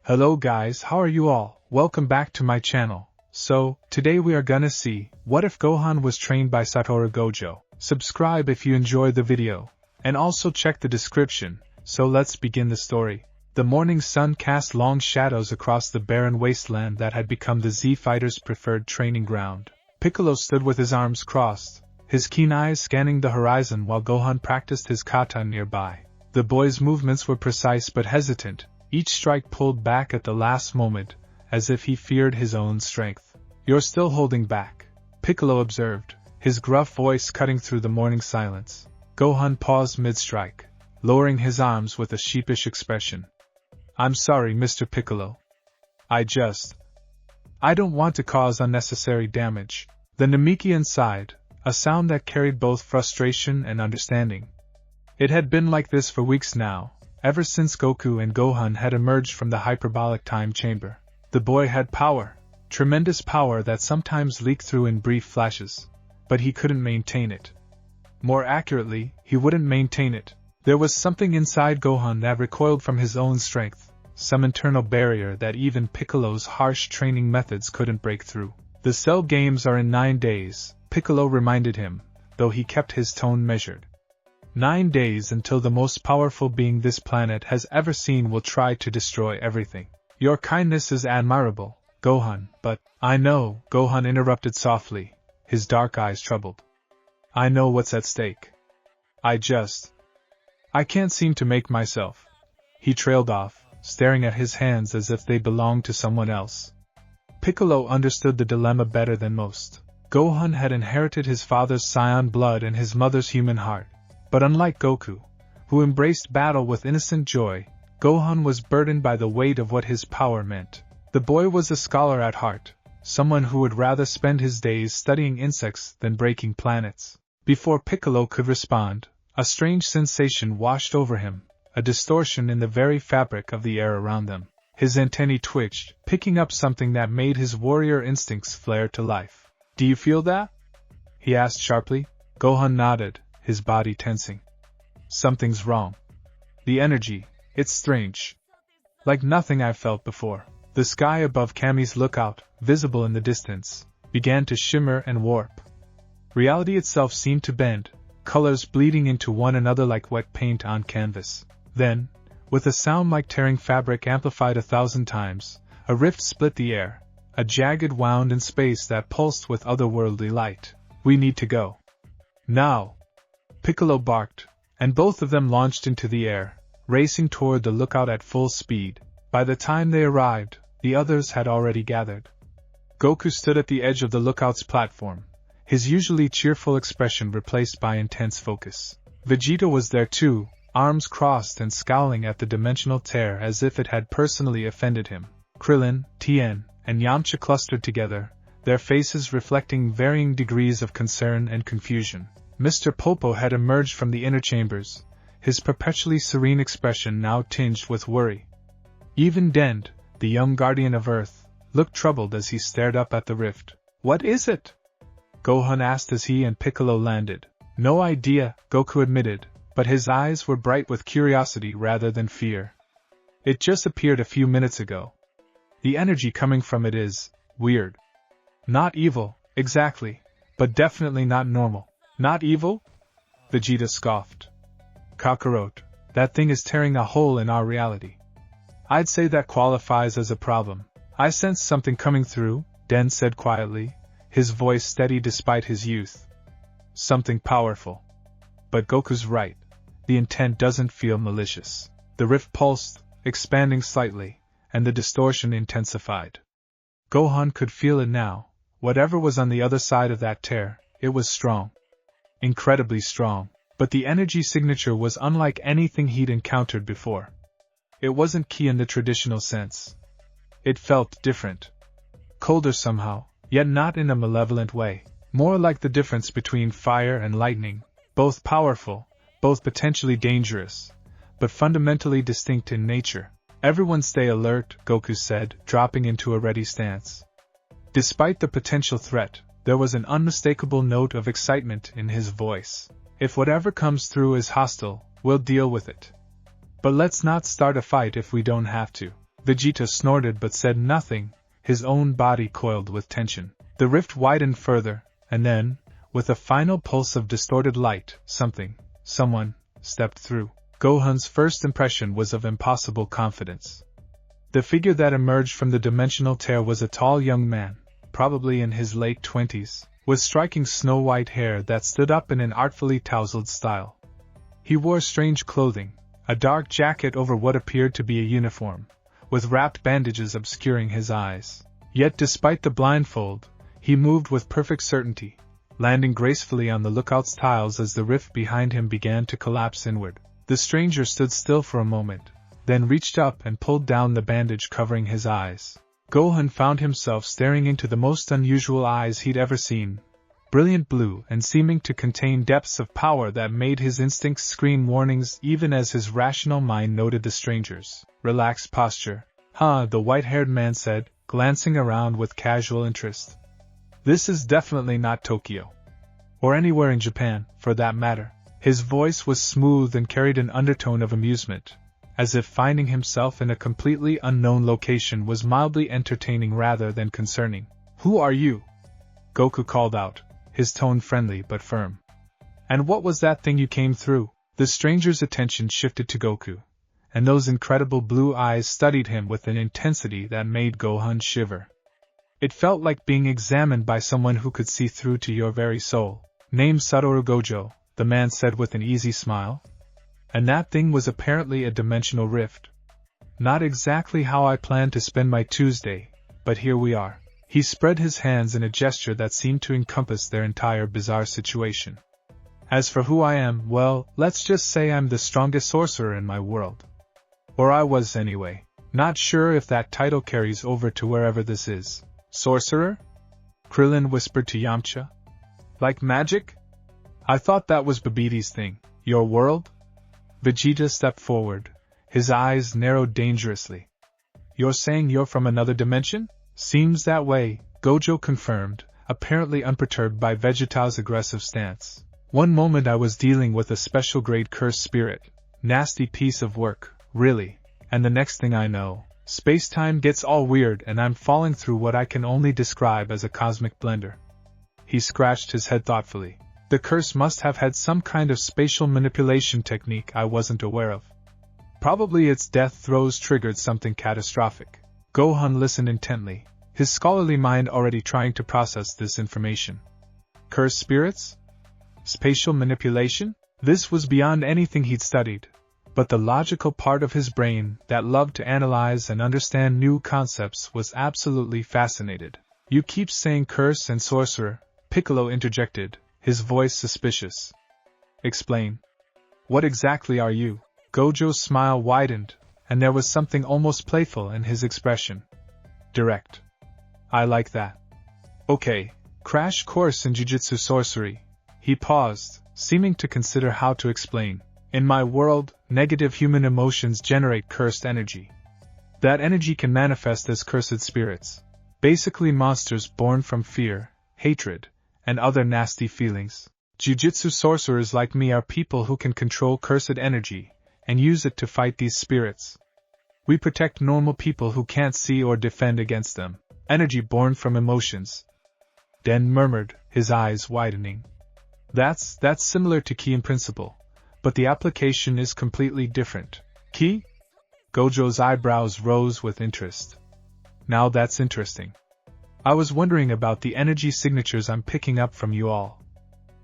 Hello guys, how are you all? Welcome back to my channel. So, today we are gonna see, what if Gohan was trained by Satoru Gojo? Subscribe if you enjoy the video. And also check the description. So let's begin the story. The morning sun cast long shadows across the barren wasteland that had become the Z Fighters' preferred training ground. Piccolo stood with his arms crossed, his keen eyes scanning the horizon while Gohan practiced his kata nearby. The boy's movements were precise but hesitant, each strike pulled back at the last moment, as if he feared his own strength. "You're still holding back," Piccolo observed, his gruff voice cutting through the morning silence. Gohan paused mid-strike, lowering his arms with a sheepish expression. "I'm sorry, Mr. Piccolo. I don't want to cause unnecessary damage." The Namekian sighed, a sound that carried both frustration and understanding. It had been like this for weeks now, ever since Goku and Gohan had emerged from the hyperbolic time chamber. The boy had power, tremendous power that sometimes leaked through in brief flashes, but he couldn't maintain it. More accurately, he wouldn't maintain it. There was something inside Gohan that recoiled from his own strength, some internal barrier that even Piccolo's harsh training methods couldn't break through. "The Cell Games are in 9 days, Piccolo reminded him, though he kept his tone measured. 9 days until the most powerful being this planet has ever seen will try to destroy everything. Your kindness is admirable, Gohan, but..." "I know," Gohan interrupted softly, his dark eyes troubled. "I know what's at stake. I can't seem to make myself..." He trailed off, staring at his hands as if they belonged to someone else. Piccolo understood the dilemma better than most. Gohan had inherited his father's Saiyan blood and his mother's human heart. But unlike Goku, who embraced battle with innocent joy, Gohan was burdened by the weight of what his power meant. The boy was a scholar at heart, someone who would rather spend his days studying insects than breaking planets. Before Piccolo could respond, a strange sensation washed over him, a distortion in the very fabric of the air around them. His antennae twitched, picking up something that made his warrior instincts flare to life. "Do you feel that?" he asked sharply. Gohan nodded, his body tensing. "Something's wrong. The energy, it's strange. Like nothing I've felt before." The sky above Kami's lookout, visible in the distance, began to shimmer and warp. Reality itself seemed to bend, colors bleeding into one another like wet paint on canvas. Then, with a sound like tearing fabric amplified 1,000 times, a rift split the air, a jagged wound in space that pulsed with otherworldly light. "We need to go. Now!" Piccolo barked, and both of them launched into the air, racing toward the lookout at full speed. By the time they arrived, the others had already gathered. Goku stood at the edge of the lookout's platform, his usually cheerful expression replaced by intense focus. Vegeta was there too, arms crossed and scowling at the dimensional tear as if it had personally offended him. Krillin, Tien, and Yamcha clustered together, their faces reflecting varying degrees of concern and confusion. Mr. Popo had emerged from the inner chambers, his perpetually serene expression now tinged with worry. Even Dend, the young guardian of Earth, looked troubled as he stared up at the rift. "What is it?" Gohan asked as he and Piccolo landed. "No idea," Goku admitted, but his eyes were bright with curiosity rather than fear. "It just appeared a few minutes ago. The energy coming from it is weird. Not evil, exactly, but definitely not normal." "Not evil?" Vegeta scoffed. "Kakarot, that thing is tearing a hole in our reality." "I'd say that qualifies as a problem. I sense something coming through," Den said quietly, his voice steady despite his youth. "Something powerful." But Goku's right. The intent doesn't feel malicious. The rift pulsed, expanding slightly, and the distortion intensified. Gohan could feel it now. Whatever was on the other side of that tear, it was strong. Incredibly strong, but the energy signature was unlike anything he'd encountered before. It wasn't ki in the traditional sense. It felt different. Colder somehow, yet not in a malevolent way. More like the difference between fire and lightning, both powerful, both potentially dangerous, but fundamentally distinct in nature. "Everyone stay alert," Goku said, dropping into a ready stance. Despite the potential threat, there was an unmistakable note of excitement in his voice. "If whatever comes through is hostile, we'll deal with it. But let's not start a fight if we don't have to." Vegeta snorted but said nothing, his own body coiled with tension. The rift widened further, and then, with a final pulse of distorted light, someone, stepped through. Gohan's first impression was of impossible confidence. The figure that emerged from the dimensional tear was a tall young man, probably in his late 20s, with striking snow-white hair that stood up in an artfully tousled style. He wore strange clothing, a dark jacket over what appeared to be a uniform, with wrapped bandages obscuring his eyes. Yet despite the blindfold, he moved with perfect certainty, landing gracefully on the lookout's tiles as the rift behind him began to collapse inward. The stranger stood still for a moment, then reached up and pulled down the bandage covering his eyes. Gohan found himself staring into the most unusual eyes he'd ever seen, brilliant blue and seeming to contain depths of power that made his instincts scream warnings even as his rational mind noted the stranger's relaxed posture. The white-haired man said, glancing around with casual interest. This is definitely not Tokyo. Or anywhere in Japan, for that matter. His voice was smooth and carried an undertone of amusement, as if finding himself in a completely unknown location was mildly entertaining rather than concerning. Who are you? Goku called out, his tone friendly but firm. And what was that thing you came through? The stranger's attention shifted to Goku, and those incredible blue eyes studied him with an intensity that made Gohan shiver. It felt like being examined by someone who could see through to your very soul. Name Satoru Gojo, the man said with an easy smile. And that thing was apparently a dimensional rift. Not exactly how I planned to spend my Tuesday, but here we are. He spread his hands in a gesture that seemed to encompass their entire bizarre situation. As for who I am, well, let's just say I'm the strongest sorcerer in my world. Or I was anyway. Not sure if that title carries over to wherever this is. Sorcerer? Krillin whispered to Yamcha. Like magic? I thought that was Babiti's thing. Your world? Vegeta stepped forward, his eyes narrowed dangerously. You're saying you're from another dimension? Seems that way, Gojo confirmed, apparently unperturbed by Vegeta's aggressive stance. One moment I was dealing with a special grade cursed spirit, nasty piece of work, really, and the next thing I know, space-time gets all weird and I'm falling through what I can only describe as a cosmic blender. He scratched his head thoughtfully. The curse must have had some kind of spatial manipulation technique I wasn't aware of. Probably its death throes triggered something catastrophic. Gohan listened intently, his scholarly mind already trying to process this information. Cursed spirits? Spatial manipulation? This was beyond anything he'd studied, but the logical part of his brain that loved to analyze and understand new concepts was absolutely fascinated. You keep saying curse and sorcerer, Piccolo interjected, his voice suspicious. Explain. What exactly are you? Gojo's smile widened, and there was something almost playful in his expression. Direct. I like that. Okay, crash course in Jujutsu sorcery. He paused, seeming to consider how to explain. In my world, negative human emotions generate cursed energy. That energy can manifest as cursed spirits. Basically monsters born from fear, hatred, and other nasty feelings. Jujutsu sorcerers like me are people who can control cursed energy, and use it to fight these spirits. We protect normal people who can't see or defend against them. Energy born from emotions. Den murmured, his eyes widening. That's similar to Ki in principle, but the application is completely different. Ki? Gojo's eyebrows rose with interest. Now that's interesting. I was wondering about the energy signatures I'm picking up from you all.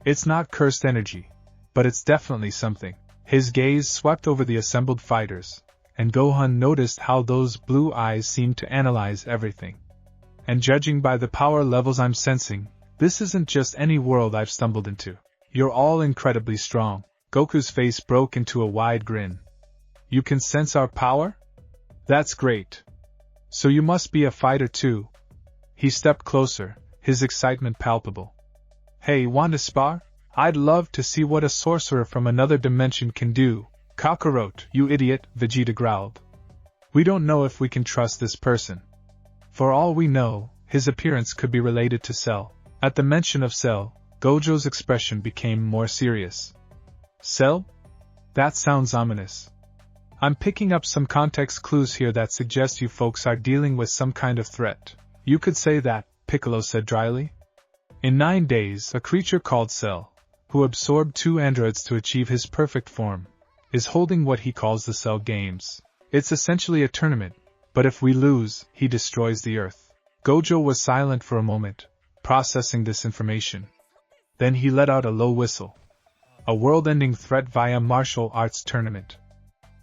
It's not cursed energy, but it's definitely something. His gaze swept over the assembled fighters, and Gohan noticed how those blue eyes seemed to analyze everything. And judging by the power levels I'm sensing, this isn't just any world I've stumbled into. You're all incredibly strong. Goku's face broke into a wide grin. You can sense our power? That's great. So you must be a fighter too. He stepped closer, his excitement palpable. Hey, want to spar? I'd love to see what a sorcerer from another dimension can do. Kakarot, you idiot, Vegeta growled. We don't know if we can trust this person. For all we know, his appearance could be related to Cell. At the mention of Cell, Gojo's expression became more serious. Cell? That sounds ominous. I'm picking up some context clues here that suggest you folks are dealing with some kind of threat. You could say that, Piccolo said dryly. In 9 days, a creature called Cell, who absorbed 2 androids to achieve his perfect form, is holding what he calls the Cell Games. It's essentially a tournament, but if we lose, he destroys the Earth. Gojo was silent for a moment, processing this information. Then he let out a low whistle. A world-ending threat via martial arts tournament.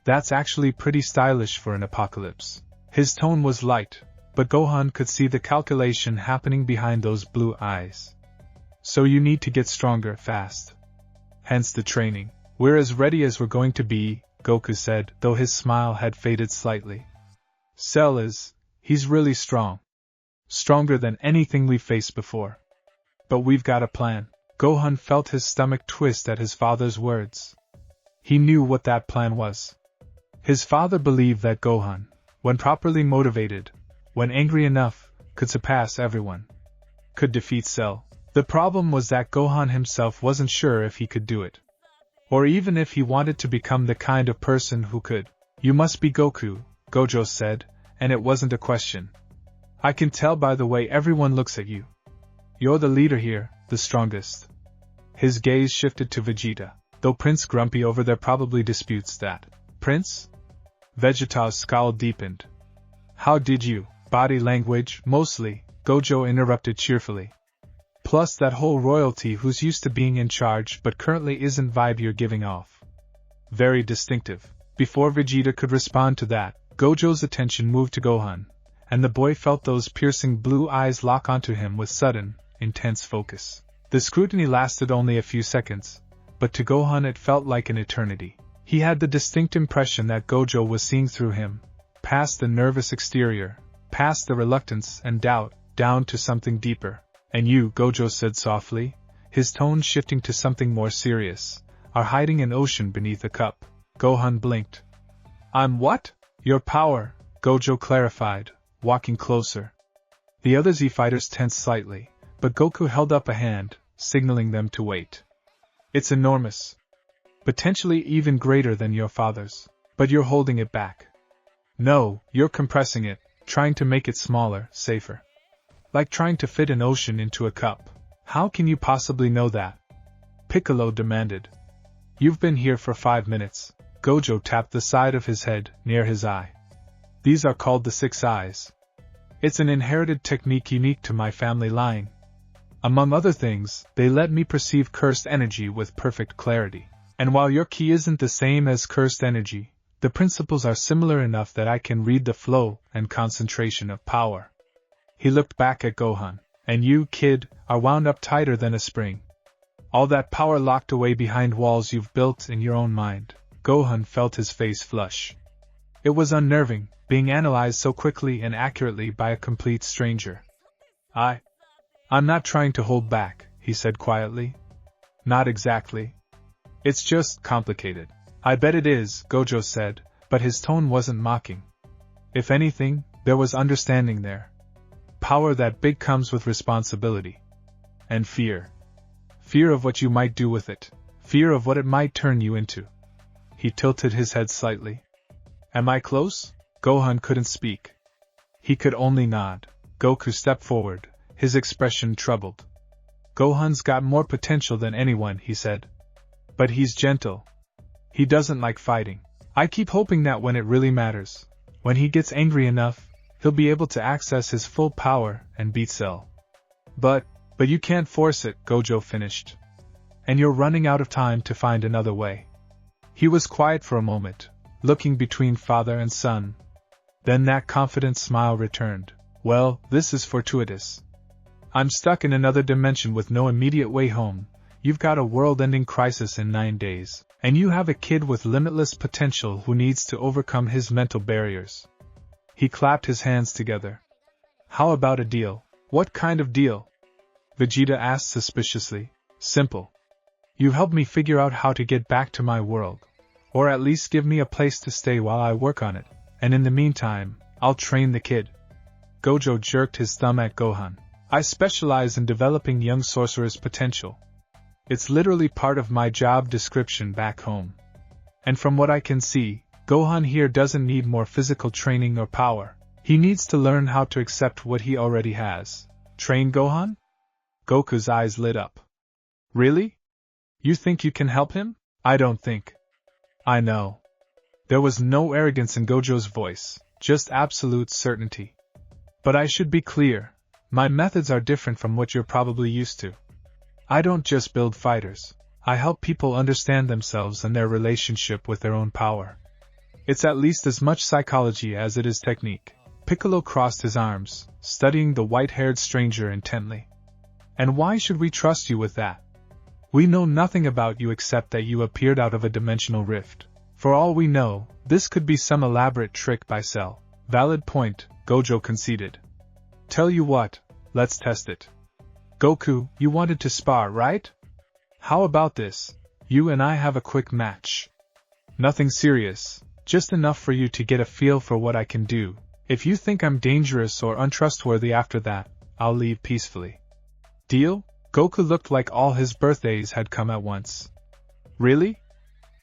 That's actually pretty stylish for an apocalypse. His tone was light, but Gohan could see the calculation happening behind those blue eyes. So you need to get stronger fast. Hence the training. We're as ready as we're going to be, Goku said, though his smile had faded slightly. Cell he's really strong. Stronger than anything we've faced before. But we've got a plan. Gohan felt his stomach twist at his father's words. He knew what that plan was. His father believed that Gohan, when properly motivated, when angry enough, could surpass everyone. Could defeat Cell. The problem was that Gohan himself wasn't sure if he could do it. Or even if he wanted to become the kind of person who could. You must be Goku, Gojo said, and it wasn't a question. I can tell by the way everyone looks at you. You're the leader here, the strongest. His gaze shifted to Vegeta, though Prince Grumpy over there probably disputes that. Prince? Vegeta's scowl deepened. How did you? Body language, mostly, Gojo interrupted cheerfully. Plus that whole royalty who's used to being in charge but currently isn't vibe you're giving off. Very distinctive. Before Vegeta could respond to that, Gojo's attention moved to Gohan, and the boy felt those piercing blue eyes lock onto him with sudden, intense focus. The scrutiny lasted only a few seconds, but to Gohan it felt like an eternity. He had the distinct impression that Gojo was seeing through him, past the nervous exterior, past the reluctance and doubt, down to something deeper. And you, Gojo said softly, his tone shifting to something more serious, are hiding an ocean beneath a cup. Gohan blinked. I'm what? Your power, Gojo clarified, walking closer. The other Z-fighters tensed slightly, but Goku held up a hand, signaling them to wait. It's enormous. Potentially even greater than your father's. But you're holding it back. No, you're compressing it, trying to make it smaller, safer. Like trying to fit an ocean into a cup. How can you possibly know that? Piccolo demanded. You've been here for 5 minutes. Gojo tapped the side of his head, near his eye. These are called the 6 eyes. It's an inherited technique unique to my family line. Among other things, they let me perceive cursed energy with perfect clarity. And while your ki isn't the same as cursed energy, the principles are similar enough that I can read the flow and concentration of power. He looked back at Gohan. And you, kid, are wound up tighter than a spring. All that power locked away behind walls you've built in your own mind. Gohan felt his face flush. It was unnerving, being analyzed so quickly and accurately by a complete stranger. I'm not trying to hold back, he said quietly. Not exactly. It's just complicated. I bet it is, Gojo said, but his tone wasn't mocking. If anything, there was understanding there. Power that big comes with responsibility. And fear. Fear of what you might do with it. Fear of what it might turn you into. He tilted his head slightly. Am I close? Gohan couldn't speak. He could only nod. Goku stepped forward, his expression troubled. Gohan's got more potential than anyone, he said. But he's gentle. He doesn't like fighting. I keep hoping that when it really matters, when he gets angry enough, he'll be able to access his full power and beat Cell. But you can't force it, Gojo finished. And you're running out of time to find another way. He was quiet for a moment, looking between father and son. Then that confident smile returned. Well, this is fortuitous. I'm stuck in another dimension with no immediate way home. You've got a world-ending crisis in 9 days, and you have a kid with limitless potential who needs to overcome his mental barriers. He clapped his hands together. How about a deal? What kind of deal? Vegeta asked suspiciously. Simple. You help me figure out how to get back to my world, or at least give me a place to stay while I work on it, and in the meantime, I'll train the kid. Gojo jerked his thumb at Gohan. I specialize in developing young sorcerers' potential. It's literally part of my job description back home. And from what I can see, Gohan here doesn't need more physical training or power. He needs to learn how to accept what he already has. Train Gohan? Goku's eyes lit up. Really? You think you can help him? I don't think. I know. There was no arrogance in Gojo's voice, just absolute certainty. But I should be clear, my methods are different from what you're probably used to. I don't just build fighters, I help people understand themselves and their relationship with their own power. It's at least as much psychology as it is technique. Piccolo crossed his arms, studying the white-haired stranger intently. And why should we trust you with that? We know nothing about you except that you appeared out of a dimensional rift. For all we know, this could be some elaborate trick by Cell. Valid point, Gojo conceded. Tell you what, let's test it. Goku, you wanted to spar, right? How about this? You and I have a quick match. Nothing serious, just enough for you to get a feel for what I can do. If you think I'm dangerous or untrustworthy after that, I'll leave peacefully. Deal? Goku looked like all his birthdays had come at once. Really?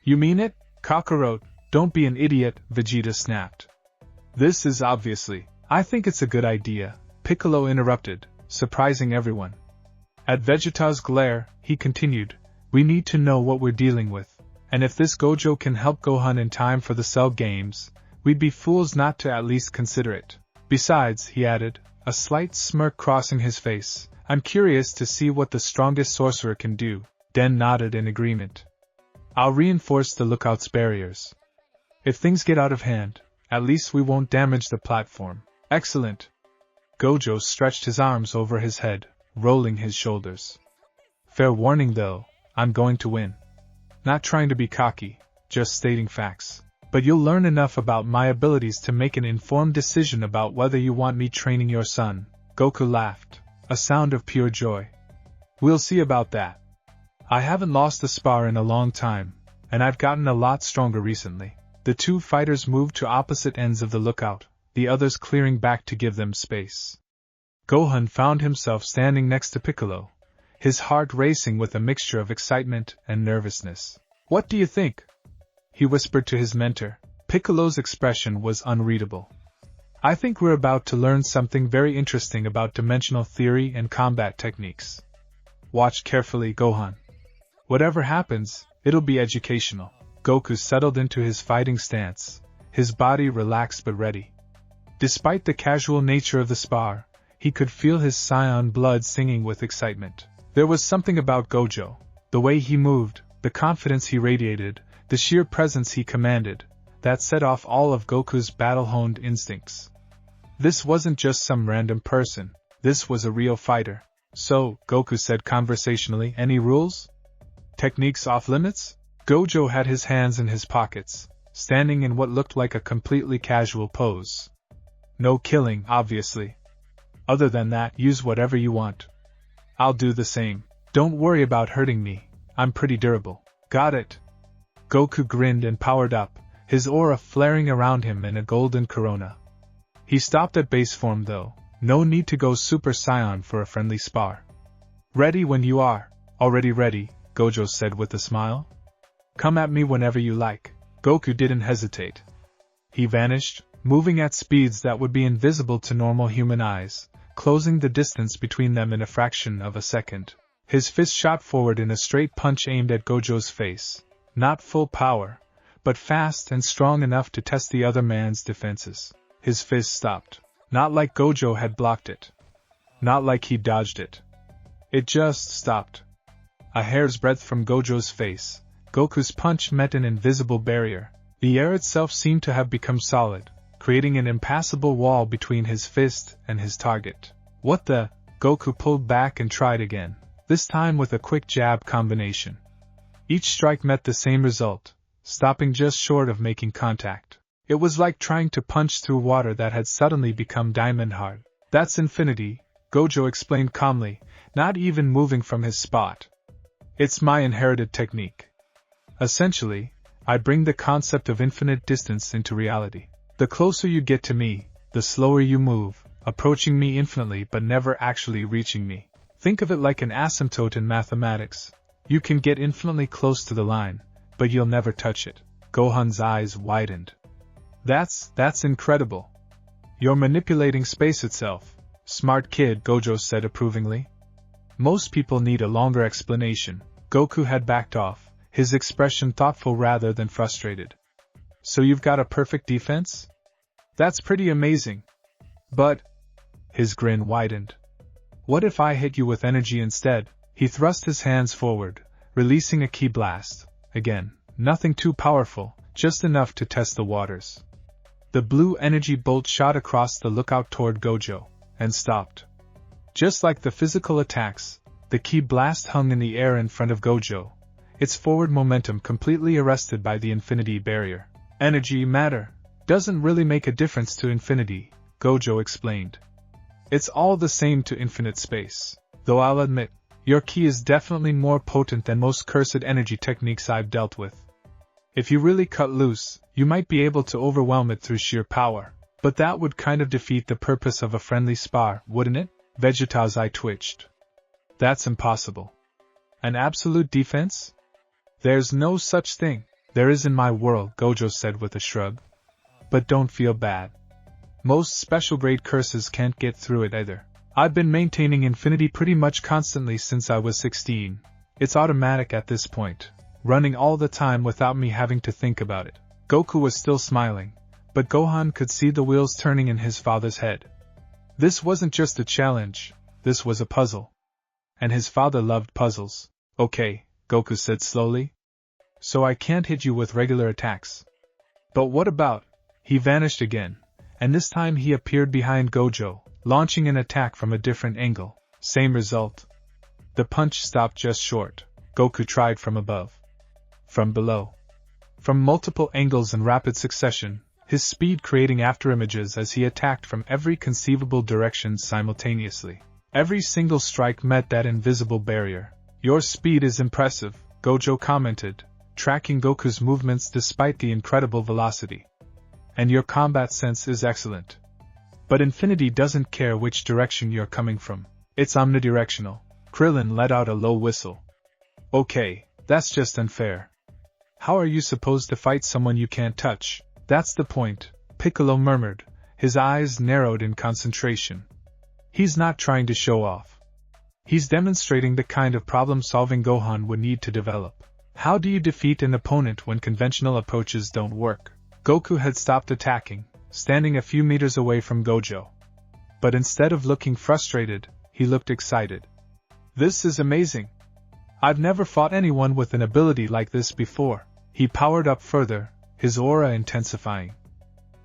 You mean it? Kakarot, don't be an idiot, Vegeta snapped. This is obviously. I think it's a good idea, Piccolo interrupted, surprising everyone. At Vegeta's glare, he continued, we need to know what we're dealing with, and if this Gojo can help Gohan in time for the Cell Games, we'd be fools not to at least consider it. Besides, he added, a slight smirk crossing his face, I'm curious to see what the strongest sorcerer can do. Den nodded in agreement. I'll reinforce the Lookout's barriers. If things get out of hand, at least we won't damage the platform. Excellent. Gojo stretched his arms over his head, rolling his shoulders. Fair warning though, I'm going to win. Not trying to be cocky, just stating facts. But you'll learn enough about my abilities to make an informed decision about whether you want me training your son. Goku laughed, a sound of pure joy. We'll see about that. I haven't lost a spar in a long time, and I've gotten a lot stronger recently. The two fighters moved to opposite ends of the lookout, the others clearing back to give them space. Gohan found himself standing next to Piccolo, his heart racing with a mixture of excitement and nervousness. What do you think? He whispered to his mentor. Piccolo's expression was unreadable. I think we're about to learn something very interesting about dimensional theory and combat techniques. Watch carefully, Gohan. Whatever happens, it'll be educational. Goku settled into his fighting stance, his body relaxed but ready. Despite the casual nature of the spar, he could feel his Saiyan blood singing with excitement. There was something about Gojo, the way he moved, the confidence he radiated, the sheer presence he commanded, that set off all of Goku's battle-honed instincts. This wasn't just some random person, this was a real fighter. So, Goku said conversationally, any rules? Techniques off limits? Gojo had his hands in his pockets, standing in what looked like a completely casual pose. No killing, obviously. Other than that, use whatever you want. I'll do the same. Don't worry about hurting me, I'm pretty durable. Got it. Goku grinned and powered up, his aura flaring around him in a golden corona. He stopped at base form though, no need to go Super Saiyan for a friendly spar. Ready when you are. Already ready, Gojo said with a smile. Come at me whenever you like. Goku didn't hesitate. He vanished, moving at speeds that would be invisible to normal human eyes, closing the distance between them in a fraction of a second. His fist shot forward in a straight punch aimed at Gojo's face. Not full power, but fast and strong enough to test the other man's defenses. His fist stopped. Not like Gojo had blocked it. Not like he dodged it. It just stopped. A hair's breadth from Gojo's face, Goku's punch met an invisible barrier. The air itself seemed to have become solid, creating an impassable wall between his fist and his target. What the? Goku pulled back and tried again, this time with a quick jab combination. Each strike met the same result, stopping just short of making contact. It was like trying to punch through water that had suddenly become diamond hard. That's infinity, Gojo explained calmly, not even moving from his spot. It's my inherited technique. Essentially, I bring the concept of infinite distance into reality. The closer you get to me, the slower you move, approaching me infinitely but never actually reaching me. Think of it like an asymptote in mathematics. You can get infinitely close to the line, but you'll never touch it. Gohan's eyes widened. That's incredible. You're manipulating space itself. Smart kid, Gojo said approvingly. Most people need a longer explanation. Goku had backed off, his expression thoughtful rather than frustrated. So you've got a perfect defense? That's pretty amazing. But... His grin widened. What if I hit you with energy instead? He thrust his hands forward, releasing a ki blast. Again, nothing too powerful, just enough to test the waters. The blue energy bolt shot across the lookout toward Gojo, and stopped. Just like the physical attacks, the ki blast hung in the air in front of Gojo, its forward momentum completely arrested by the infinity barrier. Energy matter doesn't really make a difference to infinity, Gojo explained. It's all the same to infinite space, though I'll admit, your ki is definitely more potent than most cursed energy techniques I've dealt with. If you really cut loose, you might be able to overwhelm it through sheer power, but that would kind of defeat the purpose of a friendly spar, wouldn't it? Vegeta's eye twitched. That's impossible. An absolute defense? There's no such thing. There is in my world, Gojo said with a shrug. But don't feel bad. Most special-grade curses can't get through it either. I've been maintaining infinity pretty much constantly since I was 16. It's automatic at this point, running all the time without me having to think about it. Goku was still smiling, but Gohan could see the wheels turning in his father's head. This wasn't just a challenge, this was a puzzle. And his father loved puzzles. Okay, Goku said slowly. So I can't hit you with regular attacks. But what about... He vanished again, and this time he appeared behind Gojo, launching an attack from a different angle. Same result. The punch stopped just short. Goku tried from above. From below. From multiple angles in rapid succession, his speed creating afterimages as he attacked from every conceivable direction simultaneously. Every single strike met that invisible barrier. Your speed is impressive, Gojo commented, tracking Goku's movements despite the incredible velocity. And your combat sense is excellent. But infinity doesn't care which direction you're coming from. It's omnidirectional. Krillin let out a low whistle. Okay, that's just unfair. How are you supposed to fight someone you can't touch? That's the point, Piccolo murmured, his eyes narrowed in concentration. He's not trying to show off. He's demonstrating the kind of problem-solving Gohan would need to develop. How do you defeat an opponent when conventional approaches don't work? Goku had stopped attacking, standing a few meters away from Gojo. But instead of looking frustrated, he looked excited. This is amazing. I've never fought anyone with an ability like this before. He powered up further, his aura intensifying.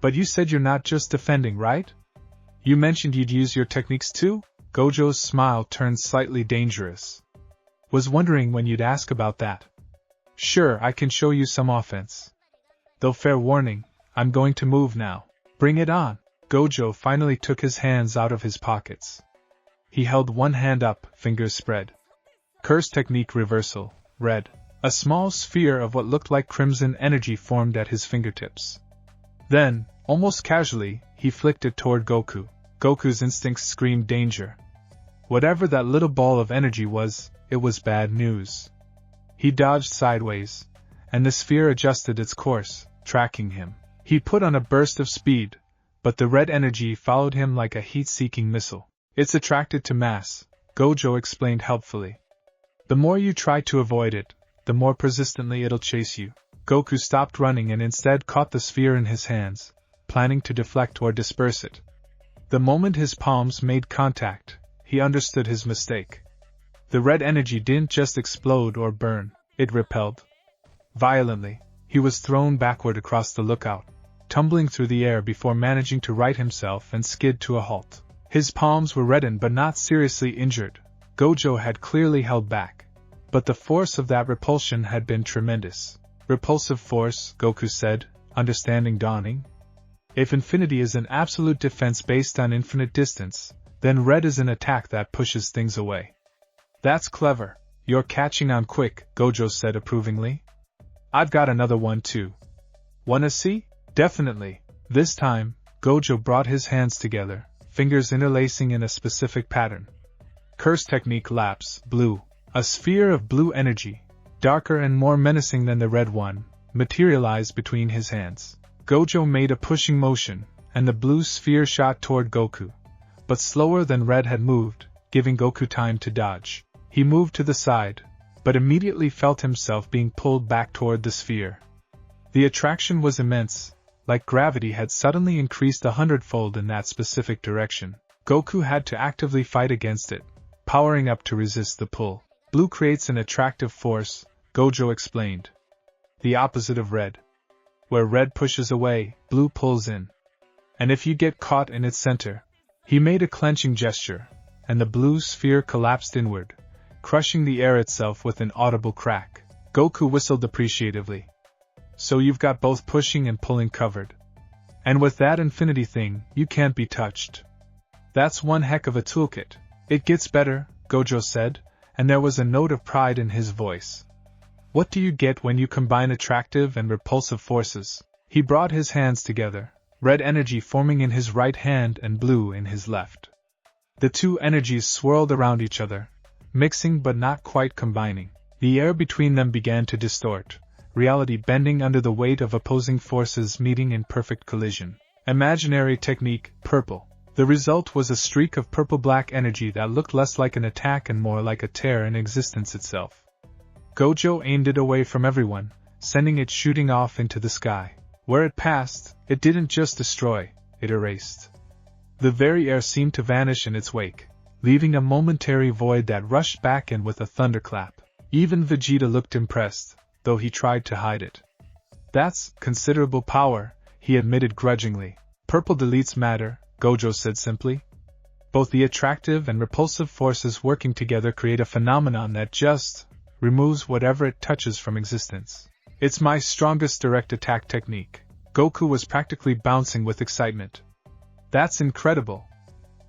But you said you're not just defending, right? You mentioned you'd use your techniques too? Gojo's smile turned slightly dangerous. Was wondering when you'd ask about that. Sure, I can show you some offense. Though fair warning, I'm going to move now. Bring it on. Gojo finally took his hands out of his pockets. He held one hand up, fingers spread. Curse technique reversal, red. A small sphere of what looked like crimson energy formed at his fingertips. Then, almost casually, he flicked it toward Goku. Goku's instincts screamed danger. Whatever that little ball of energy was, it was bad news. He dodged sideways, and the sphere adjusted its course, tracking him. He put on a burst of speed, but the red energy followed him like a heat-seeking missile. It's attracted to mass, Gojo explained helpfully. The more you try to avoid it, the more persistently it'll chase you. Goku stopped running and instead caught the sphere in his hands, planning to deflect or disperse it. The moment his palms made contact, he understood his mistake. The red energy didn't just explode or burn, it repelled. Violently, he was thrown backward across the lookout, tumbling through the air before managing to right himself and skid to a halt. His palms were reddened but not seriously injured. Gojo had clearly held back, but the force of that repulsion had been tremendous. Repulsive force, Goku said, understanding dawning. If infinity is an absolute defense based on infinite distance, then red is an attack that pushes things away. That's clever. You're catching on quick, Gojo said approvingly. I've got another one too. Wanna see? Definitely. This time, Gojo brought his hands together, fingers interlacing in a specific pattern. Curse technique lapse, blue. A sphere of blue energy, darker and more menacing than the red one, materialized between his hands. Gojo made a pushing motion, and the blue sphere shot toward Goku, but slower than Red had moved, giving Goku time to dodge. He moved to the side, but immediately felt himself being pulled back toward the sphere. The attraction was immense, like gravity had suddenly increased 100-fold in that specific direction. Goku had to actively fight against it, powering up to resist the pull. Blue creates an attractive force, Gojo explained. The opposite of red. Where red pushes away, blue pulls in. And if you get caught in its center, he made a clenching gesture, and the blue sphere collapsed inward, crushing the air itself with an audible crack. Goku whistled appreciatively. So you've got both pushing and pulling covered. And with that infinity thing, you can't be touched. That's one heck of a toolkit. It gets better, Gojo said, and there was a note of pride in his voice. What do you get when you combine attractive and repulsive forces? He brought his hands together, red energy forming in his right hand and blue in his left. The two energies swirled around each other, mixing but not quite combining. The air between them began to distort, reality bending under the weight of opposing forces meeting in perfect collision. Imaginary technique, purple. The result was a streak of purple-black energy that looked less like an attack and more like a tear in existence itself. Gojo aimed it away from everyone, sending it shooting off into the sky. Where it passed, it didn't just destroy, it erased. The very air seemed to vanish in its wake, leaving a momentary void that rushed back in with a thunderclap. Even Vegeta looked impressed, though he tried to hide it. That's considerable power, he admitted grudgingly. Purple deletes matter, Gojo said simply. Both the attractive and repulsive forces working together create a phenomenon that just removes whatever it touches from existence. It's my strongest direct attack technique. Goku was practically bouncing with excitement. That's incredible.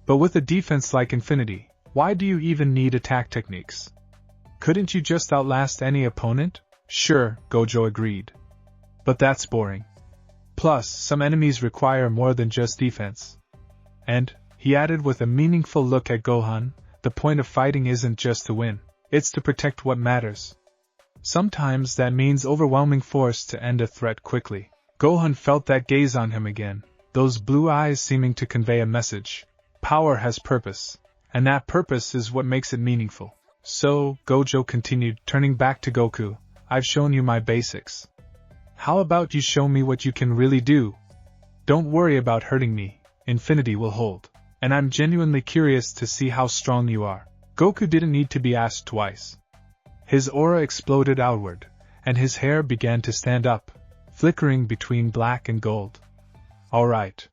But with a defense like Infinity, why do you even need attack techniques? Couldn't you just outlast any opponent? Sure, Gojo agreed. But that's boring. Plus, some enemies require more than just defense. And, he added with a meaningful look at Gohan, the point of fighting isn't just to win, it's to protect what matters. Sometimes that means overwhelming force to end a threat quickly. Gohan felt that gaze on him again, those blue eyes seeming to convey a message. Power has purpose, and that purpose is what makes it meaningful. So, Gojo continued, turning back to Goku, I've shown you my basics. How about you show me what you can really do? Don't worry about hurting me, Infinity will hold. And I'm genuinely curious to see how strong you are. Goku didn't need to be asked twice. His aura exploded outward, and his hair began to stand up, flickering between black and gold. Alright.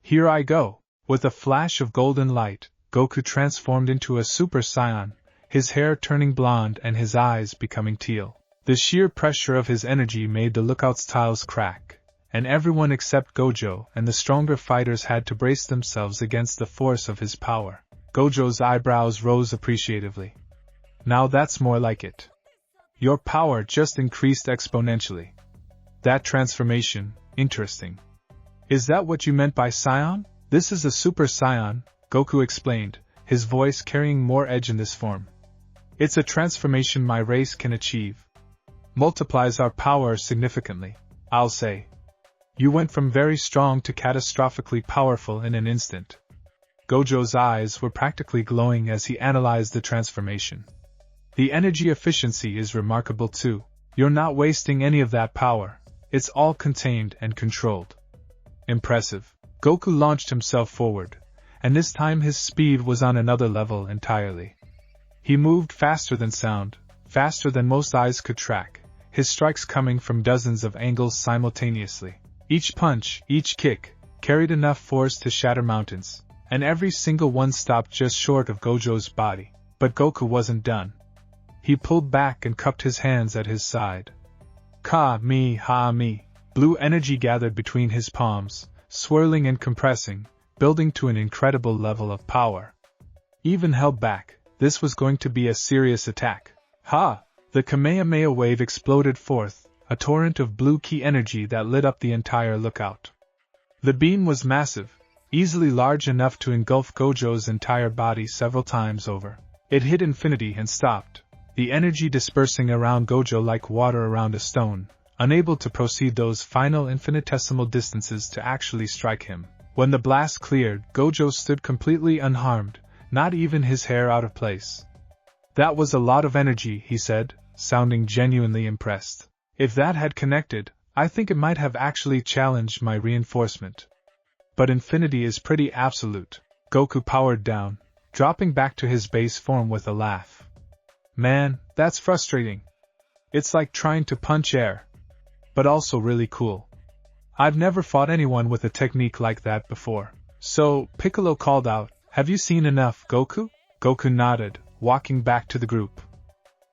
Here I go. With a flash of golden light, Goku transformed into a Super Saiyan, his hair turning blonde and his eyes becoming teal. The sheer pressure of his energy made the lookout's tiles crack, and everyone except Gojo and the stronger fighters had to brace themselves against the force of his power. Gojo's eyebrows rose appreciatively. Now that's more like it. Your power just increased exponentially. That transformation, interesting. Is that what you meant by Saiyan? This is a Super Saiyan, Goku explained, his voice carrying more edge in this form. It's a transformation my race can achieve. Multiplies our power significantly, I'll say. You went from very strong to catastrophically powerful in an instant. Gojo's eyes were practically glowing as he analyzed the transformation. The energy efficiency is remarkable too. You're not wasting any of that power. It's all contained and controlled. Impressive. Goku launched himself forward, and this time his speed was on another level entirely. He moved faster than sound, faster than most eyes could track, his strikes coming from dozens of angles simultaneously. Each punch, each kick, carried enough force to shatter mountains, and every single one stopped just short of Gojo's body. But Goku wasn't done. He pulled back and cupped his hands at his side. Ka-me-ha-me. Blue energy gathered between his palms, swirling and compressing, building to an incredible level of power. Even held back, this was going to be a serious attack. Ha! The Kamehameha wave exploded forth, a torrent of blue ki energy that lit up the entire lookout. The beam was massive, easily large enough to engulf Gojo's entire body several times over. It hit infinity and stopped, the energy dispersing around Gojo like water around a stone, unable to proceed those final infinitesimal distances to actually strike him. When the blast cleared, Gojo stood completely unharmed, not even his hair out of place. "That was a lot of energy," he said, sounding genuinely impressed. "If that had connected, I think it might have actually challenged my reinforcement. But infinity is pretty absolute." Goku powered down, dropping back to his base form with a laugh. "Man, that's frustrating. It's like trying to punch air. But also really cool. I've never fought anyone with a technique like that before." "So," Piccolo called out, "have you seen enough, Goku?" Goku nodded, walking back to the group.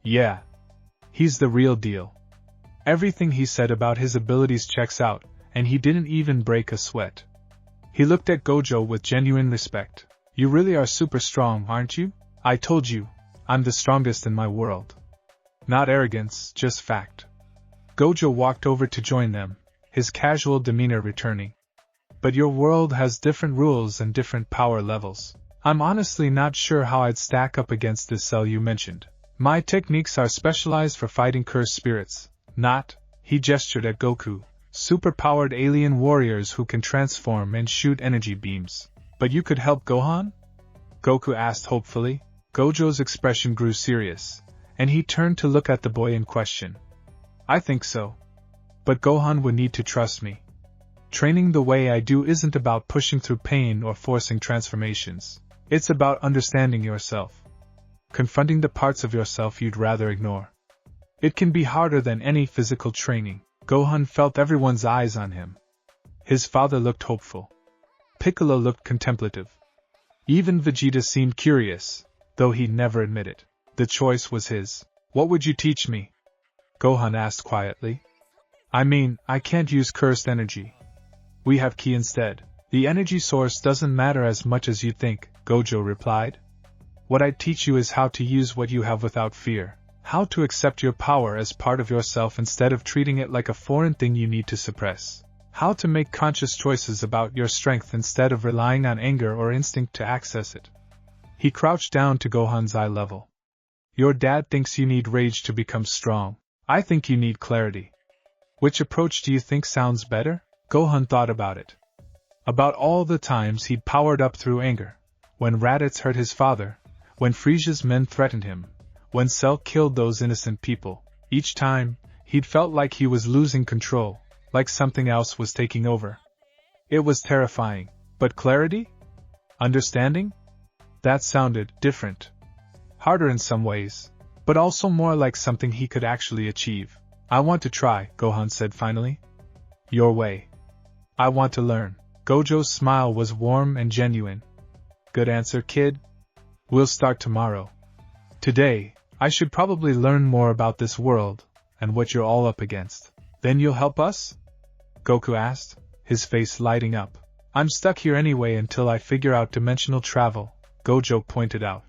"Yeah. He's the real deal. Everything he said about his abilities checks out, and he didn't even break a sweat." He looked at Gojo with genuine respect. "You really are super strong, aren't you? I told you, I'm the strongest in my world." Not arrogance, just fact. Gojo walked over to join them, his casual demeanor returning. "But your world has different rules and different power levels. I'm honestly not sure how I'd stack up against this cell you mentioned. My techniques are specialized for fighting cursed spirits, not," he gestured at Goku, "super-powered alien warriors who can transform and shoot energy beams. But you could help Gohan?" Goku asked hopefully. Gojo's expression grew serious, and he turned to look at the boy in question. "I think so. But Gohan would need to trust me. Training the way I do isn't about pushing through pain or forcing transformations. It's about understanding yourself. Confronting the parts of yourself you'd rather ignore. It can be harder than any physical training." Gohan felt everyone's eyes on him. His father looked hopeful. Piccolo looked contemplative. Even Vegeta seemed curious, though he'd never admit it. The choice was his. "What would you teach me?" Gohan asked quietly. "I mean, I can't use cursed energy. We have ki instead." "The energy source doesn't matter as much as you think," Gojo replied. "What I'd teach you is how to use what you have without fear. How to accept your power as part of yourself instead of treating it like a foreign thing you need to suppress. How to make conscious choices about your strength instead of relying on anger or instinct to access it." He crouched down to Gohan's eye level. "Your dad thinks you need rage to become strong. I think you need clarity. Which approach do you think sounds better?" Gohan thought about it. About all the times he'd powered up through anger. When Raditz hurt his father. When Frieza's men threatened him. When Cell killed those innocent people. Each time, he'd felt like he was losing control, like something else was taking over. It was terrifying. But clarity? Understanding? That sounded different. Harder in some ways, but also more like something he could actually achieve. "I want to try," Gohan said finally. "Your way." "I want to learn." Gojo's smile was warm and genuine. "Good answer, kid. We'll start tomorrow. Today, I should probably learn more about this world, and what you're all up against." "Then you'll help us?" Goku asked, his face lighting up. "I'm stuck here anyway until I figure out dimensional travel," Gojo pointed out.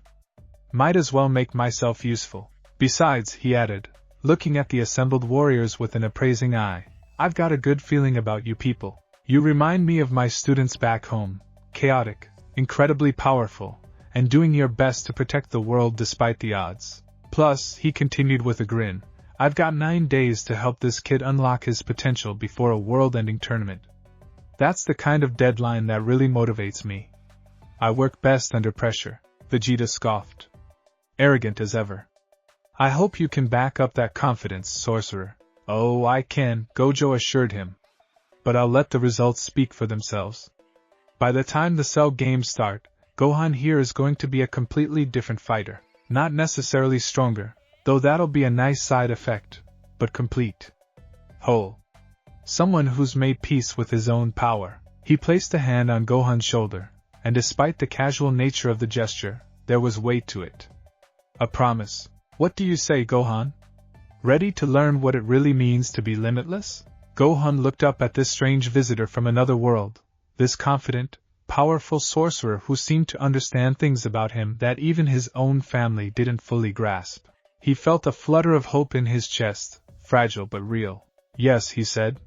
"Might as well make myself useful. Besides," he added, looking at the assembled warriors with an appraising eye, "I've got a good feeling about you people. You remind me of my students back home, chaotic, incredibly powerful, and doing your best to protect the world despite the odds. Plus," he continued with a grin, "I've got 9 days to help this kid unlock his potential before a world-ending tournament. That's the kind of deadline that really motivates me. I work best under pressure." Vegeta scoffed. Arrogant as ever. "I hope you can back up that confidence, sorcerer." "Oh, I can," Gojo assured him. "But I'll let the results speak for themselves. By the time the Cell games start, Gohan here is going to be a completely different fighter. Not necessarily stronger, though that'll be a nice side effect, but complete. Whole. Someone who's made peace with his own power." He placed a hand on Gohan's shoulder, and despite the casual nature of the gesture, there was weight to it. "A promise. What do you say, Gohan? Ready to learn what it really means to be limitless?" Gohan looked up at this strange visitor from another world, this confident, powerful sorcerer who seemed to understand things about him that even his own family didn't fully grasp. He felt a flutter of hope in his chest, fragile but real. "Yes," he said.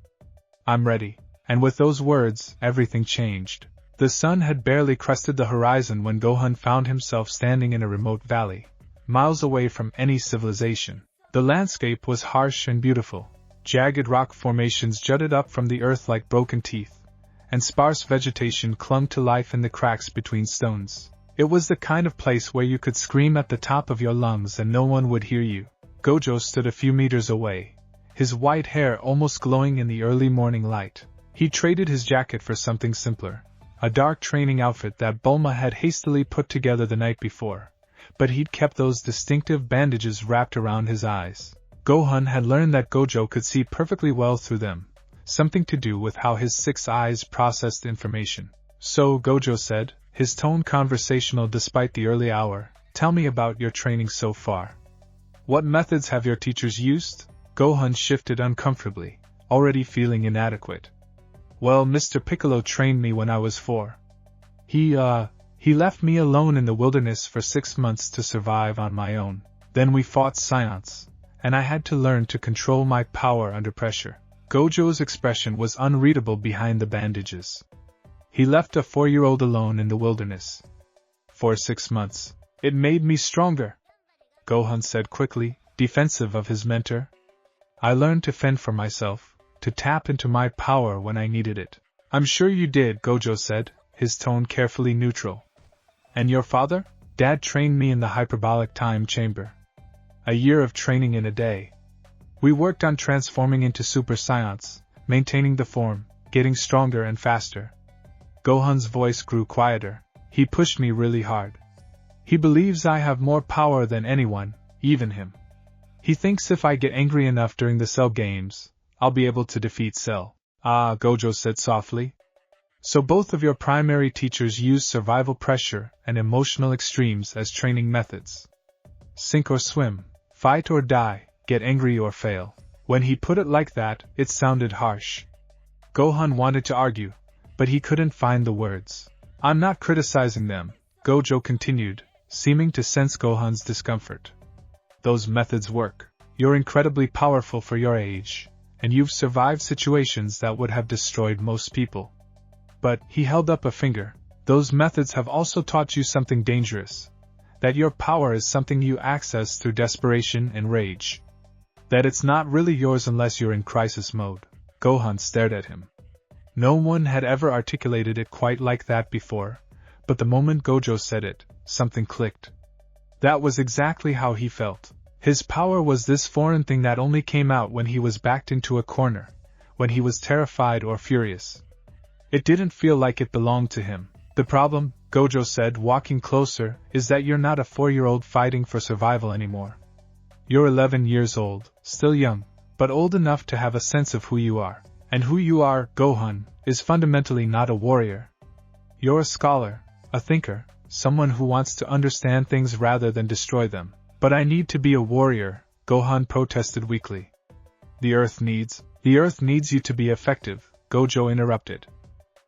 "I'm ready." And with those words, everything changed. The sun had barely crested the horizon when Gohan found himself standing in a remote valley, miles away from any civilization. The landscape was harsh and beautiful, Jagged rock formations jutted up from the earth like broken teeth, and sparse vegetation clung to life in the cracks between stones. It was the kind of place where you could scream at the top of your lungs and no one would hear you. Gojo stood a few meters away, his white hair almost glowing in the early morning light. He traded his jacket for something simpler, a dark training outfit that Bulma had hastily put together the night before, but he'd kept those distinctive bandages wrapped around his eyes. Gohan had learned that Gojo could see perfectly well through them, something to do with how his 6 eyes processed information. So, Gojo said, his tone conversational despite the early hour, tell me about your training so far. What methods have your teachers used? Gohan shifted uncomfortably, already feeling inadequate. Well, Mr. Piccolo trained me when I was 4. He left me alone in the wilderness for 6 months to survive on my own. Then we fought Saiyans, and I had to learn to control my power under pressure. Gojo's expression was unreadable behind the bandages. He left a 4-year-old alone in the wilderness. For 6 months. It made me stronger, Gohan said quickly, defensive of his mentor. I learned to fend for myself, to tap into my power when I needed it. I'm sure you did, Gojo said, his tone carefully neutral. And your father? Dad trained me in the hyperbolic time chamber. A year of training in a day. We worked on transforming into Super Saiyans, maintaining the form, getting stronger and faster. Gohan's voice grew quieter. He pushed me really hard. He believes I have more power than anyone, even him. He thinks if I get angry enough during the Cell games, I'll be able to defeat Cell. Ah, Gojo said softly. So both of your primary teachers use survival pressure and emotional extremes as training methods. Sink or swim, fight or die, get angry or fail. When he put it like that, it sounded harsh. Gohan wanted to argue, but he couldn't find the words. I'm not criticizing them, Gojo continued, seeming to sense Gohan's discomfort. Those methods work. You're incredibly powerful for your age, and you've survived situations that would have destroyed most people. But, he held up a finger, those methods have also taught you something dangerous. That your power is something you access through desperation and rage. That it's not really yours unless you're in crisis mode. Gohan stared at him. No one had ever articulated it quite like that before, but the moment Gojo said it, something clicked. That was exactly how he felt. His power was this foreign thing that only came out when he was backed into a corner, when he was terrified or furious. It didn't feel like it belonged to him. The problem, Gojo said, walking closer, is that you're not a 4-year-old fighting for survival anymore. You're 11 years old, still young, but old enough to have a sense of who you are. And who you are, Gohan, is fundamentally not a warrior. You're a scholar, a thinker, someone who wants to understand things rather than destroy them. But I need to be a warrior, Gohan protested weakly. The Earth needs you to be effective, Gojo interrupted.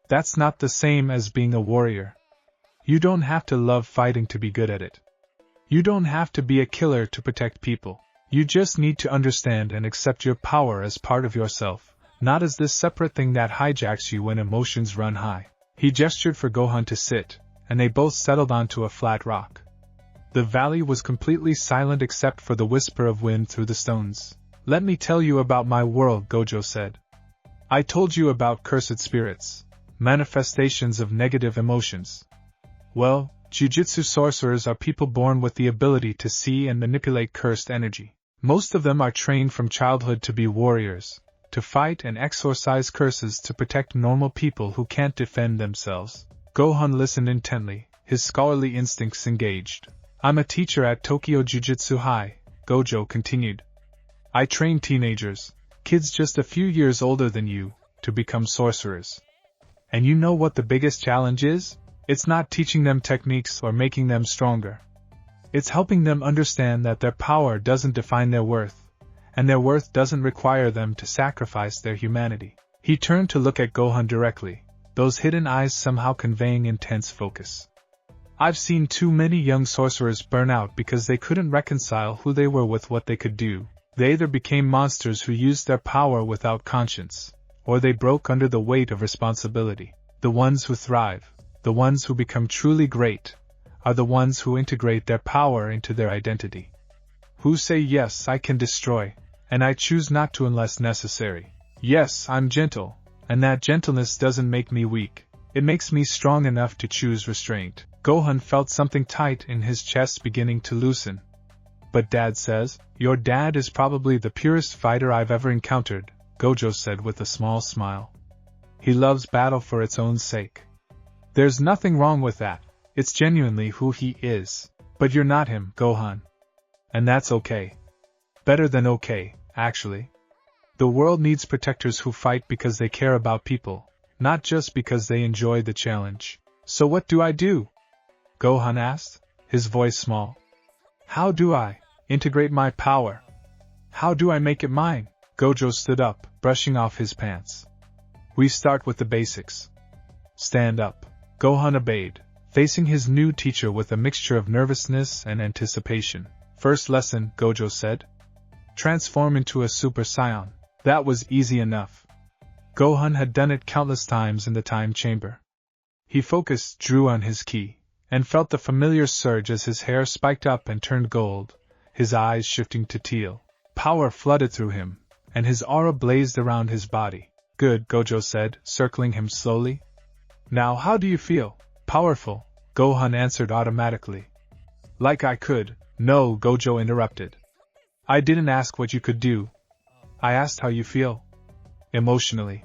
That's not the same as being a warrior. You don't have to love fighting to be good at it. You don't have to be a killer to protect people. You just need to understand and accept your power as part of yourself, not as this separate thing that hijacks you when emotions run high. He gestured for Gohan to sit, and they both settled onto a flat rock. The valley was completely silent except for the whisper of wind through the stones. Let me tell you about my world, Gojo said. I told you about cursed spirits, manifestations of negative emotions. Well, Jujutsu sorcerers are people born with the ability to see and manipulate cursed energy. Most of them are trained from childhood to be warriors, to fight and exorcise curses to protect normal people who can't defend themselves. Gohan listened intently, his scholarly instincts engaged. I'm a teacher at Tokyo Jujutsu High, Gojo continued. I train teenagers, kids just a few years older than you, to become sorcerers. And you know what the biggest challenge is? It's not teaching them techniques or making them stronger. It's helping them understand that their power doesn't define their worth, and their worth doesn't require them to sacrifice their humanity. He turned to look at Gohan directly, those hidden eyes somehow conveying intense focus. I've seen too many young sorcerers burn out because they couldn't reconcile who they were with what they could do. They either became monsters who used their power without conscience, or they broke under the weight of responsibility. The ones who thrive, the ones who become truly great, are the ones who integrate their power into their identity. Who say yes, I can destroy, and I choose not to unless necessary. Yes, I'm gentle, and that gentleness doesn't make me weak. It makes me strong enough to choose restraint. Gohan felt something tight in his chest beginning to loosen. But Dad says, your dad is probably the purest fighter I've ever encountered, Gojo said with a small smile. He loves battle for its own sake. There's nothing wrong with that. It's genuinely who he is. But you're not him, Gohan. And that's okay. Better than okay, actually. The world needs protectors who fight because they care about people, not just because they enjoy the challenge. So what do I do? Gohan asked, his voice small. How do I integrate my power? How do I make it mine? Gojo stood up, brushing off his pants. We start with the basics. Stand up. Gohan obeyed, facing his new teacher with a mixture of nervousness and anticipation. First lesson, Gojo said. Transform into a Super Saiyan. That was easy enough. Gohan had done it countless times in the time chamber. He focused, drew on his ki, and felt the familiar surge as his hair spiked up and turned gold, his eyes shifting to teal. Power flooded through him, and his aura blazed around his body. Good, Gojo said, circling him slowly. Now how do you feel? Powerful, Gohan answered automatically. Like I could. No, Gojo interrupted. I didn't ask what you could do. I asked how you feel. Emotionally.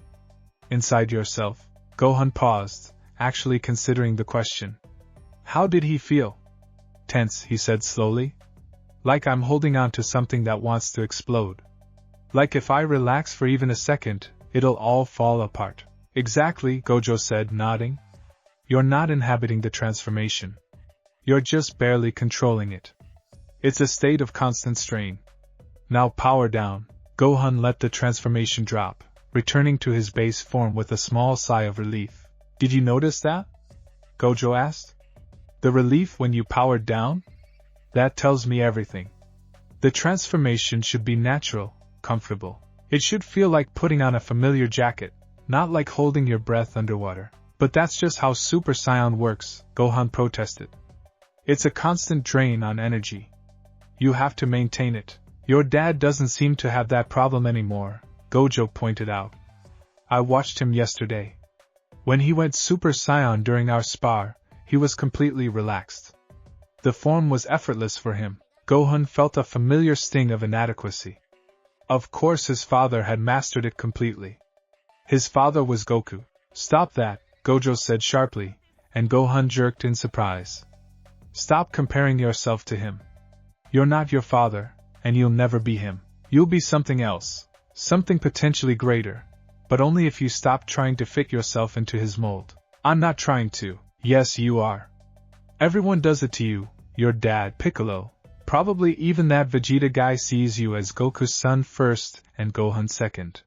Inside yourself. Gohan paused, actually considering the question. How did he feel? Tense, he said slowly. Like I'm holding on to something that wants to explode. Like if I relax for even a second, it'll all fall apart. Exactly, Gojo said, nodding. You're not inhabiting the transformation. You're just barely controlling it. It's a state of constant strain. Now power down. Gohan let the transformation drop, returning to his base form with a small sigh of relief. Did you notice that? Gojo asked. The relief when you powered down? That tells me everything. The transformation should be natural, comfortable. It should feel like putting on a familiar jacket, not like holding your breath underwater. But that's just how Super Saiyan works, Gohan protested. It's a constant drain on energy. You have to maintain it. Your dad doesn't seem to have that problem anymore, Gojo pointed out. I watched him yesterday. When he went Super Saiyan during our spar, he was completely relaxed. The form was effortless for him. Gohan felt a familiar sting of inadequacy. Of course his father had mastered it completely. His father was Goku. Stop that, Gojo said sharply, and Gohan jerked in surprise. Stop comparing yourself to him. You're not your father, and you'll never be him. You'll be something else, something potentially greater, but only if you stop trying to fit yourself into his mold. I'm not trying to. Yes, you are. Everyone does it to you, your dad, Piccolo. Probably even that Vegeta guy sees you as Goku's son first and Gohan second.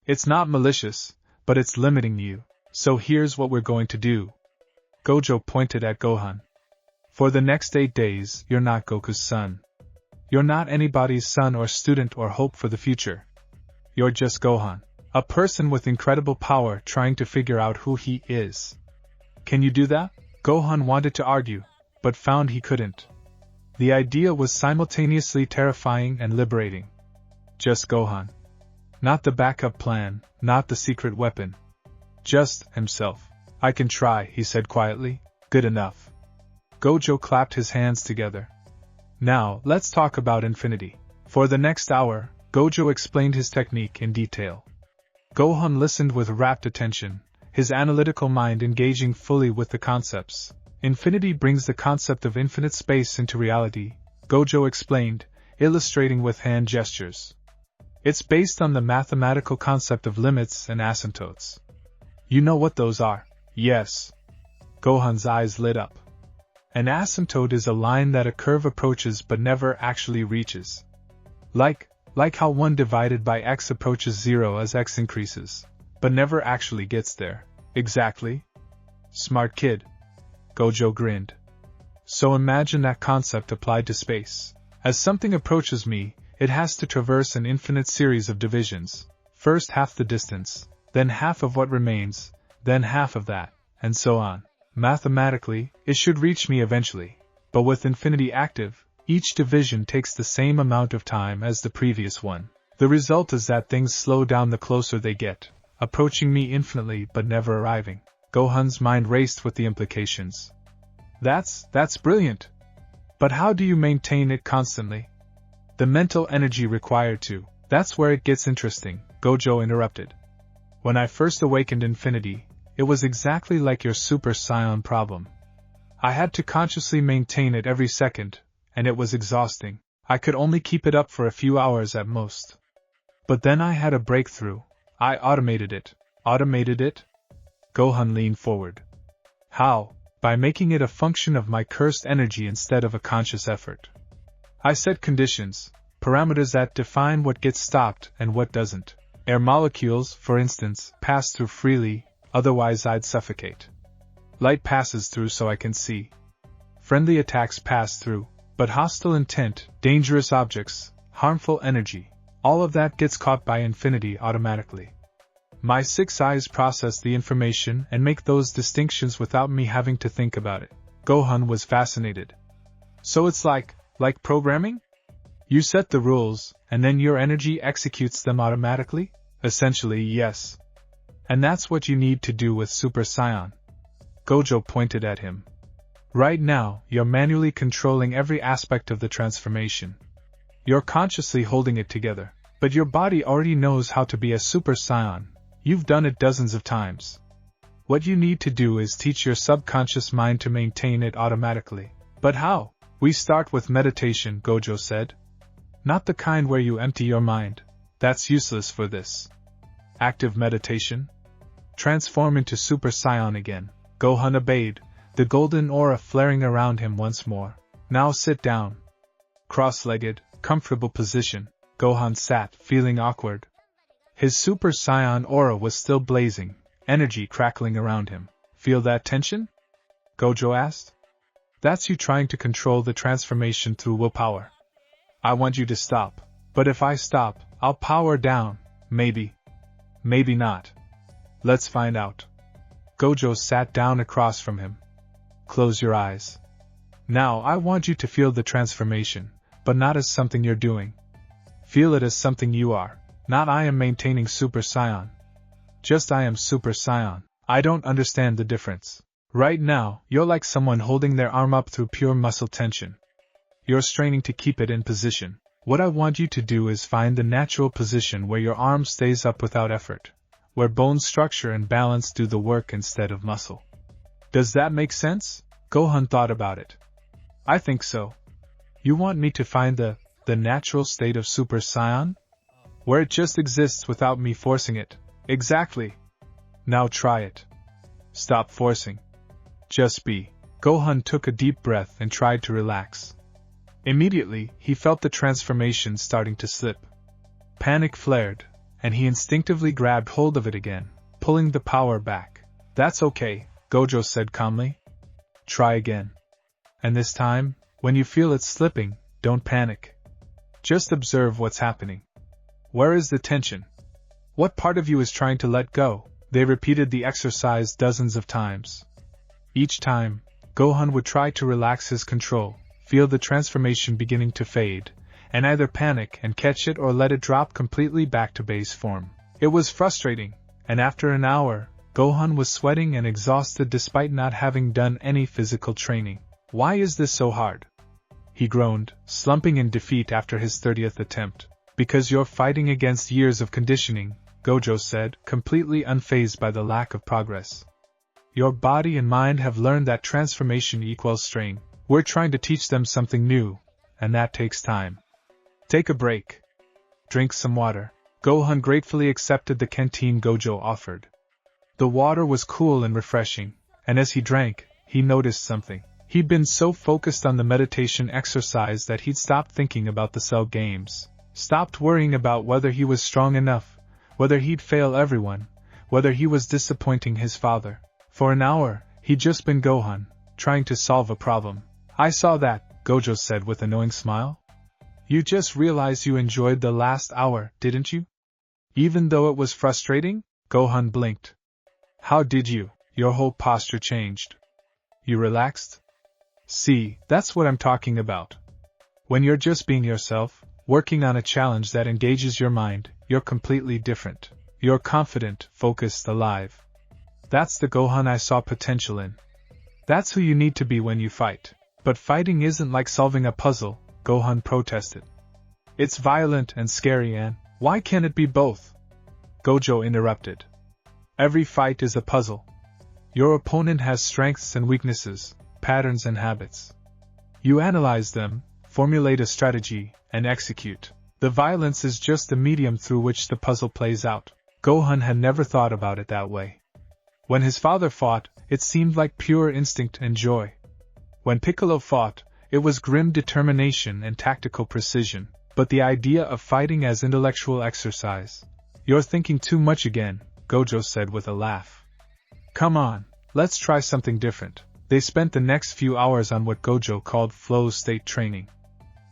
It's not malicious, but it's limiting you. So here's what we're going to do. Gojo pointed at Gohan. For the next 8 days, you're not Goku's son. You're not anybody's son or student or hope for the future. You're just Gohan, a person with incredible power trying to figure out who he is. Can you do that? Gohan wanted to argue, but found he couldn't. The idea was simultaneously terrifying and liberating. Just Gohan. Not the backup plan, not the secret weapon. Just himself. I can try, he said quietly. Good enough. Gojo clapped his hands together. Now, let's talk about infinity. For the next hour, Gojo explained his technique in detail. Gohan listened with rapt attention, his analytical mind engaging fully with the concepts. Infinity brings the concept of infinite space into reality, Gojo explained, illustrating with hand gestures. It's based on the mathematical concept of limits and asymptotes. You know what those are? Yes. Gohan's eyes lit up. An asymptote is a line that a curve approaches but never actually reaches. Like how 1 divided by x approaches 0 as x increases, but never actually gets there. Exactly. Smart kid. Gojo grinned. So imagine that concept applied to space. As something approaches me, it has to traverse an infinite series of divisions. First half the distance, then half of what remains, then half of that, and so on. Mathematically, it should reach me eventually, but with infinity active, each division takes the same amount of time as the previous one. The result is that things slow down the closer they get, approaching me infinitely but never arriving. Gohan's mind raced with the implications. That's brilliant. But how do you maintain it constantly? The mental energy required to. That's where it gets interesting, Gojo interrupted. When I first awakened Infinity, it was exactly like your Super Saiyan problem. I had to consciously maintain it every second, and it was exhausting. I could only keep it up for a few hours at most. But then I had a breakthrough. I automated it. Automated it? Gohan leaned forward. How? By making it a function of my cursed energy instead of a conscious effort. I set conditions, parameters that define what gets stopped and what doesn't. Air molecules, for instance, pass through freely, otherwise I'd suffocate. Light passes through so I can see. Friendly attacks pass through, but hostile intent, dangerous objects, harmful energy, all of that gets caught by Infinity automatically. My 6 eyes process the information and make those distinctions without me having to think about it. Gohan was fascinated. So it's like programming? You set the rules, and then your energy executes them automatically? Essentially, yes. And that's what you need to do with Super Saiyan. Gojo pointed at him. Right now, you're manually controlling every aspect of the transformation. You're consciously holding it together, but your body already knows how to be a Super Saiyan. You've done it dozens of times. What you need to do is teach your subconscious mind to maintain it automatically. But how? We start with meditation, Gojo said. Not the kind where you empty your mind. That's useless for this. Active meditation? Transform into Super Saiyan again. Gohan obeyed, the golden aura flaring around him once more. Now sit down. Cross-legged, comfortable position. Gohan sat, feeling awkward. His Super Saiyan aura was still blazing, energy crackling around him. Feel that tension? Gojo asked. That's you trying to control the transformation through willpower. I want you to stop. But if I stop, I'll power down. Maybe. Maybe not. Let's find out. Gojo sat down across from him. Close your eyes. Now I want you to feel the transformation, but not as something you're doing. Feel it as something you are. Not I am maintaining Super Saiyan. Just I am Super Saiyan. I don't understand the difference. Right now, you're like someone holding their arm up through pure muscle tension. You're straining to keep it in position. What I want you to do is find the natural position where your arm stays up without effort, where bone structure and balance do the work instead of muscle. Does that make sense? Gohan thought about it. I think so. You want me to find the natural state of Super Saiyan? Where it just exists without me forcing it. Exactly. Now try it. Stop forcing. Just be. Gohan took a deep breath and tried to relax. Immediately, he felt the transformation starting to slip. Panic flared, and he instinctively grabbed hold of it again, pulling the power back. That's okay, Gojo said calmly. Try again. And this time, when you feel it slipping, don't panic. Just observe what's happening. Where is the tension? What part of you is trying to let go? They repeated the exercise dozens of times. Each time, Gohan would try to relax his control, feel the transformation beginning to fade, and either panic and catch it or let it drop completely back to base form. It was frustrating, and after an hour, Gohan was sweating and exhausted despite not having done any physical training. Why is this so hard? He groaned, slumping in defeat after his 30th attempt. Because you're fighting against years of conditioning, Gojo said, completely unfazed by the lack of progress. Your body and mind have learned that transformation equals strain. We're trying to teach them something new, and that takes time. Take a break. Drink some water. Gohan gratefully accepted the canteen Gojo offered. The water was cool and refreshing, and as he drank, he noticed something. He'd been so focused on the meditation exercise that he'd stopped thinking about the cell games. Stopped worrying about whether he was strong enough, whether he'd fail everyone, whether he was disappointing his father. For an hour, he'd just been Gohan, trying to solve a problem. I saw that, Gojo said with a knowing smile. You just realized you enjoyed the last hour, didn't you? Even though it was frustrating? Gohan blinked. How did you? Your whole posture changed. You relaxed? See, that's what I'm talking about. When you're just being yourself, working on a challenge that engages your mind, you're completely different. You're confident, focused, alive. That's the Gohan I saw potential in. That's who you need to be when you fight. But fighting isn't like solving a puzzle, Gohan protested. It's violent and scary, and why can't it be both? Gojo interrupted. Every fight is a puzzle. Your opponent has strengths and weaknesses, patterns and habits. You analyze them, formulate a strategy, and execute. The violence is just the medium through which the puzzle plays out. Gohan had never thought about it that way. When his father fought, it seemed like pure instinct and joy. When Piccolo fought, it was grim determination and tactical precision. But the idea of fighting as intellectual exercise. You're thinking too much again, Gojo said with a laugh. Come on, let's try something different. They spent the next few hours on what Gojo called flow state training.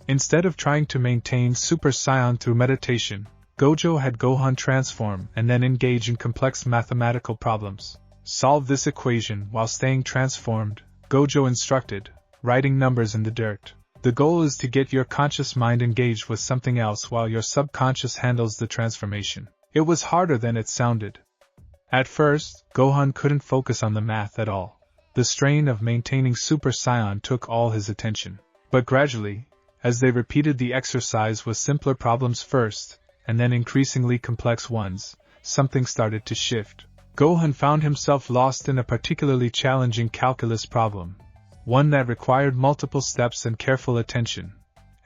Instead of trying to maintain Super Saiyan through meditation, Gojo had Gohan transform and then engage in complex mathematical problems. Solve this equation while staying transformed, Gojo instructed, writing numbers in the dirt. The goal is to get your conscious mind engaged with something else while your subconscious handles the transformation. It was harder than it sounded. At first, Gohan couldn't focus on the math at all. The strain of maintaining Super Saiyan took all his attention. But gradually, as they repeated the exercise with simpler problems first, and then increasingly complex ones, something started to shift. Gohan found himself lost in a particularly challenging calculus problem. One that required multiple steps and careful attention,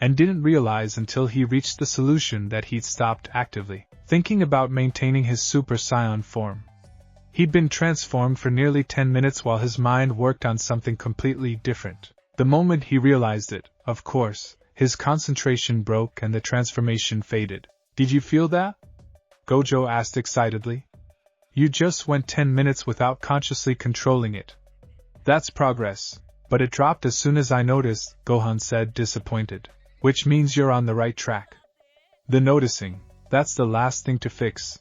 and didn't realize until he reached the solution that he'd stopped actively thinking about maintaining his Super Saiyan form. He'd been transformed for nearly 10 minutes while his mind worked on something completely different. The moment he realized it, of course, his concentration broke and the transformation faded. Did you feel that? Gojo asked excitedly. You just went 10 minutes without consciously controlling it. That's progress. But it dropped as soon as I noticed, Gohan said, disappointed. Which means you're on the right track. The noticing, that's the last thing to fix.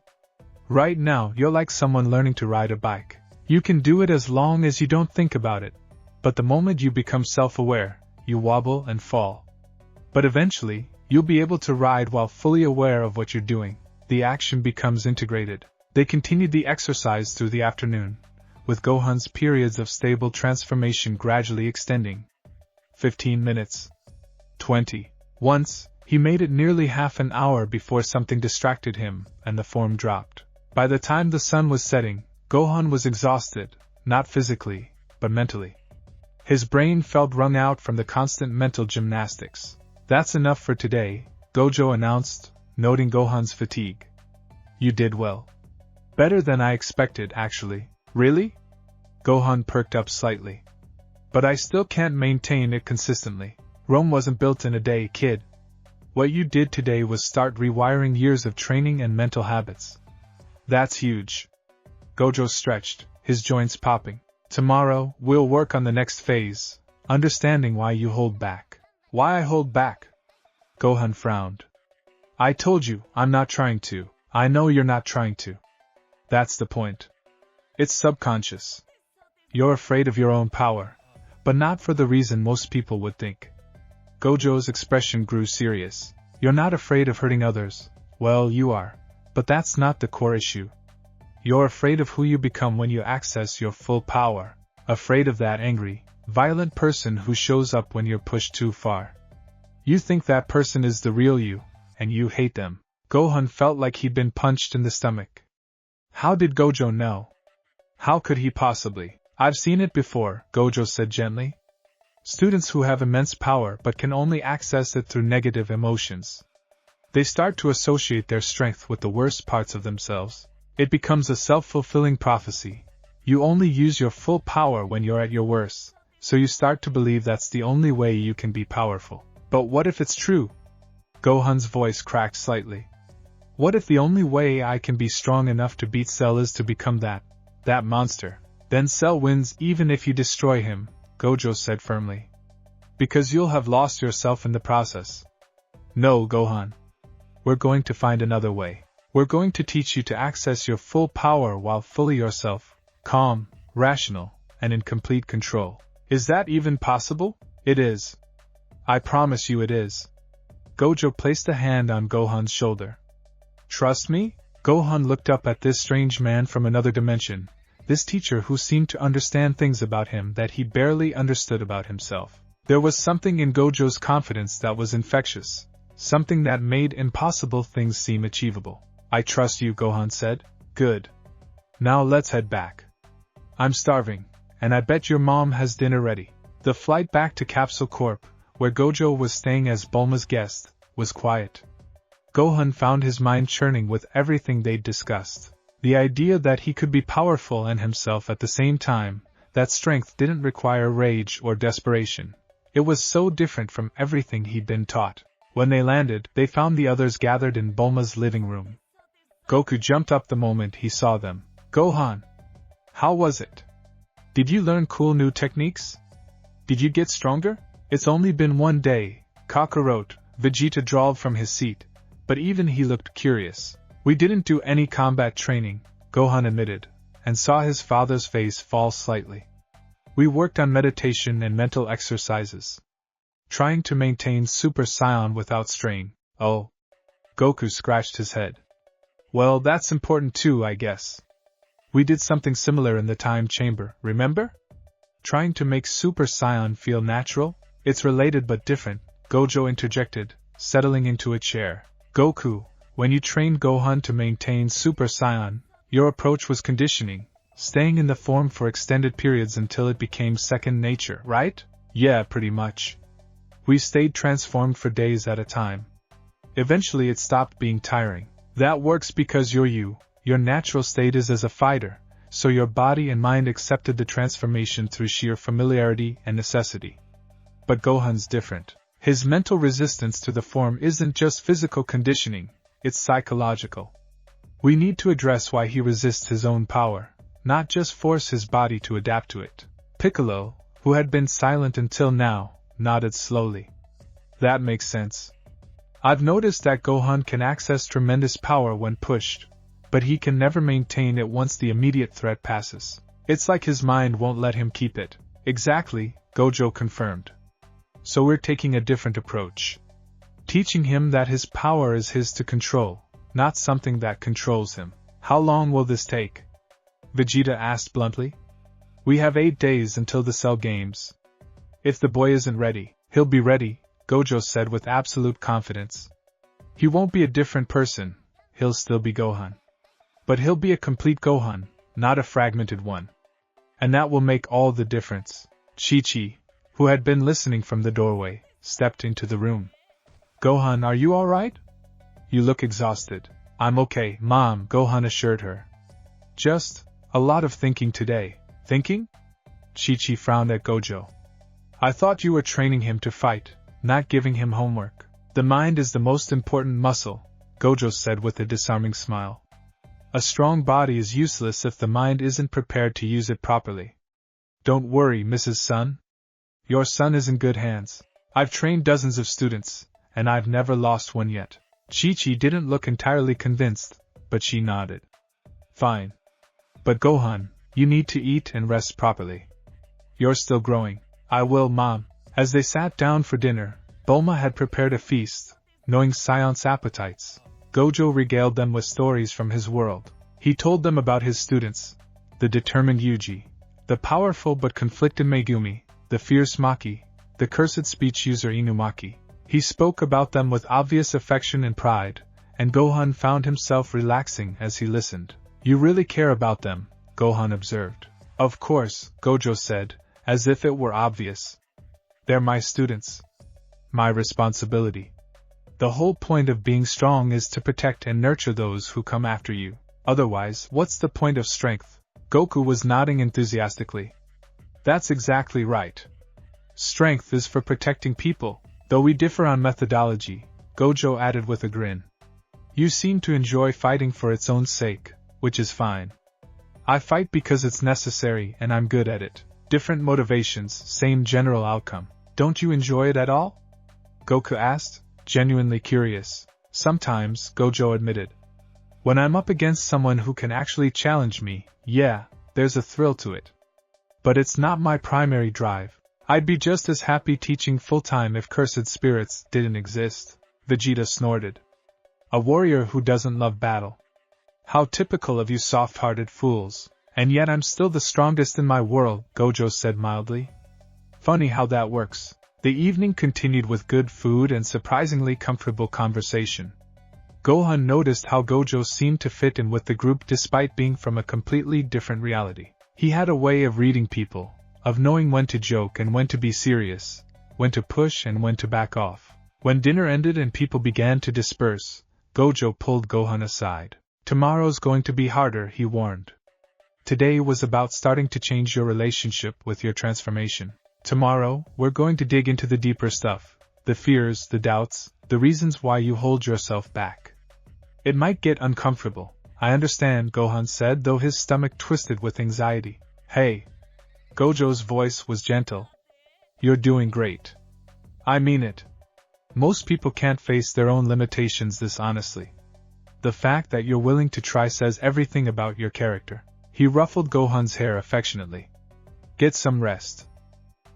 Right now, you're like someone learning to ride a bike. You can do it as long as you don't think about it. But the moment you become self-aware, you wobble and fall. But eventually, you'll be able to ride while fully aware of what you're doing. The action becomes integrated. They continued the exercise through the afternoon, with Gohan's periods of stable transformation gradually extending. 15 minutes. 20. Once, he made it nearly half an hour before something distracted him, and the form dropped. By the time the sun was setting, Gohan was exhausted, not physically, but mentally. His brain felt wrung out from the constant mental gymnastics. That's enough for today, Gojo announced, noting Gohan's fatigue. You did well. Better than I expected, actually. Really? Gohan perked up slightly. But I still can't maintain it consistently. Rome wasn't built in a day, kid. What you did today was start rewiring years of training and mental habits. That's huge. Gojo stretched, his joints popping. Tomorrow, we'll work on the next phase, understanding why you hold back. Why I hold back? Gohan frowned. I told you, I'm not trying to. I know you're not trying to. That's the point. It's subconscious. You're afraid of your own power, but not for the reason most people would think. Gojo's expression grew serious. You're not afraid of hurting others. Well, you are. But that's not the core issue. You're afraid of who you become when you access your full power. Afraid of that angry, violent person who shows up when you're pushed too far. You think that person is the real you, and you hate them. Gohan felt like he'd been punched in the stomach. How did Gojo know? How could he possibly? I've seen it before, Gojo said gently. Students who have immense power but can only access it through negative emotions. They start to associate their strength with the worst parts of themselves. It becomes a self-fulfilling prophecy. You only use your full power when you're at your worst, so you start to believe that's the only way you can be powerful. But what if it's true? Gohan's voice cracked slightly. What if the only way I can be strong enough to beat Cell is to become that monster? Then Cell wins even if you destroy him, Gojo said firmly. Because you'll have lost yourself in the process. No, Gohan. We're going to find another way. We're going to teach you to access your full power while fully yourself, calm, rational, and in complete control. Is that even possible? It is. I promise you it is. Gojo placed a hand on Gohan's shoulder. Trust me? Gohan looked up at this strange man from another dimension, this teacher who seemed to understand things about him that he barely understood about himself. There was something in Gojo's confidence that was infectious, something that made impossible things seem achievable. I trust you, Gohan said. Good. Now let's head back. I'm starving, and I bet your mom has dinner ready. The flight back to Capsule Corp, where Gojo was staying as Bulma's guest, was quiet. Gohan found his mind churning with everything they'd discussed. The idea that he could be powerful and himself at the same time, that strength didn't require rage or desperation. It was so different from everything he'd been taught. When they landed, they found the others gathered in Bulma's living room. Goku jumped up the moment he saw them. Gohan! How was it? Did you learn cool new techniques? Did you get stronger? It's only been one day, Kakarot, Vegeta drawled from his seat, but even he looked curious. We didn't do any combat training, Gohan admitted, and saw his father's face fall slightly. We worked on meditation and mental exercises, trying to maintain Super Saiyan without strain. Oh. Goku scratched his head. Well, that's important too, I guess. We did something similar in the time chamber, remember? Trying to make Super Saiyan feel natural? It's related but different, Gojo interjected, settling into a chair. Goku, when you trained Gohan to maintain Super Saiyan, your approach was conditioning, staying in the form for extended periods until it became second nature, right? Yeah, pretty much. We stayed transformed for days at a time. Eventually it stopped being tiring. That works because you're you, your natural state is as a fighter, so your body and mind accepted the transformation through sheer familiarity and necessity. But Gohan's different. His mental resistance to the form isn't just physical conditioning, it's psychological. We need to address why he resists his own power, not just force his body to adapt to it. Piccolo, who had been silent until now, nodded slowly. That makes sense. I've noticed that Gohan can access tremendous power when pushed, but he can never maintain it once the immediate threat passes. It's like his mind won't let him keep it. Exactly, Gojo confirmed. So we're taking a different approach. Teaching him that his power is his to control, not something that controls him. How long will this take? Vegeta asked bluntly. We have 8 days until the Cell Games. If the boy isn't ready, he'll be ready, Gojo said with absolute confidence. He won't be a different person, he'll still be Gohan. But he'll be a complete Gohan, not a fragmented one. And that will make all the difference. Chi-Chi, who had been listening from the doorway, stepped into the room. Gohan, are you alright? You look exhausted. I'm okay, Mom, Gohan assured her. Just a lot of thinking today. Thinking? Chi-Chi frowned at Gojo. I thought you were training him to fight, not giving him homework. The mind is the most important muscle, Gojo said with a disarming smile. A strong body is useless if the mind isn't prepared to use it properly. Don't worry, Mrs. Sun. Your son is in good hands. I've trained dozens of students, and I've never lost one yet. Chi-Chi didn't look entirely convinced, but she nodded. Fine. But Gohan, you need to eat and rest properly. You're still growing. I will, Mom. As they sat down for dinner, Bulma had prepared a feast, knowing Saiyan's appetites. Gojo regaled them with stories from his world. He told them about his students, the determined Yuji, the powerful but conflicted Megumi, the fierce Maki, the cursed speech user Inumaki. He spoke about them with obvious affection and pride, and Gohan found himself relaxing as he listened. You really care about them, Gohan observed. Of course, Gojo said, as if it were obvious. They're my students. My responsibility. The whole point of being strong is to protect and nurture those who come after you. Otherwise, what's the point of strength? Goku was nodding enthusiastically. That's exactly right. Strength is for protecting people, though we differ on methodology, Gojo added with a grin. You seem to enjoy fighting for its own sake, which is fine. I fight because it's necessary and I'm good at it. Different motivations, same general outcome. Don't you enjoy it at all? Goku asked, genuinely curious. Sometimes, Gojo admitted. When I'm up against someone who can actually challenge me, yeah, there's a thrill to it. But it's not my primary drive. I'd be just as happy teaching full-time if cursed spirits didn't exist. Vegeta snorted. A warrior who doesn't love battle. How typical of you soft-hearted fools. And yet I'm still the strongest in my world, Gojo said mildly. Funny how that works. The evening continued with good food and surprisingly comfortable conversation. Gohan noticed how Gojo seemed to fit in with the group despite being from a completely different reality. He had a way of reading people, of knowing when to joke and when to be serious, when to push and when to back off. When dinner ended and people began to disperse, Gojo pulled Gohan aside. Tomorrow's going to be harder, he warned. Today was about starting to change your relationship with your transformation. Tomorrow, we're going to dig into the deeper stuff, the fears, the doubts, the reasons why you hold yourself back. It might get uncomfortable, I understand, Gohan said, though his stomach twisted with anxiety. Hey. Gojo's voice was gentle. You're doing great. I mean it. Most people can't face their own limitations this honestly. The fact that you're willing to try says everything about your character. He ruffled Gohan's hair affectionately. Get some rest.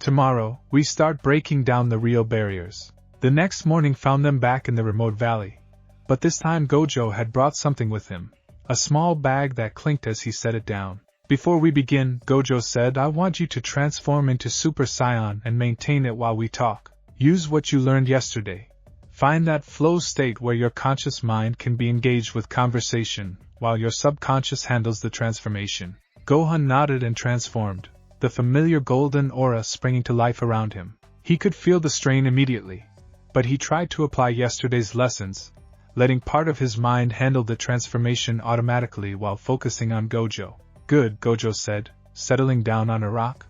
Tomorrow, we start breaking down the real barriers. The next morning found them back in the remote valley. But this time Gojo had brought something with him. A small bag that clinked as he set it down. Before we begin, Gojo said, I want you to transform into Super Saiyan and maintain it while we talk. Use what you learned yesterday. Find that flow state where your conscious mind can be engaged with conversation, while your subconscious handles the transformation. Gohan nodded and transformed, the familiar golden aura springing to life around him. He could feel the strain immediately, but he tried to apply yesterday's lessons, letting part of his mind handle the transformation automatically while focusing on Gojo. Good, Gojo said, settling down on a rock.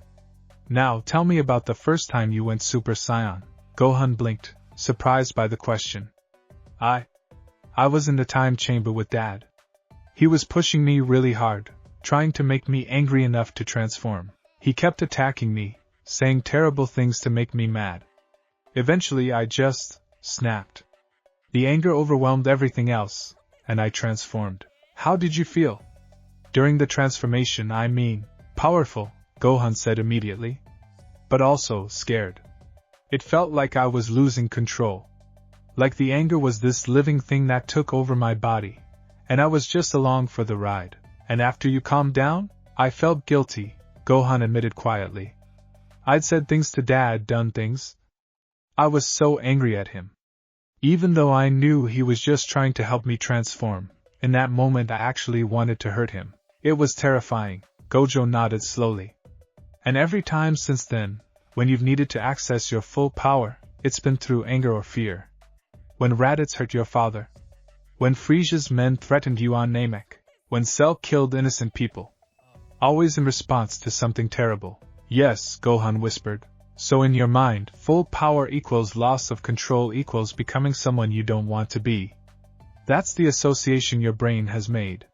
Now tell me about the first time you went Super Saiyan. Gohan blinked, surprised by the question. I was in the time chamber with Dad. He was pushing me really hard, trying to make me angry enough to transform. He kept attacking me, saying terrible things to make me mad. Eventually I just snapped. The anger overwhelmed everything else, and I transformed. How did you feel? During the transformation, I mean, powerful, Gohan said immediately. But also scared. It felt like I was losing control. Like the anger was this living thing that took over my body, and I was just along for the ride. And after you calmed down, I felt guilty, Gohan admitted quietly. I'd said things to Dad, done things. I was so angry at him. Even though I knew he was just trying to help me transform, in that moment I actually wanted to hurt him. It was terrifying, Gojo nodded slowly. And every time since then, when you've needed to access your full power, it's been through anger or fear. When Raditz hurt your father. When Frisia's men threatened you on Namek. When Cell killed innocent people. Always in response to something terrible. Yes, Gohan whispered. So in your mind, full power equals loss of control equals becoming someone you don't want to be. That's the association your brain has made.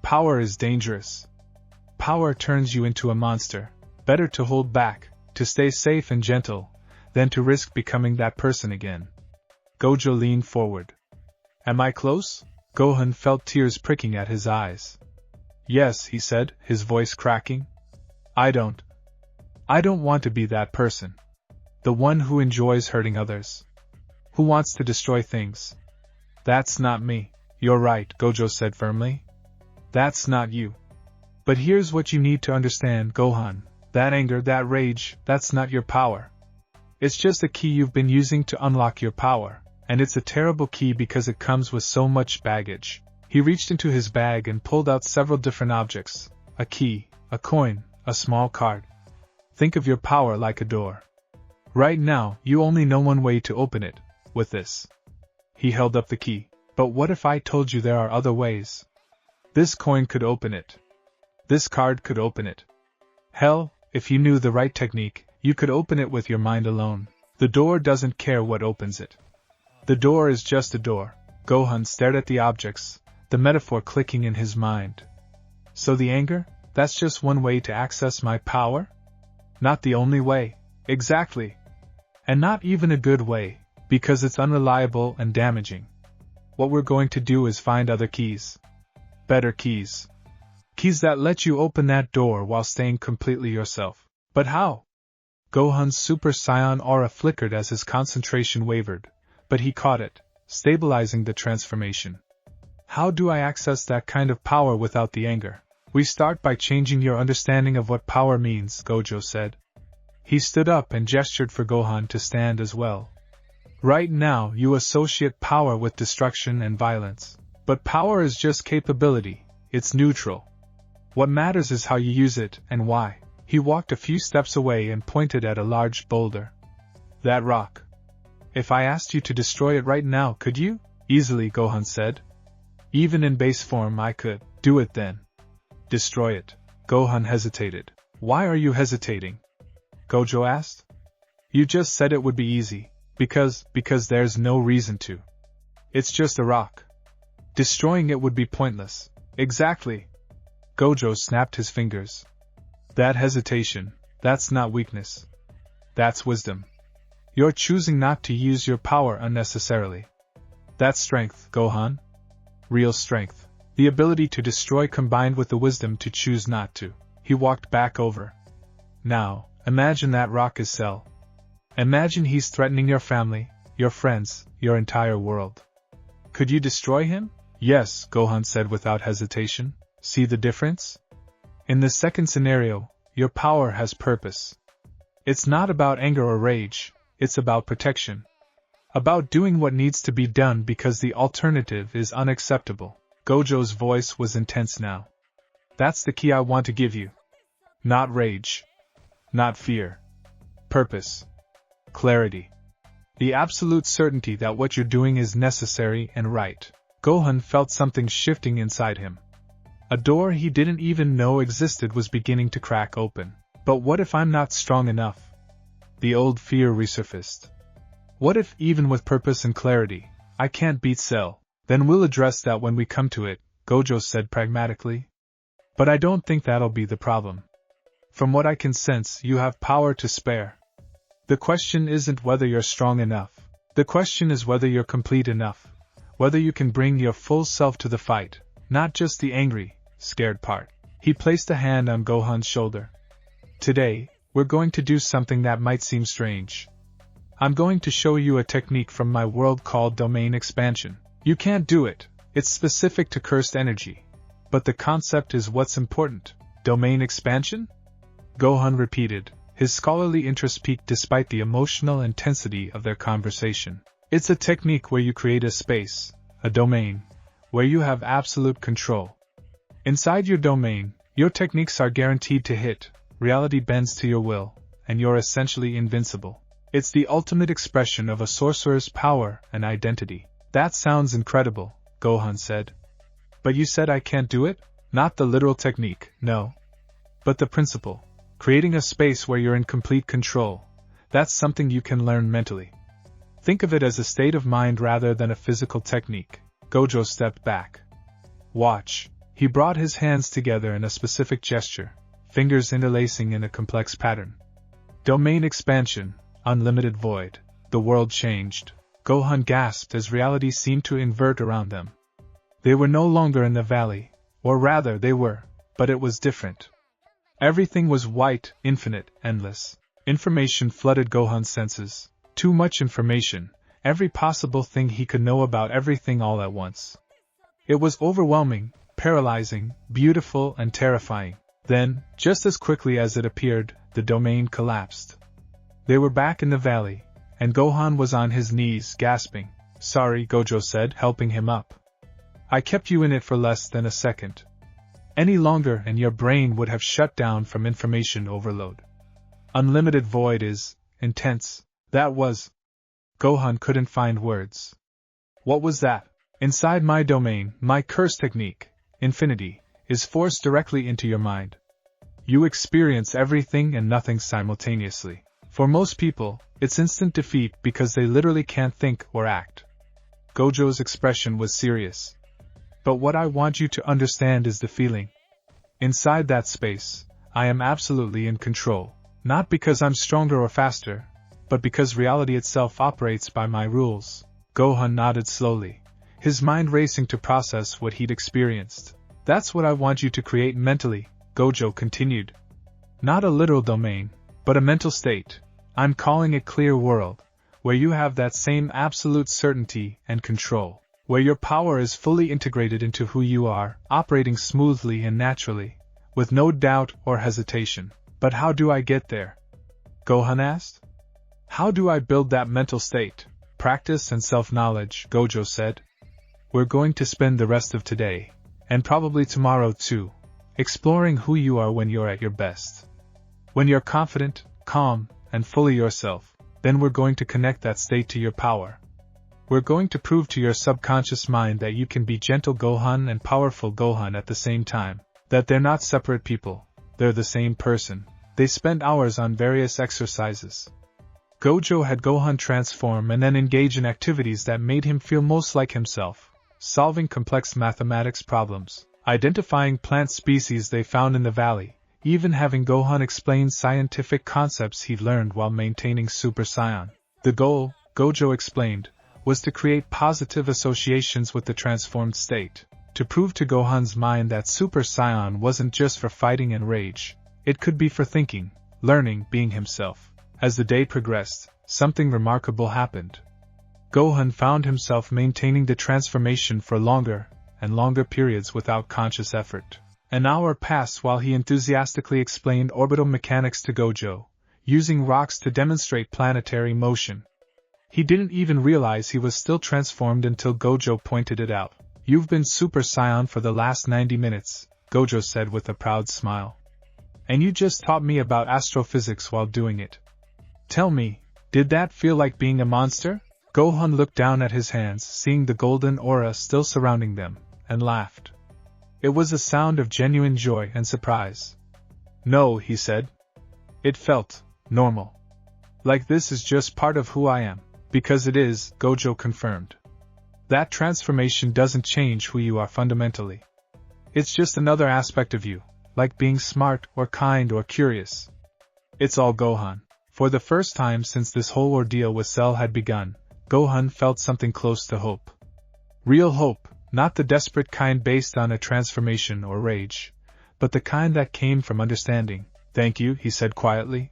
Power is dangerous. Power turns you into a monster. Better to hold back, to stay safe and gentle, than to risk becoming that person again. Gojo leaned forward. Am I close? Gohan felt tears pricking at his eyes. Yes, he said, his voice cracking. I don't want to be that person. The one who enjoys hurting others. Who wants to destroy things. That's not me. You're right, Gojo said firmly. That's not you. But here's what you need to understand, Gohan. That anger, that rage, that's not your power. It's just a key you've been using to unlock your power. And it's a terrible key because it comes with so much baggage. He reached into his bag and pulled out several different objects. A key, a coin, a small card. Think of your power like a door. Right now, you only know one way to open it, with this. He held up the key. But what if I told you there are other ways? This coin could open it. This card could open it. Hell, if you knew the right technique, you could open it with your mind alone. The door doesn't care what opens it. The door is just a door. Gohan stared at the objects, the metaphor clicking in his mind. So the anger? That's just one way to access my power? Not the only way. Exactly. And not even a good way, because it's unreliable and damaging. What we're going to do is find other keys. Better keys. Keys that let you open that door while staying completely yourself. But how? Gohan's Super Saiyan aura flickered as his concentration wavered, but he caught it. stabilizing the transformation. How do I access that kind of power without the anger? We start by changing your understanding of what power means, Gojo said. He stood up and gestured for Gohan to stand as well. Right now, you associate power with destruction and violence. But power is just capability, it's neutral. What matters is how you use it and why. He walked a few steps away and pointed at a large boulder. That rock. If I asked you to destroy it right now, could you? Easily, Gohan said. Even in base form I could. Do it then. Destroy it. Gohan hesitated. Why are you hesitating? Gojo asked. You just said it would be easy. Because there's no reason to. It's just a rock. Destroying it would be pointless. Exactly. Gojo snapped his fingers. That hesitation, that's not weakness. That's wisdom. You're choosing not to use your power unnecessarily. That's strength, Gohan. Real strength. The ability to destroy combined with the wisdom to choose not to. He walked back over. Now, imagine that rock is Cell. Imagine he's threatening your family, your friends, your entire world. Could you destroy him? Yes, Gohan said without hesitation. See the difference? In the second scenario, your power has purpose. It's not about anger or rage, it's about protection. About doing what needs to be done because the alternative is unacceptable. Gojo's voice was intense now. That's the key I want to give you. Not rage. Not fear. Purpose. Clarity. The absolute certainty that what you're doing is necessary and right. Gohan felt something shifting inside him. A door he didn't even know existed was beginning to crack open. But what if I'm not strong enough? The old fear resurfaced. What if, even with purpose and clarity, I can't beat Cell? Then we'll address that when we come to it, Gojo said pragmatically. But I don't think that'll be the problem. From what I can sense, you have power to spare. The question isn't whether you're strong enough. The question is whether you're complete enough. Whether you can bring your full self to the fight, not just the angry, scared part. He placed a hand on Gohan's shoulder. Today, we're going to do something that might seem strange. I'm going to show you a technique from my world called domain expansion. You can't do it, it's specific to cursed energy. But the concept is what's important. Domain expansion? Gohan repeated, his scholarly interest peaked despite the emotional intensity of their conversation. It's a technique where you create a space, a domain, where you have absolute control. Inside your domain, your techniques are guaranteed to hit, reality bends to your will, and you're essentially invincible. It's the ultimate expression of a sorcerer's power and identity. That sounds incredible, Gohan said. But you said I can't do it? Not the literal technique, no. But the principle. Creating a space where you're in complete control. That's something you can learn mentally. Think of it as a state of mind rather than a physical technique. Gojo stepped back. Watch. He brought his hands together in a specific gesture, fingers interlacing in a complex pattern. Domain expansion, unlimited void. The world changed. Gohan gasped as reality seemed to invert around them. They were no longer in the valley, or rather they were, but it was different. Everything was white, infinite, endless. Information flooded Gohan's senses. Too much information, every possible thing he could know about everything all at once. It was overwhelming, paralyzing, beautiful, and terrifying. Then, just as quickly as it appeared, the domain collapsed. They were back in the valley, and Gohan was on his knees, gasping. Sorry, Gojo said, helping him up. I kept you in it for less than a second. Any longer and your brain would have shut down from information overload. Unlimited void is intense. That was... Gohan couldn't find words. What was that? Inside my domain, my curse technique, infinity, is forced directly into your mind. You experience everything and nothing simultaneously. For most people, it's instant defeat because they literally can't think or act. Gojo's expression was serious. But what I want you to understand is the feeling. Inside that space, I am absolutely in control, not because I'm stronger or faster, but because reality itself operates by my rules. Gohan nodded slowly, his mind racing to process what he'd experienced. That's what I want you to create mentally, Gojo continued. Not a literal domain, but a mental state. I'm calling it clear world, where you have that same absolute certainty and control, where your power is fully integrated into who you are, operating smoothly and naturally, with no doubt or hesitation. But how do I get there? Gohan asked. How do I build that mental state? Practice and self-knowledge, Gojo said. We're going to spend the rest of today, and probably tomorrow too, exploring who you are when you're at your best. When you're confident, calm, and fully yourself, then we're going to connect that state to your power. We're going to prove to your subconscious mind that you can be gentle Gohan and powerful Gohan at the same time, that they're not separate people, they're the same person. They spent hours on various exercises. Gojo had Gohan transform and then engage in activities that made him feel most like himself, solving complex mathematics problems, identifying plant species they found in the valley, even having Gohan explain scientific concepts he'd learned while maintaining Super Saiyan. The goal, Gojo explained, was to create positive associations with the transformed state, to prove to Gohan's mind that Super Saiyan wasn't just for fighting and rage, it could be for thinking, learning, being himself. As the day progressed, something remarkable happened. Gohan found himself maintaining the transformation for longer and longer periods without conscious effort. An hour passed while he enthusiastically explained orbital mechanics to Gojo, using rocks to demonstrate planetary motion. He didn't even realize he was still transformed until Gojo pointed it out. You've been Super Saiyan for the last 90 minutes, Gojo said with a proud smile. And you just taught me about astrophysics while doing it. Tell me, did that feel like being a monster? Gohan looked down at his hands, seeing the golden aura still surrounding them, and laughed. It was a sound of genuine joy and surprise. No, he said. It felt normal. Like this is just part of who I am. Because it is, Gojo confirmed. That transformation doesn't change who you are fundamentally. It's just another aspect of you, like being smart or kind or curious. It's all Gohan. For the first time since this whole ordeal with Cell had begun, Gohan felt something close to hope. Real hope, not the desperate kind based on a transformation or rage, but the kind that came from understanding. Thank you, he said quietly.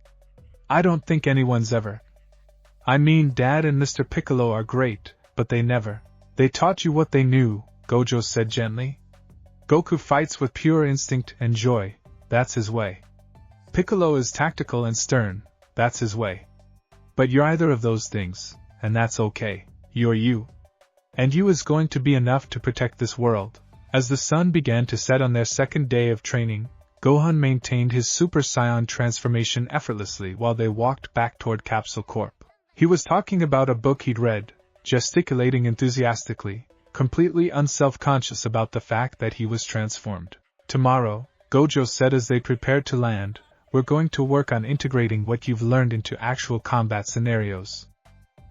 I don't think anyone's ever. I mean, Dad and Mr. Piccolo are great, but they taught you what they knew, Gojo said gently. Goku fights with pure instinct and joy, that's his way. Piccolo is tactical and stern, that's his way. But you're either of those things, and that's okay. You're you. And you is going to be enough to protect this world. As the sun began to set on their second day of training, Gohan maintained his Super Saiyan transformation effortlessly while they walked back toward Capsule Corp. He was talking about a book he'd read, gesticulating enthusiastically, completely unself-conscious about the fact that he was transformed. Tomorrow, Gojo said as they prepared to land, we're going to work on integrating what you've learned into actual combat scenarios.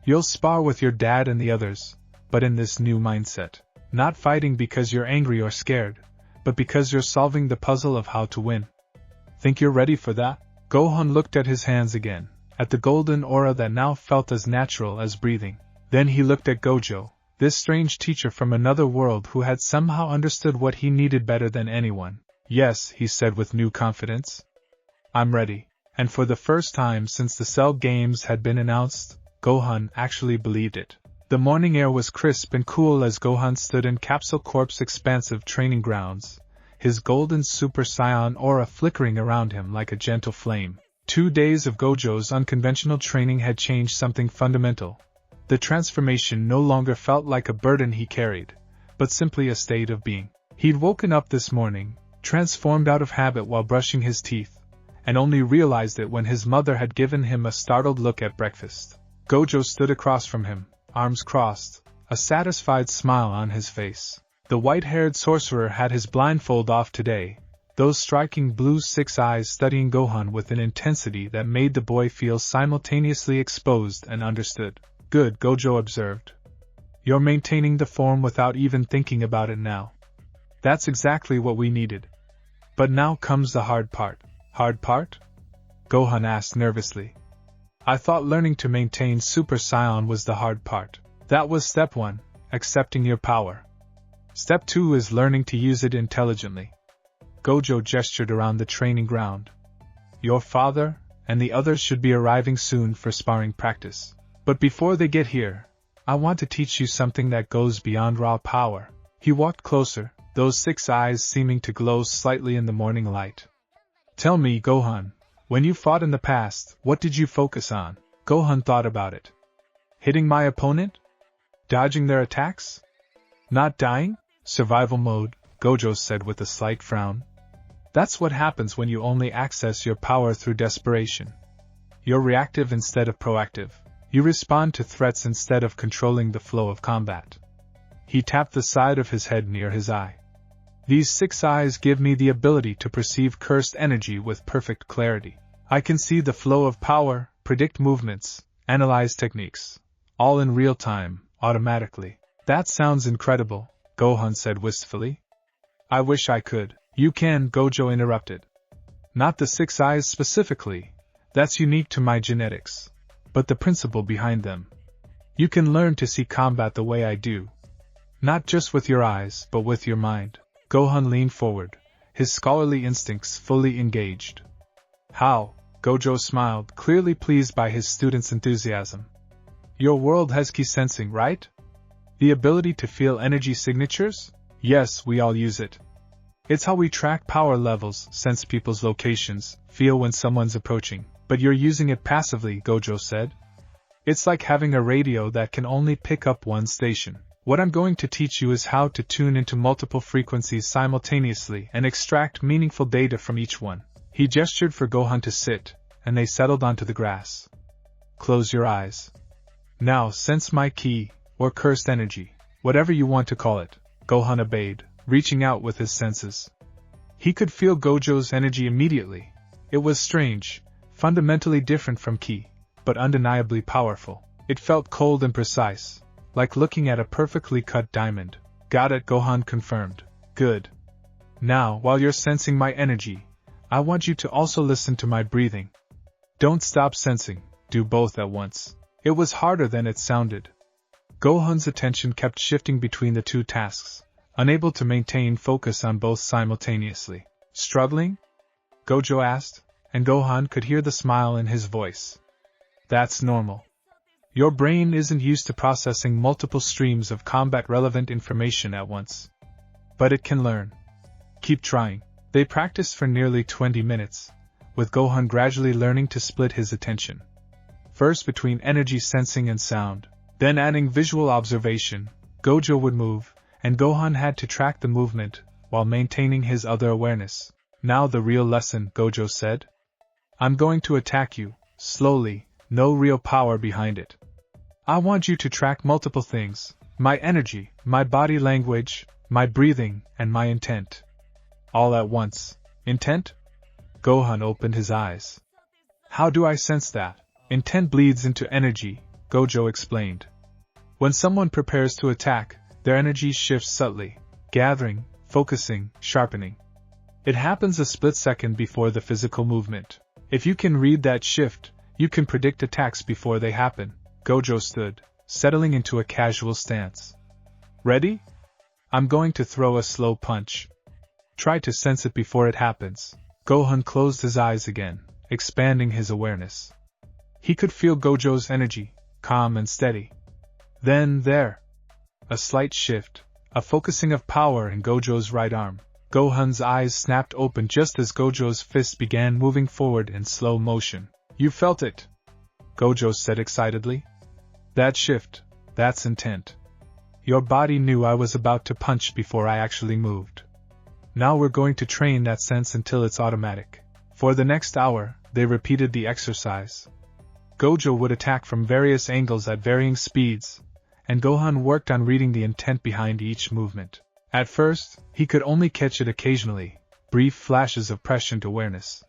You'll spar with your dad and the others, but in this new mindset. Not fighting because you're angry or scared, but because you're solving the puzzle of how to win. Think you're ready for that? Gohan looked at his hands again, at the golden aura that now felt as natural as breathing. Then he looked at Gojo, this strange teacher from another world who had somehow understood what he needed better than anyone. Yes, he said with new confidence. I'm ready. And for the first time since the Cell Games had been announced, Gohan actually believed it. The morning air was crisp and cool as Gohan stood in Capsule Corp's expansive training grounds, his golden Super Saiyan aura flickering around him like a gentle flame. 2 days of Gojo's unconventional training had changed something fundamental. The transformation no longer felt like a burden he carried, but simply a state of being. He'd woken up this morning, transformed out of habit while brushing his teeth, and only realized it when his mother had given him a startled look at breakfast. Gojo stood across from him, arms crossed, a satisfied smile on his face. The white-haired sorcerer had his blindfold off today, those striking blue six eyes studying Gohan with an intensity that made the boy feel simultaneously exposed and understood. Good, Gojo observed. You're maintaining the form without even thinking about it now. That's exactly what we needed. But now comes the hard part. Hard part? Gohan asked nervously. I thought learning to maintain Super Saiyan was the hard part. That was step 1, accepting your power. Step 2 is learning to use it intelligently. Gojo gestured around the training ground. Your father and the others should be arriving soon for sparring practice. But before they get here, I want to teach you something that goes beyond raw power. He walked closer, those 6 eyes seeming to glow slightly in the morning light. Tell me, Gohan, when you fought in the past, what did you focus on? Gohan thought about it. Hitting my opponent? Dodging their attacks? Not dying? Survival mode, Gojo said with a slight frown. That's what happens when you only access your power through desperation. You're reactive instead of proactive. You respond to threats instead of controlling the flow of combat. He tapped the side of his head near his eye. These 6 eyes give me the ability to perceive cursed energy with perfect clarity. I can see the flow of power, predict movements, analyze techniques, all in real time, automatically. That sounds incredible, Gohan said wistfully. I wish I could. You can, Gojo interrupted. Not the 6 eyes specifically. That's unique to my genetics. But the principle behind them. You can learn to see combat the way I do. Not just with your eyes, but with your mind. Gohan leaned forward, his scholarly instincts fully engaged. How? Gojo smiled, clearly pleased by his student's enthusiasm. Your world has ki sensing, right? The ability to feel energy signatures? Yes, we all use it. It's how we track power levels, sense people's locations, feel when someone's approaching. But you're using it passively, Gojo said. It's like having a radio that can only pick up one station. What I'm going to teach you is how to tune into multiple frequencies simultaneously and extract meaningful data from each one. He gestured for Gohan to sit, and they settled onto the grass. Close your eyes. Now sense my ki, or cursed energy, whatever you want to call it. Gohan obeyed, reaching out with his senses. He could feel Gojo's energy immediately. It was strange. Fundamentally different from ki, but undeniably powerful. It felt cold and precise, like looking at a perfectly cut diamond. Got it, Gohan confirmed. Good. Now, while you're sensing my energy, I want you to also listen to my breathing. Don't stop sensing, do both at once. It was harder than it sounded. Gohan's attention kept shifting between the 2 tasks, unable to maintain focus on both simultaneously. Struggling? Gojo asked. And Gohan could hear the smile in his voice. That's normal. Your brain isn't used to processing multiple streams of combat-relevant information at once. But it can learn. Keep trying. They practiced for nearly 20 minutes, with Gohan gradually learning to split his attention. First between energy sensing and sound, then adding visual observation. Gojo would move, and Gohan had to track the movement, while maintaining his other awareness. Now the real lesson, Gojo said. I'm going to attack you, slowly, no real power behind it. I want you to track multiple things, my energy, my body language, my breathing, and my intent. All at once. Intent? Gohan opened his eyes. How do I sense that? Intent bleeds into energy, Gojo explained. When someone prepares to attack, their energy shifts subtly, gathering, focusing, sharpening. It happens a split second before the physical movement. If you can read that shift, you can predict attacks before they happen. Gojo stood, settling into a casual stance. Ready? I'm going to throw a slow punch. Try to sense it before it happens. Gohan closed his eyes again, expanding his awareness. He could feel Gojo's energy, calm and steady. Then there. A slight shift, a focusing of power in Gojo's right arm. Gohan's eyes snapped open just as Gojo's fist began moving forward in slow motion. You felt it, Gojo said excitedly. That shift, that's intent. Your body knew I was about to punch before I actually moved. Now we're going to train that sense until it's automatic. For the next hour, they repeated the exercise. Gojo would attack from various angles at varying speeds, and Gohan worked on reading the intent behind each movement. At first, he could only catch it occasionally, brief flashes of prescient awareness.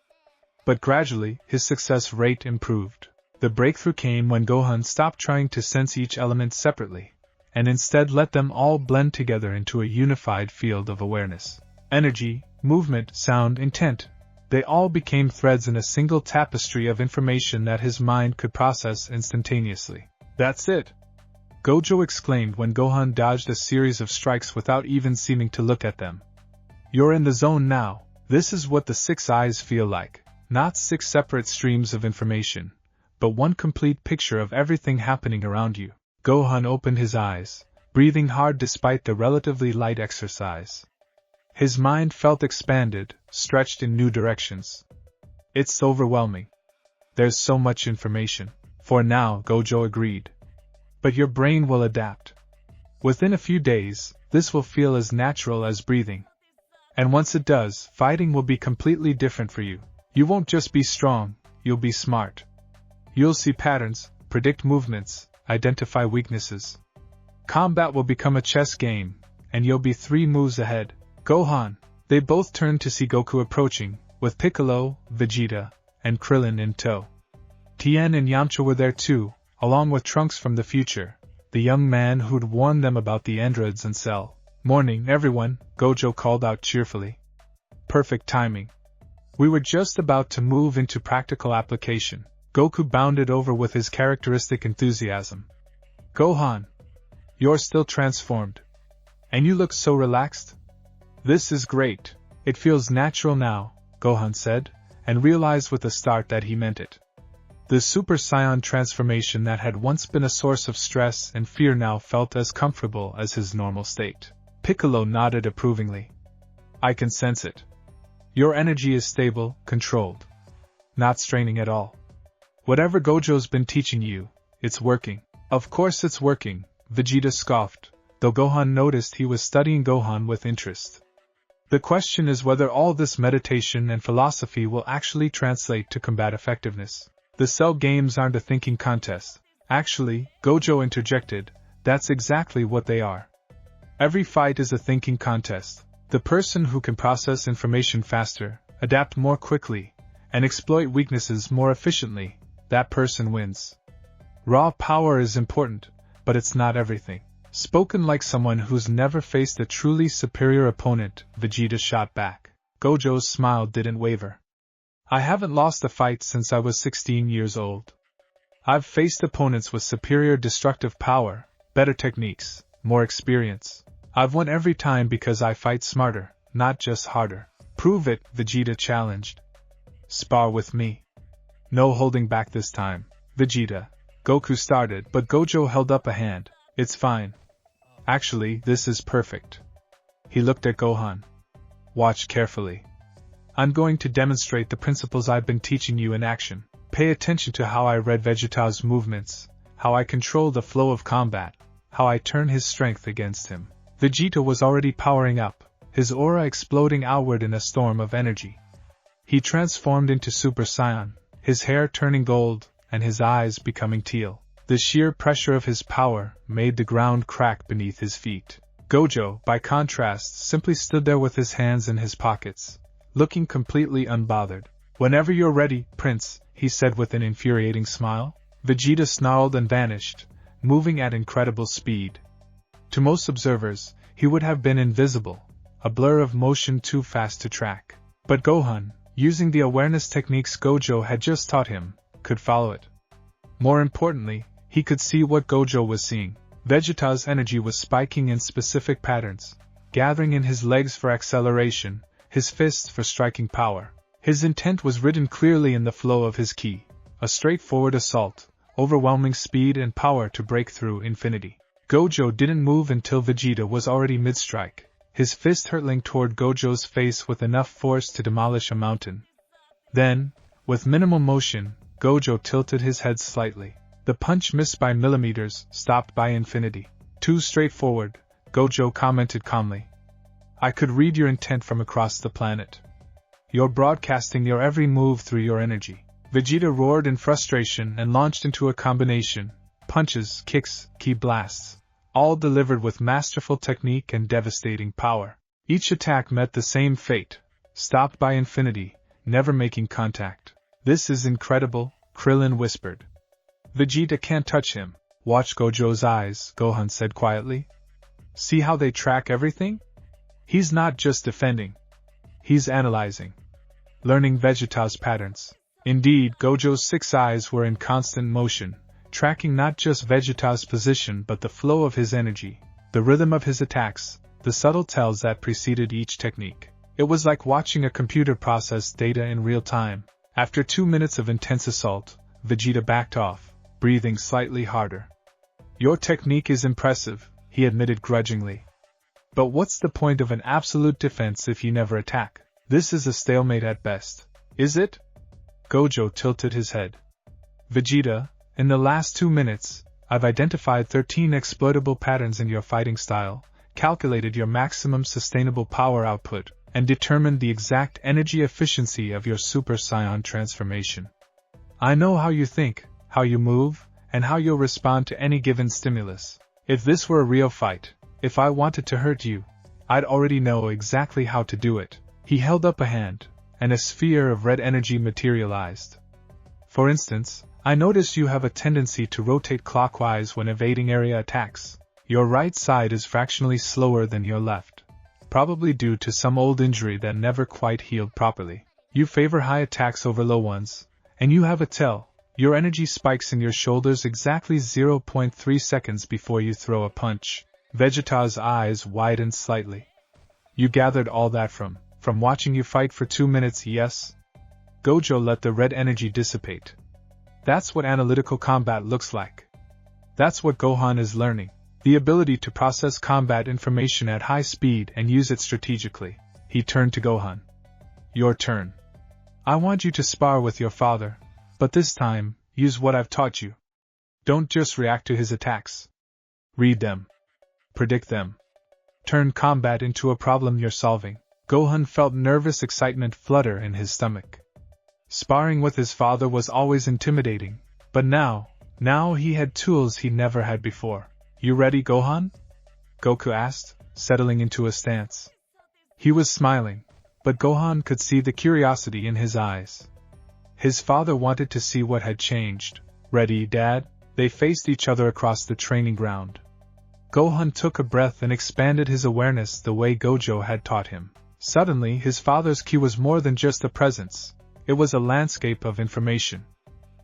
But gradually, his success rate improved. The breakthrough came when Gohan stopped trying to sense each element separately, and instead let them all blend together into a unified field of awareness. Energy, movement, sound, intent. They all became threads in a single tapestry of information that his mind could process instantaneously. That's it! Gojo exclaimed when Gohan dodged a series of strikes without even seeming to look at them. You're in the zone now. This is what the 6 eyes feel like. Not 6 separate streams of information, but one complete picture of everything happening around you. Gohan opened his eyes, breathing hard despite the relatively light exercise. His mind felt expanded, stretched in new directions. It's overwhelming. There's so much information. For now, Gojo agreed. But your brain will adapt. Within a few days, this will feel as natural as breathing. And once it does, fighting will be completely different for you. You won't just be strong, you'll be smart. You'll see patterns, predict movements, identify weaknesses. Combat will become a chess game, and you'll be 3 moves ahead. Gohan. They both turned to see Goku approaching, with Piccolo, Vegeta, and Krillin in tow. Tien and Yamcha were there too, along with Trunks from the future, the young man who'd warned them about the androids and Cell. Morning, everyone, Gojo called out cheerfully. Perfect timing. We were just about to move into practical application. Goku bounded over with his characteristic enthusiasm. Gohan. You're still transformed. And you look so relaxed. This is great. It feels natural now, Gohan said, and realized with a start that he meant it. The Super Saiyan transformation that had once been a source of stress and fear now felt as comfortable as his normal state. Piccolo nodded approvingly. I can sense it. Your energy is stable, controlled. Not straining at all. Whatever Gojo's been teaching you, it's working. Of course it's working, Vegeta scoffed, though Gohan noticed he was studying Gohan with interest. The question is whether all this meditation and philosophy will actually translate to combat effectiveness. The Cell games aren't a thinking contest. Actually, Gojo interjected, that's exactly what they are. Every fight is a thinking contest. The person who can process information faster, adapt more quickly, and exploit weaknesses more efficiently, that person wins. Raw power is important, but it's not everything. Spoken like someone who's never faced a truly superior opponent, Vegeta shot back. Gojo's smile didn't waver. I haven't lost a fight since I was 16 years old. I've faced opponents with superior destructive power, better techniques, more experience. I've won every time because I fight smarter, not just harder. Prove it, Vegeta challenged. Spar with me. No holding back this time, Vegeta. Goku started, but Gojo held up a hand. It's fine. Actually, this is perfect. He looked at Gohan. Watch carefully. I'm going to demonstrate the principles I've been teaching you in action. Pay attention to how I read Vegeta's movements, how I control the flow of combat, how I turn his strength against him. Vegeta was already powering up, his aura exploding outward in a storm of energy. He transformed into Super Saiyan, his hair turning gold, and his eyes becoming teal. The sheer pressure of his power made the ground crack beneath his feet. Gojo, by contrast, simply stood there with his hands in his pockets, looking completely unbothered. Whenever you're ready, Prince, he said with an infuriating smile. Vegeta snarled and vanished, moving at incredible speed. To most observers, he would have been invisible, a blur of motion too fast to track. But Gohan, using the awareness techniques Gojo had just taught him, could follow it. More importantly, he could see what Gojo was seeing. Vegeta's energy was spiking in specific patterns, gathering in his legs for acceleration, his fists for striking power. His intent was written clearly in the flow of his ki, a straightforward assault, overwhelming speed and power to break through infinity. Gojo didn't move until Vegeta was already mid-strike, his fist hurtling toward Gojo's face with enough force to demolish a mountain. Then, with minimal motion, Gojo tilted his head slightly. The punch missed by millimeters, stopped by infinity. Too straightforward, Gojo commented calmly. I could read your intent from across the planet. You're broadcasting your every move through your energy. Vegeta roared in frustration and launched into a combination, punches, kicks, ki blasts, all delivered with masterful technique and devastating power. Each attack met the same fate, stopped by infinity, never making contact. This is incredible, Krillin whispered. Vegeta can't touch him. Watch Gojo's eyes, Gohan said quietly. See how they track everything? He's not just defending. He's analyzing. Learning Vegeta's patterns. Indeed, Gojo's 6 eyes were in constant motion, tracking not just Vegeta's position but the flow of his energy, the rhythm of his attacks, the subtle tells that preceded each technique. It was like watching a computer process data in real time. After 2 minutes of intense assault, Vegeta backed off, breathing slightly harder. Your technique is impressive, he admitted grudgingly. But what's the point of an absolute defense if you never attack? This is a stalemate at best. Is it? Gojo tilted his head. Vegeta, in the last 2 minutes, I've identified 13 exploitable patterns in your fighting style, calculated your maximum sustainable power output, and determined the exact energy efficiency of your Super Saiyan transformation. I know how you think, how you move, and how you'll respond to any given stimulus. If this were a real fight, if I wanted to hurt you, I'd already know exactly how to do it. He held up a hand, and a sphere of red energy materialized. For instance, I notice you have a tendency to rotate clockwise when evading area attacks. Your right side is fractionally slower than your left, probably due to some old injury that never quite healed properly. You favor high attacks over low ones, and you have a tell. Your energy spikes in your shoulders exactly 0.3 seconds before you throw a punch. Vegeta's eyes widened slightly. You gathered all that from watching you fight for 2 minutes, yes? Gojo let the red energy dissipate. That's what analytical combat looks like. That's what Gohan is learning. The ability to process combat information at high speed and use it strategically. He turned to Gohan. Your turn. I want you to spar with your father, but this time, use what I've taught you. Don't just react to his attacks. Read them. Predict them. Turn combat into a problem you're solving. Gohan felt nervous excitement flutter in his stomach. Sparring with his father was always intimidating, but now he had tools he never had before. You ready, Gohan? Goku asked, settling into a stance. He was smiling, but Gohan could see the curiosity in his eyes. His father wanted to see what had changed. Ready, Dad? They faced each other across the training ground. Gohan took a breath and expanded his awareness the way Gojo had taught him. Suddenly, his father's ki was more than just a presence. It was a landscape of information.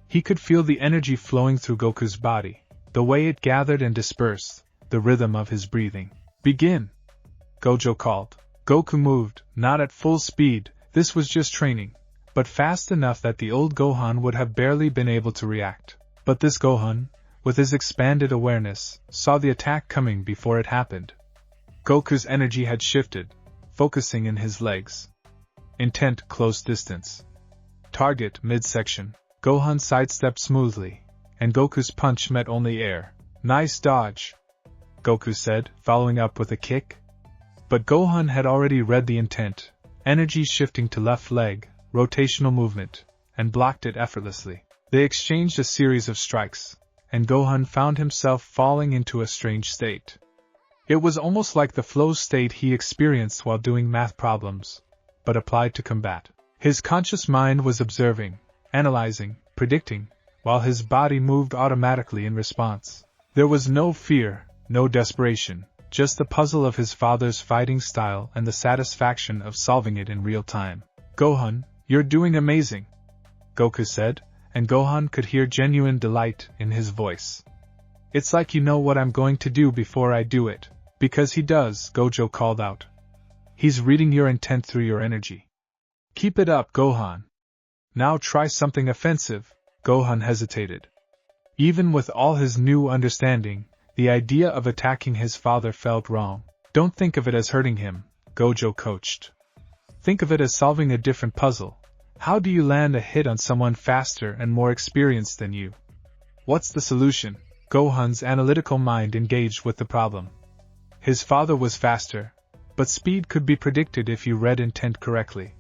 He could feel the energy flowing through Goku's body, the way it gathered and dispersed, the rhythm of his breathing. Begin! Gojo called. Goku moved, not at full speed, this was just training, but fast enough that the old Gohan would have barely been able to react. But this Gohan, with his expanded awareness, saw the attack coming before it happened. Goku's energy had shifted, focusing in his legs. Intent close distance. Target midsection. Gohan sidestepped smoothly, and Goku's punch met only air. Nice dodge, Goku said, following up with a kick. But Gohan had already read the intent, energy shifting to left leg, rotational movement, and blocked it effortlessly. They exchanged a series of strikes, and Gohan found himself falling into a strange state. It was almost like the flow state he experienced while doing math problems, but applied to combat. His conscious mind was observing, analyzing, predicting, while his body moved automatically in response. There was no fear, no desperation, just the puzzle of his father's fighting style and the satisfaction of solving it in real time. Gohan, you're doing amazing, Goku said, and Gohan could hear genuine delight in his voice. It's like you know what I'm going to do before I do it. Because he does, Gojo called out. He's reading your intent through your energy. Keep it up, Gohan. Now try something offensive. Gohan hesitated. Even with all his new understanding, the idea of attacking his father felt wrong. Don't think of it as hurting him, Gojo coached. Think of it as solving a different puzzle. How do you land a hit on someone faster and more experienced than you? What's the solution? Gohan's analytical mind engaged with the problem. His father was faster, but speed could be predicted if you read intent correctly.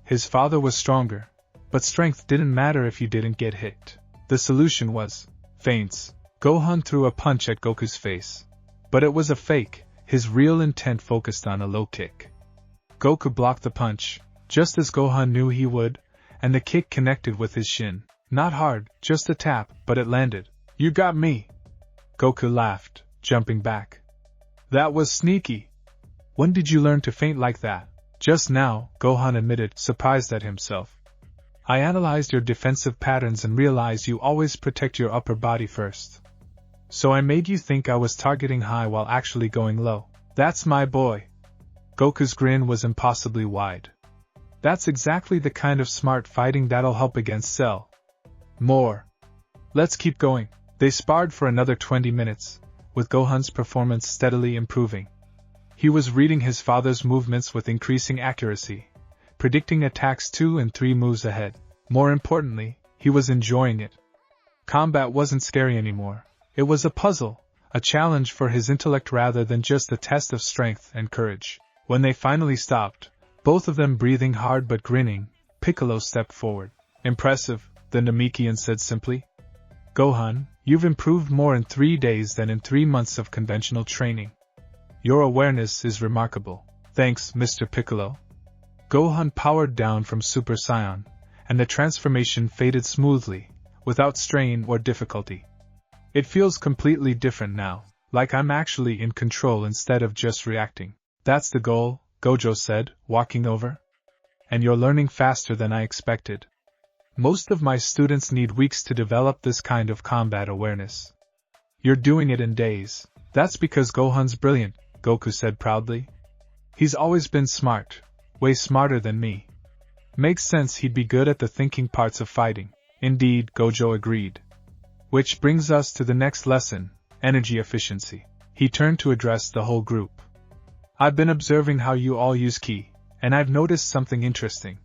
His father was stronger, but strength didn't matter if you didn't get hit. The solution was feints. Gohan threw a punch at Goku's face. But it was a fake, his real intent focused on a low kick. Goku blocked the punch, just as Gohan knew he would, and the kick connected with his shin. Not hard, just a tap, but it landed. You got me! Goku laughed, jumping back. That was sneaky. When did you learn to feint like that? Just now, Gohan admitted, surprised at himself. I analyzed your defensive patterns and realized you always protect your upper body first. So I made you think I was targeting high while actually going low. That's my boy. Goku's grin was impossibly wide. That's exactly the kind of smart fighting that'll help against Cell. More, Let's keep going. They sparred for another 20 minutes, with Gohan's performance steadily improving. He was reading his father's movements with increasing accuracy, predicting attacks 2 and 3 moves ahead. More importantly, he was enjoying it. Combat wasn't scary anymore. It was a puzzle, a challenge for his intellect rather than just a test of strength and courage. When they finally stopped, both of them breathing hard but grinning, Piccolo stepped forward. Impressive, the Namekian said simply. Gohan, you've improved more in 3 days than in 3 months of conventional training. Your awareness is remarkable. Thanks, Mr. Piccolo. Gohan powered down from Super Saiyan, and the transformation faded smoothly, without strain or difficulty. It feels completely different now, like I'm actually in control instead of just reacting. That's the goal, Gojo said, walking over. And you're learning faster than I expected. Most of my students need weeks to develop this kind of combat awareness. You're doing it in days. That's because Gohan's brilliant, Goku said proudly. He's always been smart, way smarter than me. Makes sense he'd be good at the thinking parts of fighting. Indeed, Gojo agreed. Which brings us to the next lesson, energy efficiency. He turned to address the whole group. I've been observing how you all use ki, and I've noticed something interesting.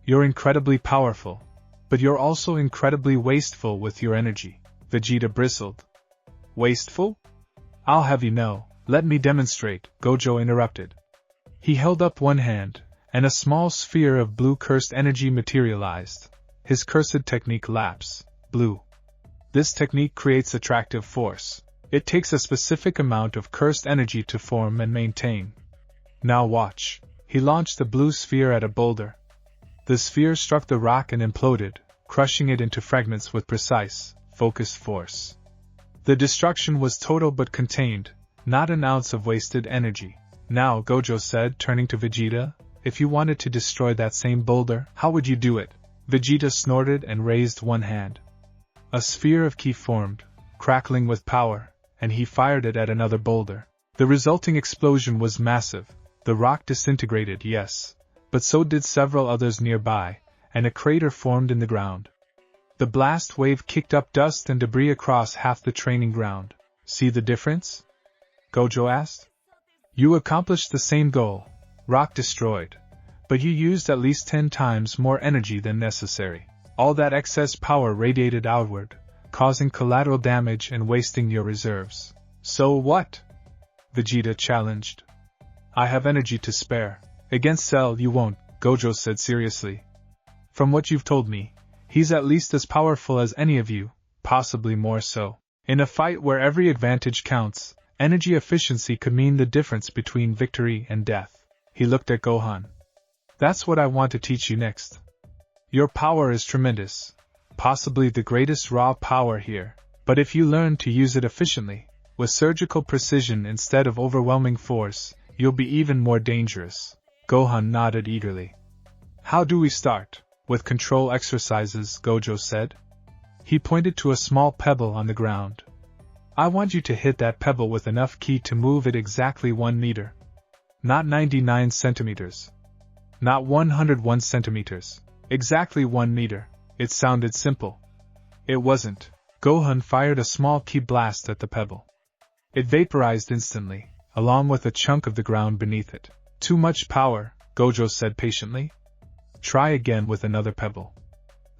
You're incredibly powerful, but you're also incredibly wasteful with your energy. Vegeta bristled. Wasteful? I'll have you know. Let me demonstrate, Gojo interrupted. He held up one hand, and a small sphere of blue cursed energy materialized. His cursed technique lapse, blue. This technique creates attractive force. It takes a specific amount of cursed energy to form and maintain. Now watch. He launched the blue sphere at a boulder. The sphere struck the rock and imploded, crushing it into fragments with precise, focused force. The destruction was total but contained, not an ounce of wasted energy. Now, Gojo said, turning to Vegeta, if you wanted to destroy that same boulder, how would you do it? Vegeta snorted and raised one hand. A sphere of ki formed, crackling with power, and he fired it at another boulder. The resulting explosion was massive. The rock disintegrated, yes, but so did several others nearby, and a crater formed in the ground. The blast wave kicked up dust and debris across half the training ground. See the difference? Gojo asked. You accomplished the same goal, rock destroyed, but you used at least 10 times more energy than necessary. All that excess power radiated outward, causing collateral damage and wasting your reserves. So what? Vegeta challenged. I have energy to spare. Against Cell you won't, Gojo said seriously. From what you've told me, he's at least as powerful as any of you, possibly more so. In a fight where every advantage counts, energy efficiency could mean the difference between victory and death. He looked at Gohan. That's what I want to teach you next. Your power is tremendous, possibly the greatest raw power here, but if you learn to use it efficiently, with surgical precision instead of overwhelming force, you'll be even more dangerous. Gohan nodded eagerly. How do we start? With control exercises, Gojo said. He pointed to a small pebble on the ground. I want you to hit that pebble with enough ki to move it exactly 1 meter. Not 99 centimeters. Not 101 centimeters. Exactly 1 meter. It sounded simple. It wasn't. Gohan fired a small ki blast at the pebble. It vaporized instantly, along with a chunk of the ground beneath it. Too much power, Gojo said patiently. Try again with another pebble.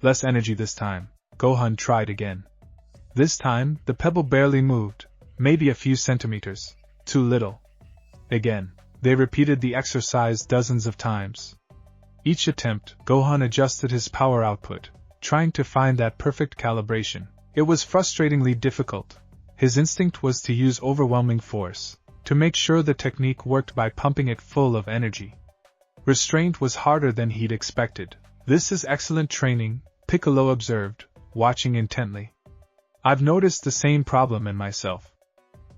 Less energy this time. Gohan tried again. This time, the pebble barely moved, maybe a few centimeters. Too little. Again. They repeated the exercise dozens of times. Each attempt, Gohan adjusted his power output, trying to find that perfect calibration. It was frustratingly difficult. His instinct was to use overwhelming force, to make sure the technique worked by pumping it full of energy. Restraint was harder than he'd expected. This is excellent training, Piccolo observed, watching intently. I've noticed the same problem in myself.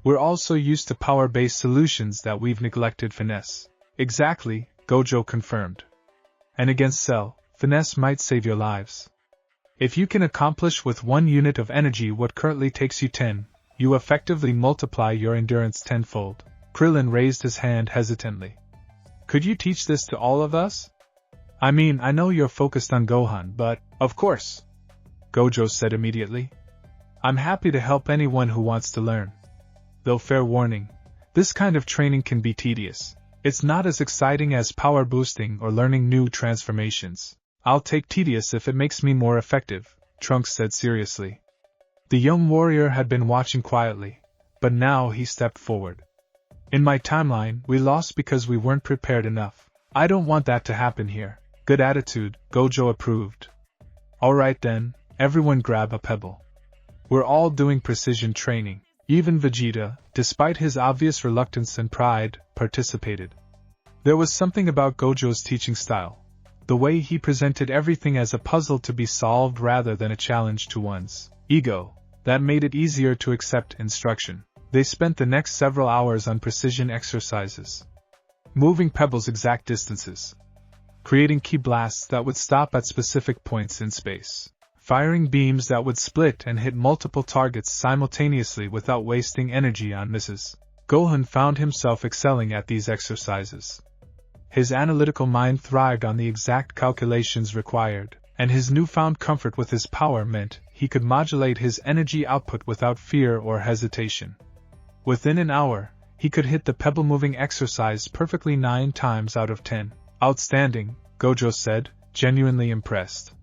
We're also used to power-based solutions that we've neglected finesse. Exactly, Gojo confirmed. And against Cell, finesse might save your lives. If you can accomplish with 1 unit of energy what currently takes you 10, you effectively multiply your endurance tenfold. Krillin raised his hand hesitantly. Could you teach this to all of us? I mean, I know you're focused on Gohan, but, of course, Gojo said immediately. I'm happy to help anyone who wants to learn. Though fair warning, this kind of training can be tedious. It's not as exciting as power boosting or learning new transformations. I'll take tedious if it makes me more effective, Trunks said seriously. The young warrior had been watching quietly, but now he stepped forward. In my timeline, we lost because we weren't prepared enough. I don't want that to happen here. Good attitude, Gojo approved. Alright then, everyone grab a pebble. We're all doing precision training. Even Vegeta, despite his obvious reluctance and pride, participated. There was something about Gojo's teaching style. The way he presented everything as a puzzle to be solved rather than a challenge to one's ego, that made it easier to accept instruction. They spent the next several hours on precision exercises. Moving pebbles exact distances. Creating ki blasts that would stop at specific points in space. Firing beams that would split and hit multiple targets simultaneously without wasting energy on misses. Gohan found himself excelling at these exercises. His analytical mind thrived on the exact calculations required, and his newfound comfort with his power meant he could modulate his energy output without fear or hesitation. Within an hour, he could hit the pebble-moving exercise perfectly 9 times out of 10. Outstanding, Gojo said, genuinely impressed.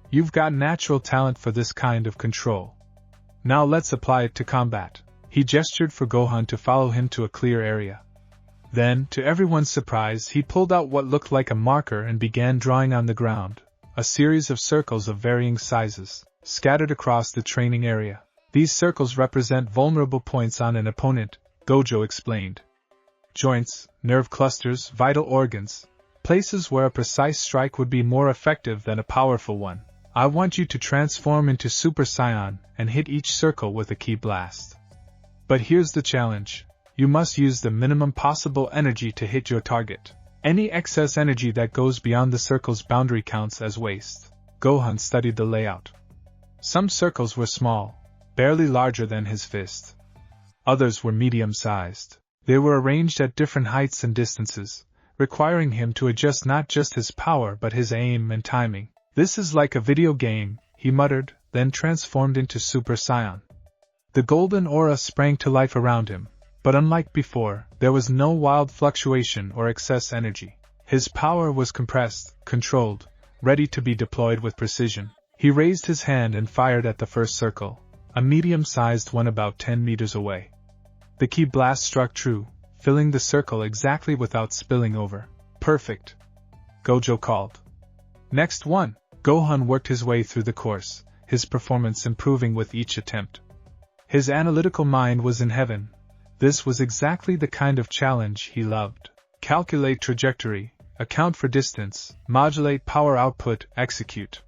You've got natural talent for this kind of control. Now let's apply it to combat. He gestured for Gohan to follow him to a clear area. Then, to everyone's surprise, he pulled out what looked like a marker and began drawing on the ground, a series of circles of varying sizes, scattered across the training area. These circles represent vulnerable points on an opponent, Gojo explained. Joints, nerve clusters, vital organs, places where a precise strike would be more effective than a powerful one. I want you to transform into Super Saiyan and hit each circle with a ki blast. But here's the challenge. You must use the minimum possible energy to hit your target. Any excess energy that goes beyond the circle's boundary counts as waste. Gohan studied the layout. Some circles were small, barely larger than his fist. Others were medium-sized. They were arranged at different heights and distances, requiring him to adjust not just his power but his aim and timing. This is like a video game, he muttered, then transformed into Super Saiyan. The golden aura sprang to life around him, but unlike before, there was no wild fluctuation or excess energy. His power was compressed, controlled, ready to be deployed with precision. He raised his hand and fired at the first circle, a medium-sized one about 10 meters away. The ki blast struck true, filling the circle exactly without spilling over. Perfect, Gojo called. Next one. Gohan worked his way through the course, his performance improving with each attempt. His analytical mind was in heaven. This was exactly the kind of challenge he loved. Calculate trajectory, account for distance, modulate power output, execute.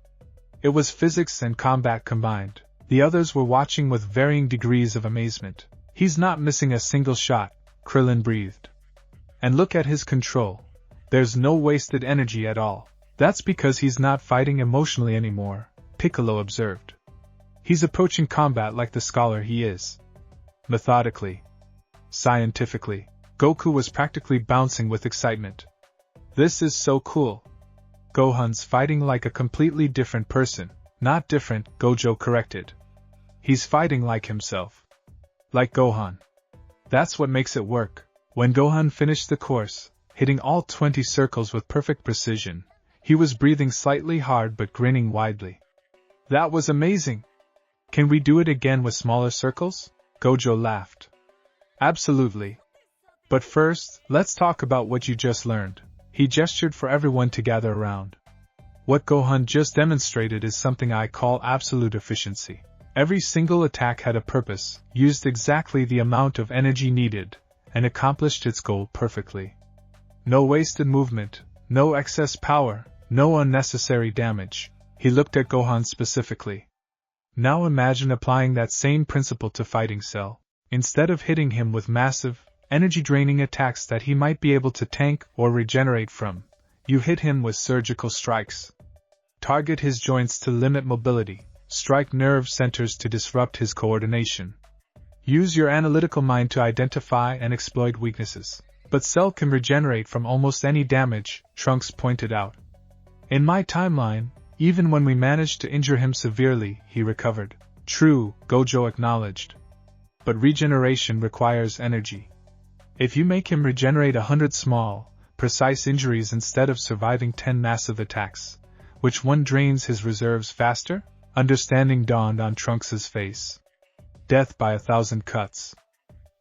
It was physics and combat combined. The others were watching with varying degrees of amazement. He's not missing a single shot, Krillin breathed. And look at his control. There's no wasted energy at all. That's because he's not fighting emotionally anymore, Piccolo observed. He's approaching combat like the scholar he is. Methodically. Scientifically. Goku was practically bouncing with excitement. This is so cool. Gohan's fighting like a completely different person. Not different, Gojo corrected. He's fighting like himself. Like Gohan. That's what makes it work. When Gohan finished the course, hitting all 20 circles with perfect precision, he was breathing slightly hard but grinning widely. That was amazing! Can we do it again with smaller circles? Gojo laughed. Absolutely. But first, let's talk about what you just learned. He gestured for everyone to gather around. What Gohan just demonstrated is something I call absolute efficiency. Every single attack had a purpose, used exactly the amount of energy needed, and accomplished its goal perfectly. No wasted movement, no excess power, no unnecessary damage. He looked at Gohan specifically. Now imagine applying that same principle to Fighting Cell. Instead of hitting him with massive, energy-draining attacks that he might be able to tank or regenerate from, you hit him with surgical strikes. Target his joints to limit mobility, strike nerve centers to disrupt his coordination. Use your analytical mind to identify and exploit weaknesses. But Cell can regenerate from almost any damage, Trunks pointed out. In my timeline, even when we managed to injure him severely, he recovered. True, Gojo acknowledged. But regeneration requires energy. If you make him regenerate 100 small, precise injuries instead of surviving 10 massive attacks, which one drains his reserves faster? Understanding dawned on Trunks' face. Death by 1,000 cuts.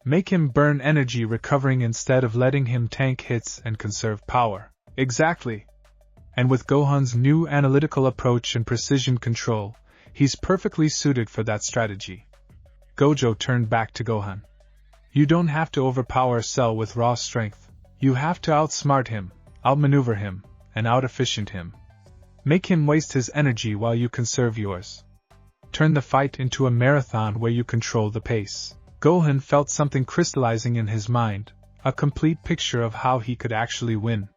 Make him burn energy recovering instead of letting him tank hits and conserve power. Exactly. And with Gohan's new analytical approach and precision control, he's perfectly suited for that strategy. Gojo turned back to Gohan. You don't have to overpower Cell with raw strength. You have to outsmart him, outmaneuver him, and out-efficient him. Make him waste his energy while you conserve yours. Turn the fight into a marathon where you control the pace. Gohan felt something crystallizing in his mind, a complete picture of how he could actually win.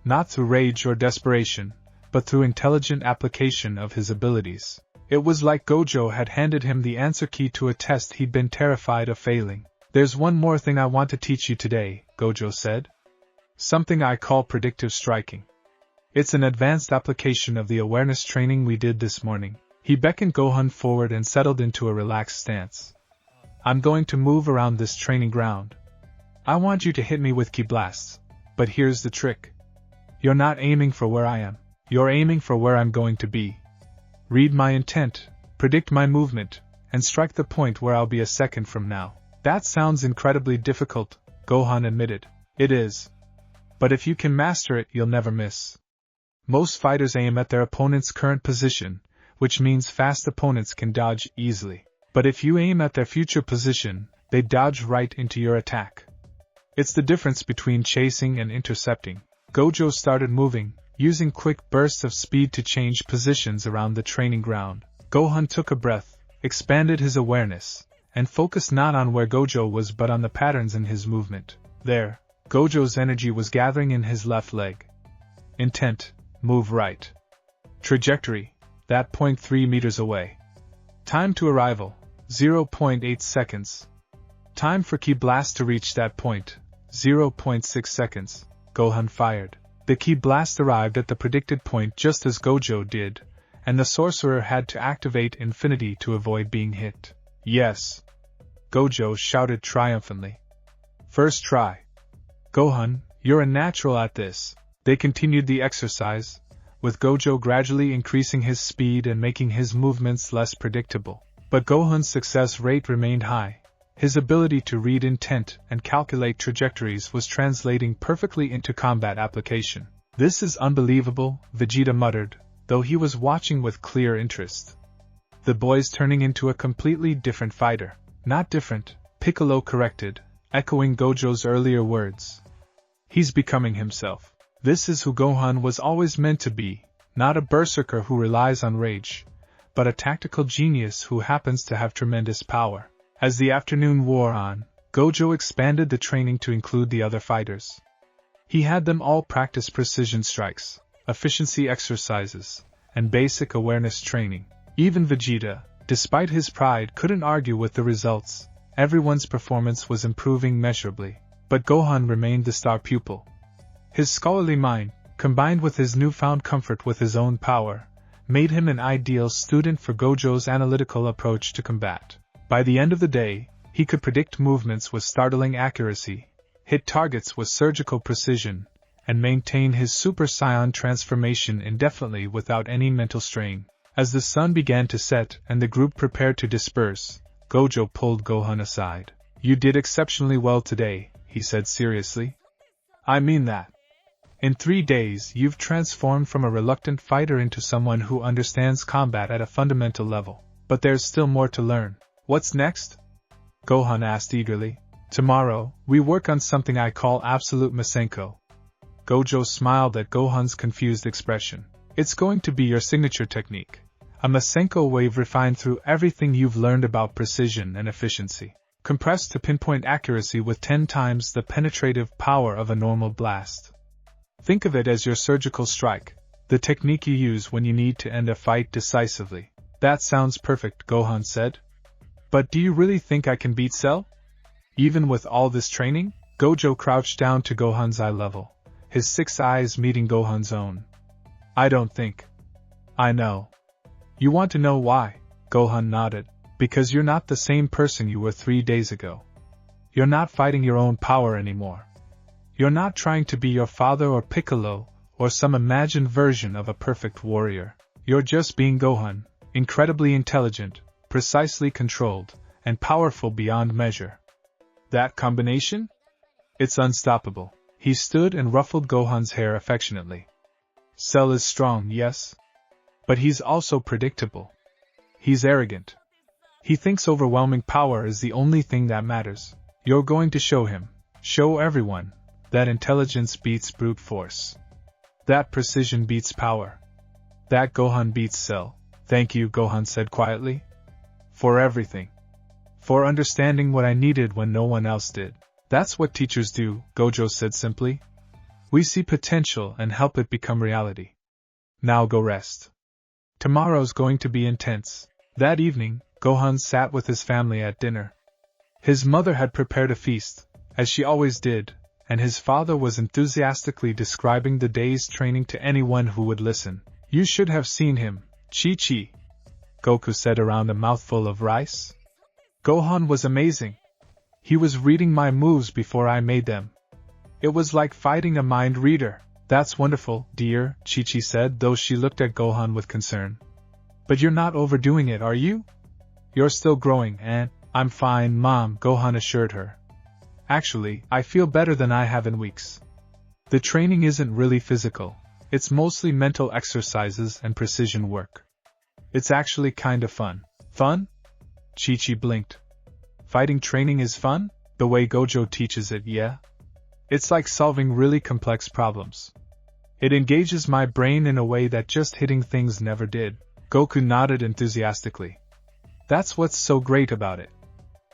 Not through rage or desperation, but through intelligent application of his abilities. It was like Gojo had handed him the answer key to a test he'd been terrified of failing. There's one more thing I want to teach you today, Gojo said. Something I call predictive striking. It's an advanced application of the awareness training we did this morning. He beckoned Gohan forward and settled into a relaxed stance. I'm going to move around this training ground. I want you to hit me with ki blasts. But here's the trick. You're not aiming for where I am. You're aiming for where I'm going to be. Read my intent, predict my movement, and strike the point where I'll be a second from now. That sounds incredibly difficult, Gohan admitted. It is. But if you can master it, you'll never miss. Most fighters aim at their opponent's current position, which means fast opponents can dodge easily. But if you aim at their future position, they dodge right into your attack. It's the difference between chasing and intercepting. Gojo started moving, using quick bursts of speed to change positions around the training ground. Gohan took a breath, expanded his awareness, and focused not on where Gojo was but on the patterns in his movement. There, Gojo's energy was gathering in his left leg. Intent, move right. Trajectory, that point 3 meters away. Time to arrival, 0.8 seconds. Time for ki blast to reach that point, 0.6 seconds. Gohan fired. The ki blast arrived at the predicted point just as Gojo did, and the sorcerer had to activate Infinity to avoid being hit. Yes! Gojo shouted triumphantly. First try. Gohan, you're a natural at this. They continued the exercise, with Gojo gradually increasing his speed and making his movements less predictable. But Gohan's success rate remained high. His ability to read intent and calculate trajectories was translating perfectly into combat application. This is unbelievable, Vegeta muttered, though he was watching with clear interest. The boy's turning into a completely different fighter. Not different, Piccolo corrected, echoing Gojo's earlier words. He's becoming himself. This is who Gohan was always meant to be, not a berserker who relies on rage, but a tactical genius who happens to have tremendous power. As the afternoon wore on, Gojo expanded the training to include the other fighters. He had them all practice precision strikes, efficiency exercises, and basic awareness training. Even Vegeta, despite his pride, couldn't argue with the results. Everyone's performance was improving measurably, but Gohan remained the star pupil. His scholarly mind, combined with his newfound comfort with his own power, made him an ideal student for Gojo's analytical approach to combat. By the end of the day, he could predict movements with startling accuracy, hit targets with surgical precision, and maintain his Super Saiyan transformation indefinitely without any mental strain. As the sun began to set and the group prepared to disperse, Gojo pulled Gohan aside. You did exceptionally well today, he said seriously. I mean that. In 3 days you've transformed from a reluctant fighter into someone who understands combat at a fundamental level. But there's still more to learn. What's next? Gohan asked eagerly. Tomorrow, we work on something I call absolute Masenko. Gojo smiled at Gohan's confused expression. It's going to be your signature technique. A Masenko wave refined through everything you've learned about precision and efficiency, compressed to pinpoint accuracy with 10 times the penetrative power of a normal blast. Think of it as your surgical strike, the technique you use when you need to end a fight decisively. That sounds perfect, Gohan said. But do you really think I can beat Cell? Even with all this training? Gojo crouched down to Gohan's eye level, his 6 eyes meeting Gohan's own. I don't think. I know. You want to know why? Gohan nodded. Because you're not the same person you were 3 days ago. You're not fighting your own power anymore. You're not trying to be your father or Piccolo, or some imagined version of a perfect warrior. You're just being Gohan, incredibly intelligent, precisely controlled, and powerful beyond measure. That combination? It's unstoppable. He stood and ruffled Gohan's hair affectionately. Cell is strong, yes. But he's also predictable. He's arrogant. He thinks overwhelming power is the only thing that matters. You're going to show him, show everyone, that intelligence beats brute force. That precision beats power. That Gohan beats Cell. Thank you, Gohan said quietly. For everything. For understanding what I needed when no one else did. That's what teachers do, Gojo said simply. We see potential and help it become reality. Now go rest. Tomorrow's going to be intense. That evening, Gohan sat with his family at dinner. His mother had prepared a feast, as she always did, and his father was enthusiastically describing the day's training to anyone who would listen. You should have seen him, Chi-Chi, Goku said around a mouthful of rice. Gohan was amazing. He was reading my moves before I made them. It was like fighting a mind reader. That's wonderful, dear, Chi-Chi said, though she looked at Gohan with concern. But you're not overdoing it, are you? You're still growing, and I'm fine, Mom, Gohan assured her. Actually, I feel better than I have in weeks. The training isn't really physical. It's mostly mental exercises and precision work. It's actually kind of fun. Fun? Chi-Chi blinked. Fighting training is fun? The way Gojo teaches it, yeah? It's like solving really complex problems. It engages my brain in a way that just hitting things never did. Goku nodded enthusiastically. That's what's so great about it.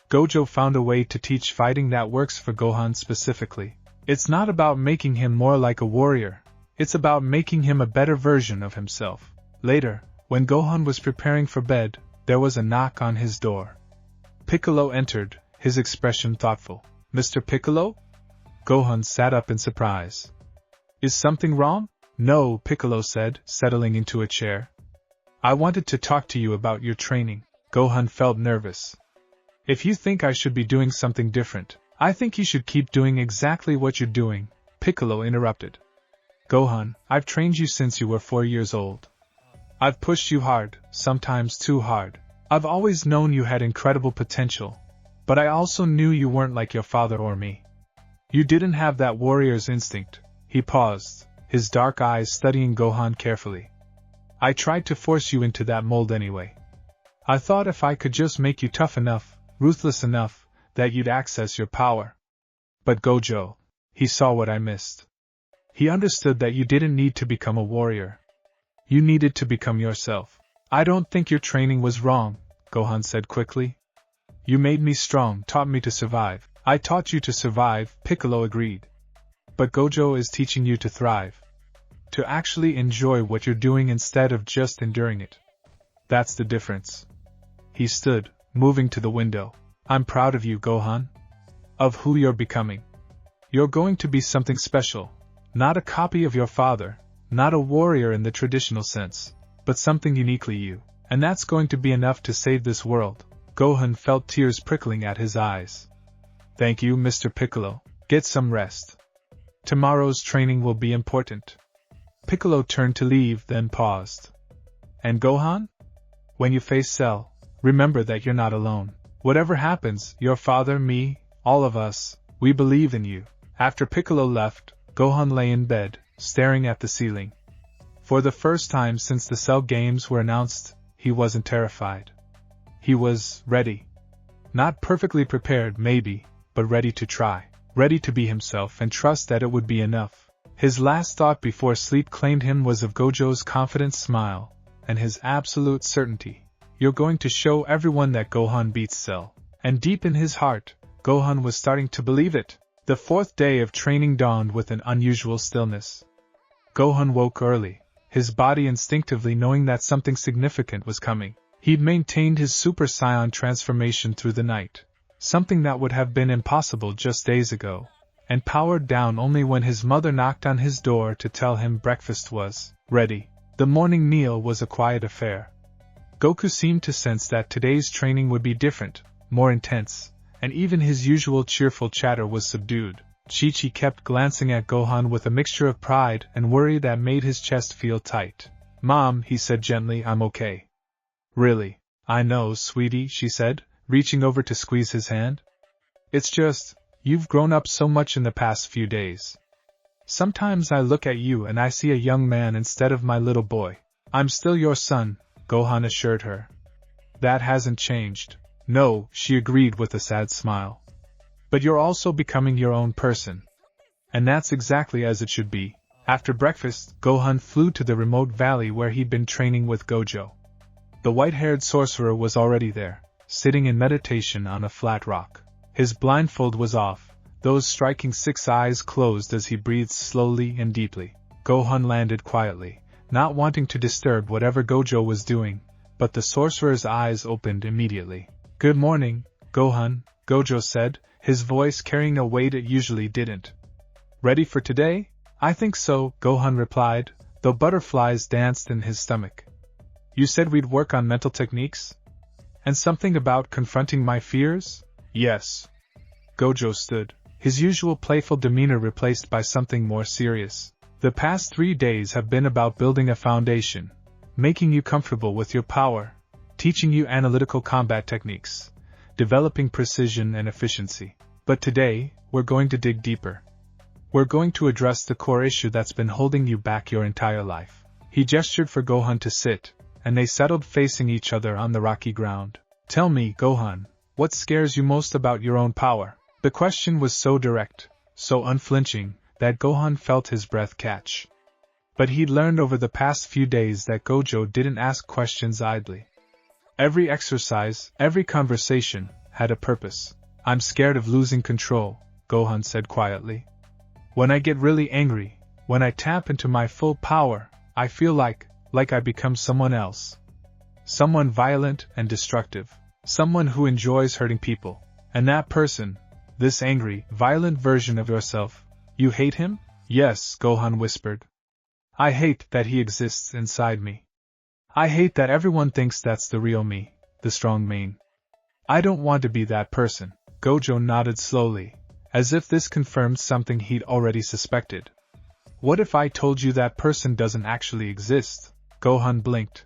Gojo found a way to teach fighting that works for Gohan specifically. It's not about making him more like a warrior. It's about making him a better version of himself. Later, when Gohan was preparing for bed, there was a knock on his door. Piccolo entered, his expression thoughtful. Mr. Piccolo? Gohan sat up in surprise. Is something wrong? No, Piccolo said, settling into a chair. I wanted to talk to you about your training. Gohan felt nervous. If you think I should be doing something different, I think you should keep doing exactly what you're doing, Piccolo interrupted. Gohan, I've trained you since you were 4 years old. I've pushed you hard, sometimes too hard. I've always known you had incredible potential, but I also knew you weren't like your father or me. You didn't have that warrior's instinct. He paused, his dark eyes studying Gohan carefully. I tried to force you into that mold anyway. I thought if I could just make you tough enough, ruthless enough, that you'd access your power. But Gojo, he saw what I missed. He understood that you didn't need to become a warrior. You needed to become yourself. I don't think your training was wrong, Gohan said quickly. You made me strong, taught me to survive. I taught you to survive, Piccolo agreed. But Gojo is teaching you to thrive. To actually enjoy what you're doing instead of just enduring it. That's the difference. He stood, moving to the window. I'm proud of you, Gohan. Of who you're becoming. You're going to be something special. Not a copy of your father, not a warrior in the traditional sense, but something uniquely you. And that's going to be enough to save this world. Gohan felt tears prickling at his eyes. Thank you, Mr. Piccolo. Get some rest. Tomorrow's training will be important. Piccolo turned to leave, then paused. And Gohan? When you face Cell, remember that you're not alone. Whatever happens, your father, me, all of us, we believe in you. After Piccolo left, Gohan lay in bed, staring at the ceiling. For the first time since the Cell games were announced, he wasn't terrified. He was ready. Not perfectly prepared, maybe, but ready to try. Ready to be himself and trust that it would be enough. His last thought before sleep claimed him was of Gojo's confident smile, and his absolute certainty. You're going to show everyone that Gohan beats Cell. And deep in his heart, Gohan was starting to believe it. The 4th day of training dawned with an unusual stillness. Gohan woke early, his body instinctively knowing that something significant was coming. He'd maintained his Super Saiyan transformation through the night, something that would have been impossible just days ago, and powered down only when his mother knocked on his door to tell him breakfast was ready. The morning meal was a quiet affair. Goku seemed to sense that today's training would be different, more intense, and even his usual cheerful chatter was subdued. Chi-Chi kept glancing at Gohan with a mixture of pride and worry that made his chest feel tight. "Mom," he said gently, "I'm okay." "Really?" "I know, sweetie," she said, reaching over to squeeze his hand. "It's just, you've grown up so much in the past few days. Sometimes I look at you and I see a young man instead of my little boy." "I'm still your son," Gohan assured her. "That hasn't changed." "No," she agreed with a sad smile. "But you're also becoming your own person. And that's exactly as it should be." After breakfast, Gohan flew to the remote valley where he'd been training with Gojo. The white-haired sorcerer was already there, sitting in meditation on a flat rock. His blindfold was off, those striking 6 eyes closed as he breathed slowly and deeply. Gohan landed quietly, not wanting to disturb whatever Gojo was doing, but the sorcerer's eyes opened immediately. "Good morning, Gohan," Gojo said, his voice carrying a weight it usually didn't. "Ready for today?" "I think so," Gohan replied, though butterflies danced in his stomach. "You said we'd work on mental techniques? And something about confronting my fears?" "Yes." Gojo stood, his usual playful demeanor replaced by something more serious. "The past 3 days have been about building a foundation, making you comfortable with your power, teaching you analytical combat techniques, developing precision and efficiency. But today, we're going to dig deeper. We're going to address the core issue that's been holding you back your entire life." He gestured for Gohan to sit, and they settled facing each other on the rocky ground. "Tell me, Gohan, what scares you most about your own power?" The question was so direct, so unflinching, that Gohan felt his breath catch. But he'd learned over the past few days that Gojo didn't ask questions idly. Every exercise, every conversation, had a purpose. "I'm scared of losing control," Gohan said quietly. "When I get really angry, when I tap into my full power, I feel like I become someone else. Someone violent and destructive. Someone who enjoys hurting people. And that person, this angry, violent version of yourself, you hate him?" "Yes," Gohan whispered. "I hate that he exists inside me. I hate that everyone thinks that's the real me, the strong main. I don't want to be that person." Gojo nodded slowly, as if this confirmed something he'd already suspected. "What if I told you that person doesn't actually exist?" Gohan blinked.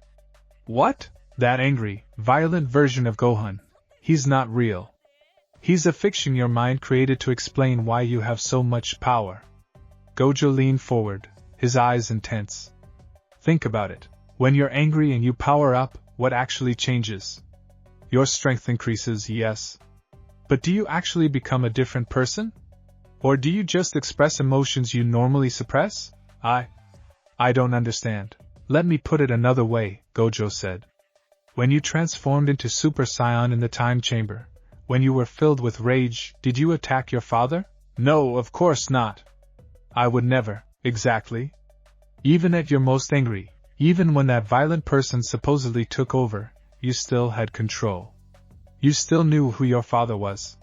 "What?" "That angry, violent version of Gohan. He's not real. He's a fiction your mind created to explain why you have so much power." Gojo leaned forward, his eyes intense. "Think about it. When you're angry and you power up, what actually changes? Your strength increases, yes. But do you actually become a different person? Or do you just express emotions you normally suppress?" I don't understand." "Let me put it another way," Gojo said. "When you transformed into Super Saiyan in the time chamber, when you were filled with rage, did you attack your father?" "No, of course not. I would never." "Exactly. Even at your most angry, even when that violent person supposedly took over, you still had control. You still knew who your father was.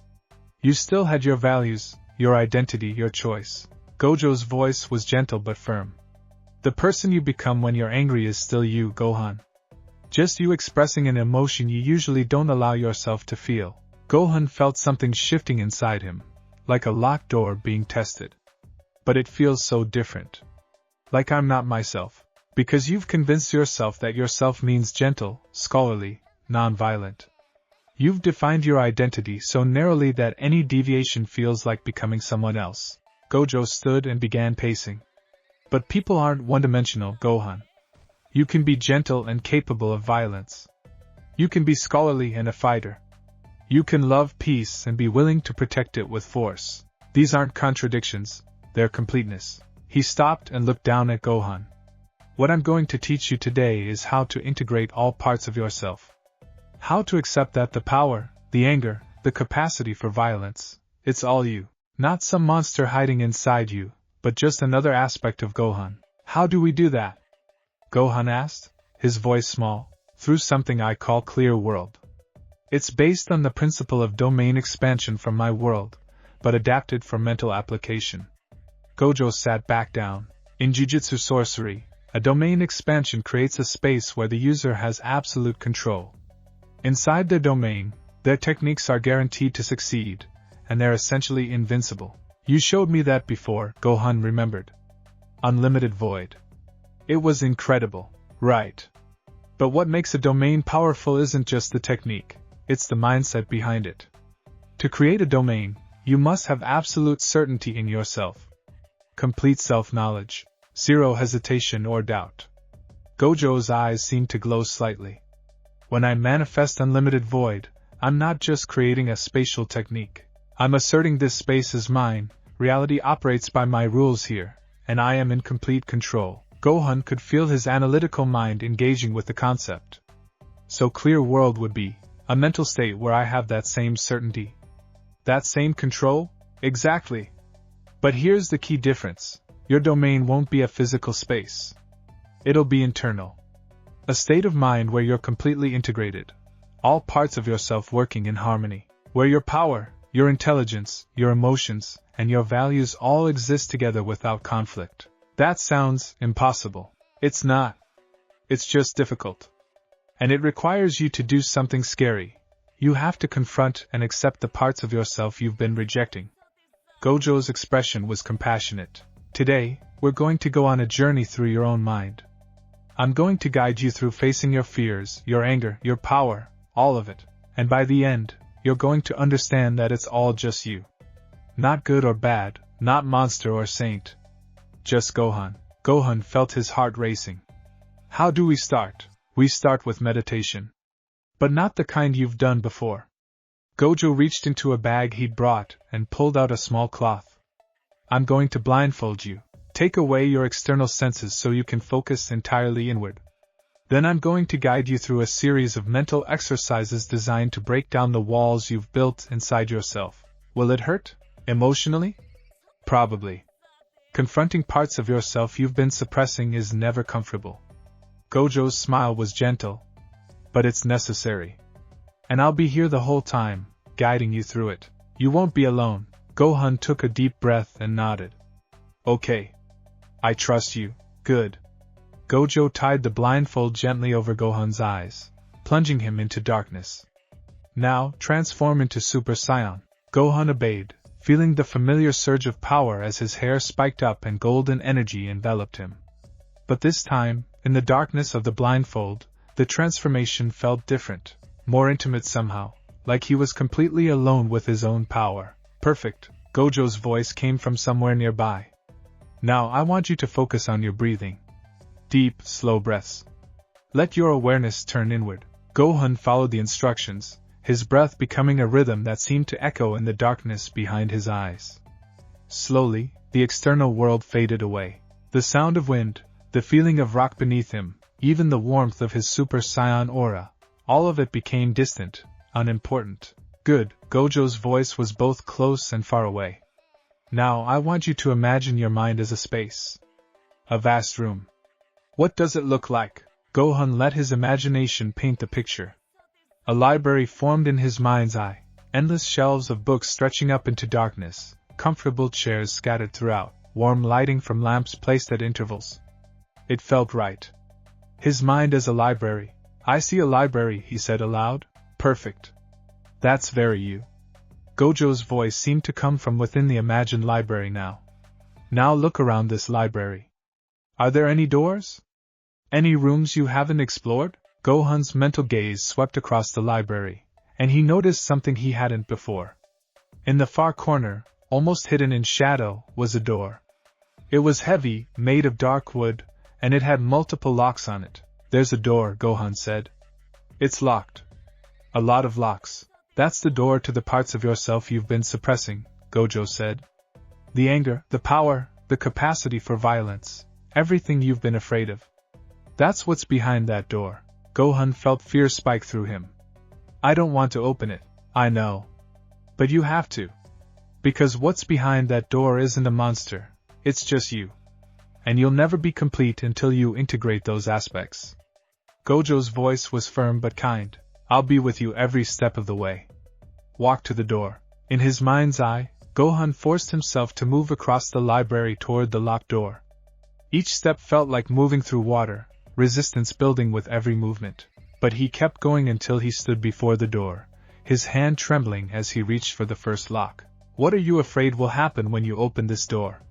You still had your values, your identity, your choice." Gojo's voice was gentle but firm. "The person you become when you're angry is still you, Gohan. Just you expressing an emotion you usually don't allow yourself to feel." Gohan felt something shifting inside him, like a locked door being tested. "But it feels so different. Like I'm not myself. Because you've convinced yourself that yourself means gentle, scholarly, non-violent. You've defined your identity so narrowly that any deviation feels like becoming someone else." Gojo stood and began pacing. "But people aren't one-dimensional, Gohan. You can be gentle and capable of violence. You can be scholarly and a fighter. You can love peace and be willing to protect it with force. These aren't contradictions, they're completeness." He stopped and looked down at Gohan. "What I'm going to teach you today is how to integrate all parts of yourself. How to accept that the power, the anger, the capacity for violence, it's all you. Not some monster hiding inside you, but just another aspect of Gohan." "How do we do that?" Gohan asked, his voice small. "Through something I call Clear World. It's based on the principle of domain expansion from my world, but adapted for mental application." Gojo sat back down. "In Jujutsu sorcery, A domain expansion creates a space where the user has absolute control. Inside their domain, their techniques are guaranteed to succeed, and they're essentially invincible. You showed me that before, Gohan remembered. Unlimited void. It was incredible, right? But what makes a domain powerful isn't just the technique, it's the mindset behind it. To create a domain, you must have absolute certainty in yourself. Complete self-knowledge. Zero hesitation or doubt. Gojo's eyes seemed to glow slightly. When I manifest unlimited void, I'm not just creating a spatial technique. I'm asserting this space is mine, reality operates by my rules here, and I am in complete control. Gohan could feel his analytical mind engaging with the concept. So clear world would be a mental state where I have that same certainty. That same control? Exactly. But here's the key difference. Your domain won't be a physical space. It'll be internal. A state of mind where you're completely integrated. All parts of yourself working in harmony. Where your power, your intelligence, your emotions, and your values all exist together without conflict. That sounds impossible. It's not. It's just difficult. And it requires you to do something scary. You have to confront and accept the parts of yourself you've been rejecting. Gojo's expression was compassionate. Today, we're going to go on a journey through your own mind. I'm going to guide you through facing your fears, your anger, your power, all of it. And by the end, you're going to understand that it's all just you. Not good or bad, not monster or saint. Just Gohan. Gohan felt his heart racing. How do we start? We start with meditation. But not the kind you've done before. Gojo reached into a bag he'd brought and pulled out a small cloth. I'm going to blindfold you. Take away your external senses so you can focus entirely inward. Then I'm going to guide you through a series of mental exercises designed to break down the walls you've built inside yourself. Will it hurt? Emotionally? Probably. Confronting parts of yourself you've been suppressing is never comfortable. Gojo's smile was gentle. But it's necessary. And I'll be here the whole time, guiding you through it. You won't be alone. Gohan took a deep breath and nodded. Okay. I trust you. Good. Gojo tied the blindfold gently over Gohan's eyes, plunging him into darkness. Now, transform into Super Saiyan. Gohan obeyed, feeling the familiar surge of power as his hair spiked up and golden energy enveloped him. But this time, in the darkness of the blindfold, the transformation felt different, more intimate somehow, like he was completely alone with his own power. Perfect, Gojo's voice came from somewhere nearby. Now I want you to focus on your breathing. Deep, slow breaths. Let your awareness turn inward. Gohan followed the instructions, his breath becoming a rhythm that seemed to echo in the darkness behind his eyes. Slowly, the external world faded away. The sound of wind, the feeling of rock beneath him, even the warmth of his Super Saiyan aura, all of it became distant, unimportant. Good, Gojo's voice was both close and far away. Now I want you to imagine your mind as a space. A vast room. What does it look like? Gohan let his imagination paint the picture. A library formed in his mind's eye, endless shelves of books stretching up into darkness, comfortable chairs scattered throughout, warm lighting from lamps placed at intervals. It felt right. His mind as a library. I see a library, he said aloud. Perfect. That's very you. Gojo's voice seemed to come from within the imagined library now. Now look around this library. Are there any doors? Any rooms you haven't explored? Gohan's mental gaze swept across the library, and he noticed something he hadn't before. In the far corner, almost hidden in shadow, was a door. It was heavy, made of dark wood, and it had multiple locks on it. There's a door, Gohan said. It's locked. A lot of locks. That's the door to the parts of yourself you've been suppressing, Gojo said. The anger, the power, the capacity for violence, everything you've been afraid of. That's what's behind that door. Gohan felt fear spike through him. I don't want to open it, I know. But you have to. Because what's behind that door isn't a monster, it's just you. And you'll never be complete until you integrate those aspects. Gojo's voice was firm but kind. I'll be with you every step of the way. Walk to the door. In his mind's eye, Gohan forced himself to move across the library toward the locked door. Each step felt like moving through water, resistance building with every movement. But he kept going until he stood before the door, his hand trembling as he reached for the first lock. "What are you afraid will happen when you open this door?"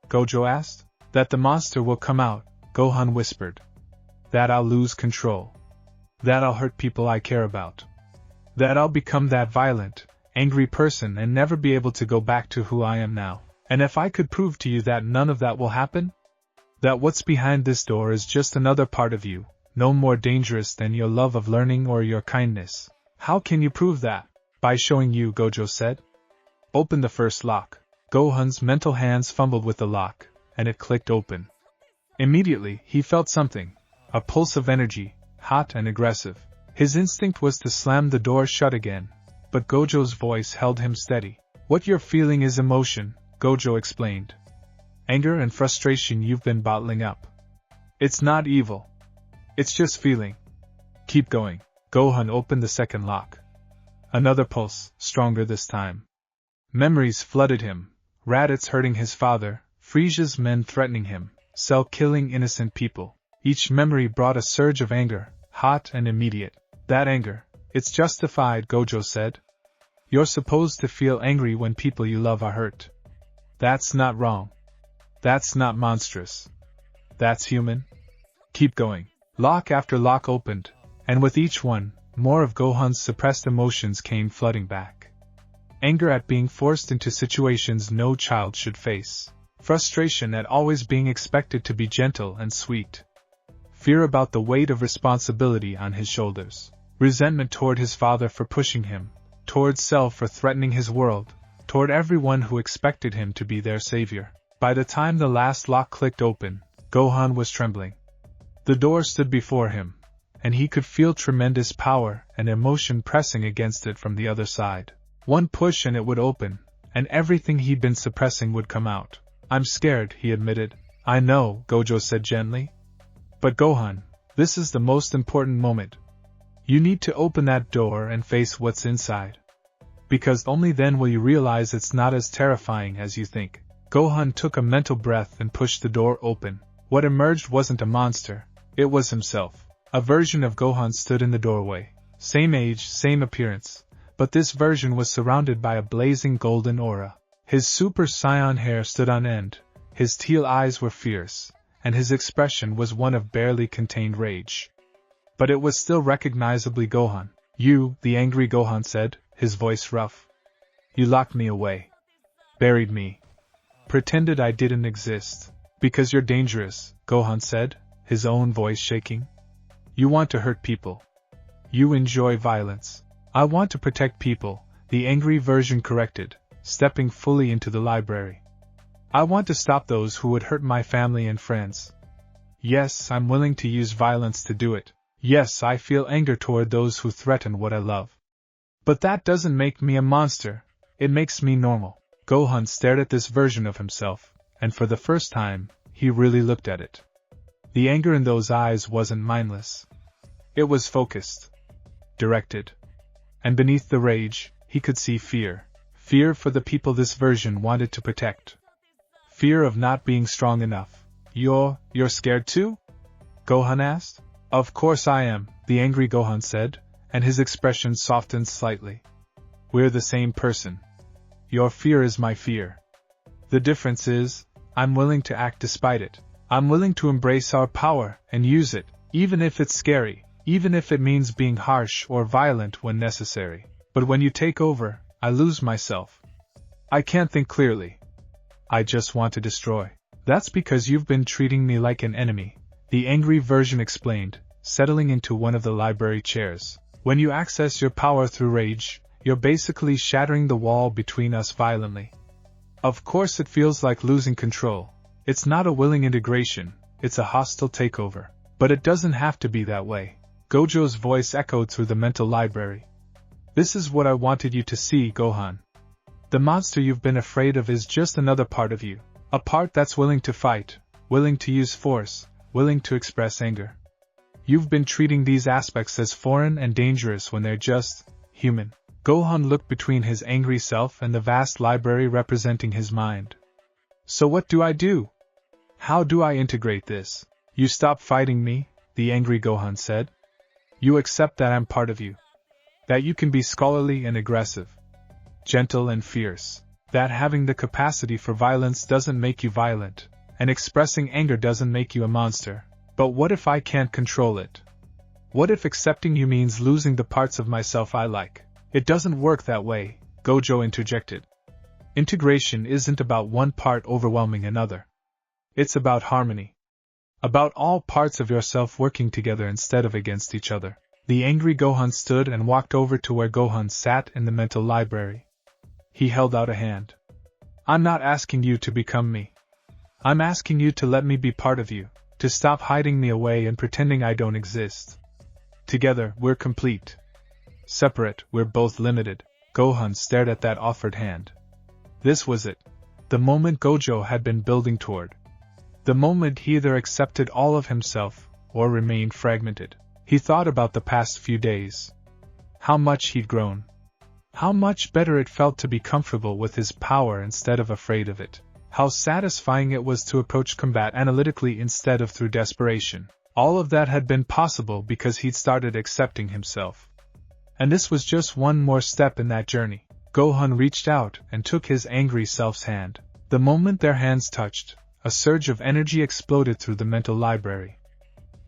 Gojo asked. "That the monster will come out," Gohan whispered. "That I'll lose control. That I'll hurt people I care about. That I'll become that violent, angry person and never be able to go back to who I am now. And if I could prove to you that none of that will happen? That what's behind this door is just another part of you, no more dangerous than your love of learning or your kindness." "How can you prove that?" "By showing you," Gojo said. "Open the first lock." Gohan's mental hands fumbled with the lock, and it clicked open. Immediately, he felt something, a pulse of energy, hot and aggressive. His instinct was to slam the door shut again, but Gojo's voice held him steady. "What you're feeling is emotion," Gojo explained. "Anger and frustration you've been bottling up. It's not evil. It's just feeling. Keep going." Gohan opened the second lock. Another pulse, stronger this time. Memories flooded him. Raditz hurting his father, Frisia's men threatening him, Cell killing innocent people. Each memory brought a surge of anger, hot and immediate. "That anger, it's justified," Gojo said. "You're supposed to feel angry when people you love are hurt. That's not wrong. That's not monstrous. That's human. Keep going." Lock after lock opened, and with each one, more of Gohan's suppressed emotions came flooding back. Anger at being forced into situations no child should face. Frustration at always being expected to be gentle and sweet. Fear about the weight of responsibility on his shoulders. Resentment toward his father for pushing him, toward Cell for threatening his world, toward everyone who expected him to be their savior. By the time the last lock clicked open, Gohan was trembling. The door stood before him, and he could feel tremendous power and emotion pressing against it from the other side. One push and it would open, and everything he'd been suppressing would come out. "I'm scared," he admitted. "I know," Gojo said gently. "But Gohan, this is the most important moment. You need to open that door and face what's inside. Because only then will you realize it's not as terrifying as you think." Gohan took a mental breath and pushed the door open. What emerged wasn't a monster, it was himself. A version of Gohan stood in the doorway. Same age, same appearance, but this version was surrounded by a blazing golden aura. His Super Saiyan hair stood on end, his teal eyes were fierce, and his expression was one of barely contained rage. But it was still recognizably Gohan. "You," the angry Gohan said, his voice rough. "You locked me away. Buried me. Pretended I didn't exist. Because you're dangerous," Gohan said, his own voice shaking. "You want to hurt people. You enjoy violence." "I want to protect people," the angry version corrected, stepping fully into the library. "I want to stop those who would hurt my family and friends. Yes, I'm willing to use violence to do it. Yes, I feel anger toward those who threaten what I love. But that doesn't make me a monster, it makes me normal." Gohan stared at this version of himself, and for the first time, he really looked at it. The anger in those eyes wasn't mindless. It was focused. Directed. And beneath the rage, he could see fear. Fear for the people this version wanted to protect. Fear of not being strong enough. You're scared too?" Gohan asked. "Of course I am," the angry Gohan said, and his expression softened slightly. "We're the same person. Your fear is my fear. The difference is, I'm willing to act despite it. I'm willing to embrace our power and use it, even if it's scary, even if it means being harsh or violent when necessary. But when you take over, I lose myself. I can't think clearly. I just want to destroy." "That's because you've been treating me like an enemy," the angry version explained, settling into one of the library chairs. "When you access your power through rage, you're basically shattering the wall between us violently. Of course it feels like losing control. It's not a willing integration, it's a hostile takeover. But it doesn't have to be that way." Gojo's voice echoed through the mental library. "This is what I wanted you to see, Gohan. The monster you've been afraid of is just another part of you. A part that's willing to fight, willing to use force, willing to express anger. You've been treating these aspects as foreign and dangerous when they're just human." Gohan looked between his angry self and the vast library representing his mind. "So what do I do? How do I integrate this? You stop fighting me, the angry Gohan said. You accept that I'm part of you. That you can be scholarly and aggressive, gentle and fierce. That having the capacity for violence doesn't make you violent, and expressing anger doesn't make you a monster. But what if I can't control it? What if accepting you means losing the parts of myself I like? It doesn't work that way, Gojo interjected. Integration isn't about one part overwhelming another. It's about harmony. About all parts of yourself working together instead of against each other. The angry Gohan stood and walked over to where Gohan sat in the mental library. He held out a hand. I'm not asking you to become me. I'm asking you to let me be part of you, to stop hiding me away and pretending I don't exist. Together, we're complete. Separate, we're both limited. Gohan stared at that offered hand. This was it. The moment Gojo had been building toward. The moment he either accepted all of himself, or remained fragmented. He thought about the past few days. How much he'd grown. How much better it felt to be comfortable with his power instead of afraid of it. How satisfying it was to approach combat analytically instead of through desperation. All of that had been possible because he'd started accepting himself. And this was just one more step in that journey. Gohan reached out and took his angry self's hand. The moment their hands touched, a surge of energy exploded through the mental library.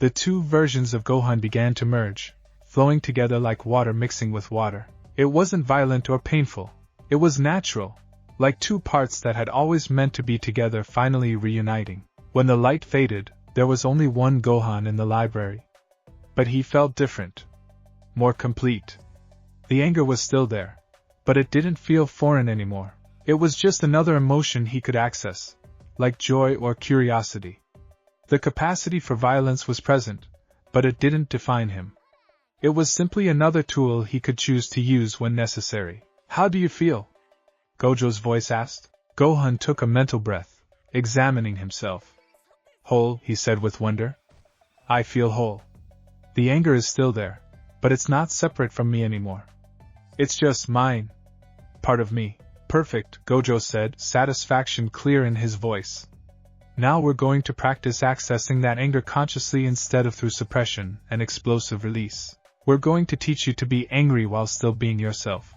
The two versions of Gohan began to merge, flowing together like water mixing with water. It wasn't violent or painful. It was natural, like two parts that had always meant to be together finally reuniting. When the light faded, there was only one Gohan in the library. But he felt different. More complete. The anger was still there, but it didn't feel foreign anymore. It was just another emotion he could access, like joy or curiosity. The capacity for violence was present, but it didn't define him. It was simply another tool he could choose to use when necessary. How do you feel? Gojo's voice asked. Gohan took a mental breath, examining himself. Whole, he said with wonder. I feel whole. The anger is still there, but it's not separate from me anymore. It's just mine. Part of me. Perfect, Gojo said, satisfaction clear in his voice. Now we're going to practice accessing that anger consciously instead of through suppression and explosive release. We're going to teach you to be angry while still being yourself.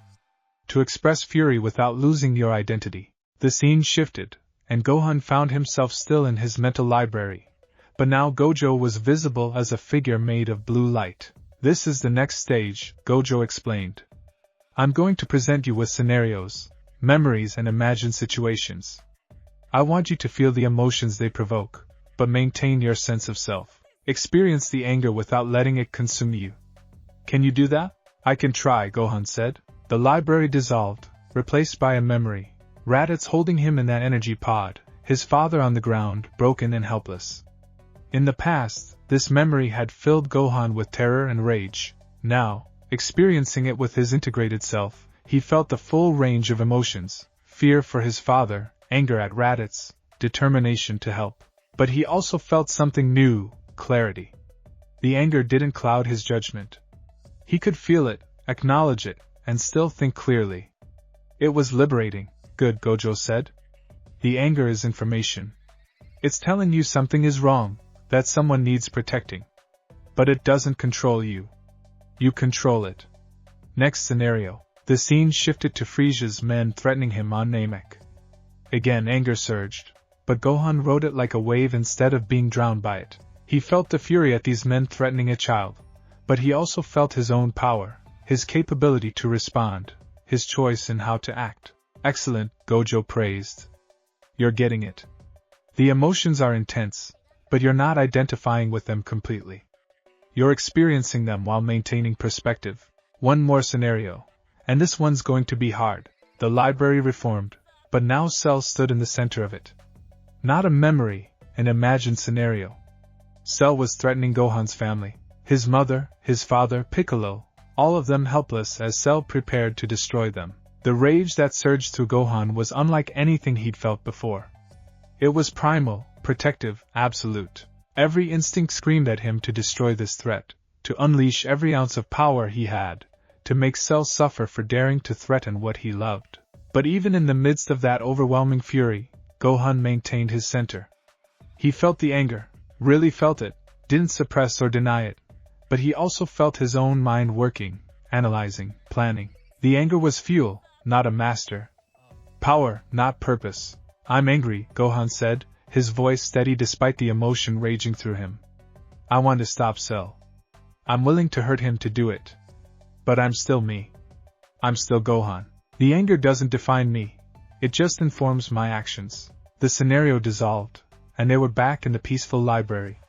To express fury without losing your identity. The scene shifted, and Gohan found himself still in his mental library. But now Gojo was visible as a figure made of blue light. This is the next stage, Gojo explained. I'm going to present you with scenarios, memories and imagined situations. I want you to feel the emotions they provoke, but maintain your sense of self. Experience the anger without letting it consume you. Can you do that? I can try, Gohan said. The library dissolved, replaced by a memory. Raditz holding him in that energy pod, his father on the ground, broken and helpless. In the past, this memory had filled Gohan with terror and rage. Now, experiencing it with his integrated self, he felt the full range of emotions, fear for his father, anger at Raditz, determination to help. But he also felt something new, clarity. The anger didn't cloud his judgment. He could feel it, acknowledge it, and still think clearly. It was liberating. Good, Gojo said. The anger is information. It's telling you something is wrong, that someone needs protecting. But it doesn't control you. You control it. Next scenario. The scene shifted to Frieza's men threatening him on Namek. Again anger surged, but Gohan rode it like a wave instead of being drowned by it. He felt the fury at these men threatening a child, but he also felt his own power, his capability to respond, his choice in how to act. Excellent, Gojo praised. You're getting it. The emotions are intense, but you're not identifying with them completely. You're experiencing them while maintaining perspective. One more scenario, and this one's going to be hard. The library reformed, but now Cell stood in the center of it. Not a memory, an imagined scenario. Cell was threatening Gohan's family, his mother, his father, Piccolo, all of them helpless as Cell prepared to destroy them. The rage that surged through Gohan was unlike anything he'd felt before. It was primal, protective, absolute. Every instinct screamed at him to destroy this threat, to unleash every ounce of power he had, to make Cell suffer for daring to threaten what he loved. But even in the midst of that overwhelming fury, Gohan maintained his center. He felt the anger, really felt it, didn't suppress or deny it. But he also felt his own mind working, analyzing, planning. The anger was fuel, not a master. Power, not purpose. I'm angry, Gohan said, his voice steady despite the emotion raging through him. I want to stop Cell. I'm willing to hurt him to do it. But I'm still me. I'm still Gohan. The anger doesn't define me. It just informs my actions. The scenario dissolved, and they were back in the peaceful library.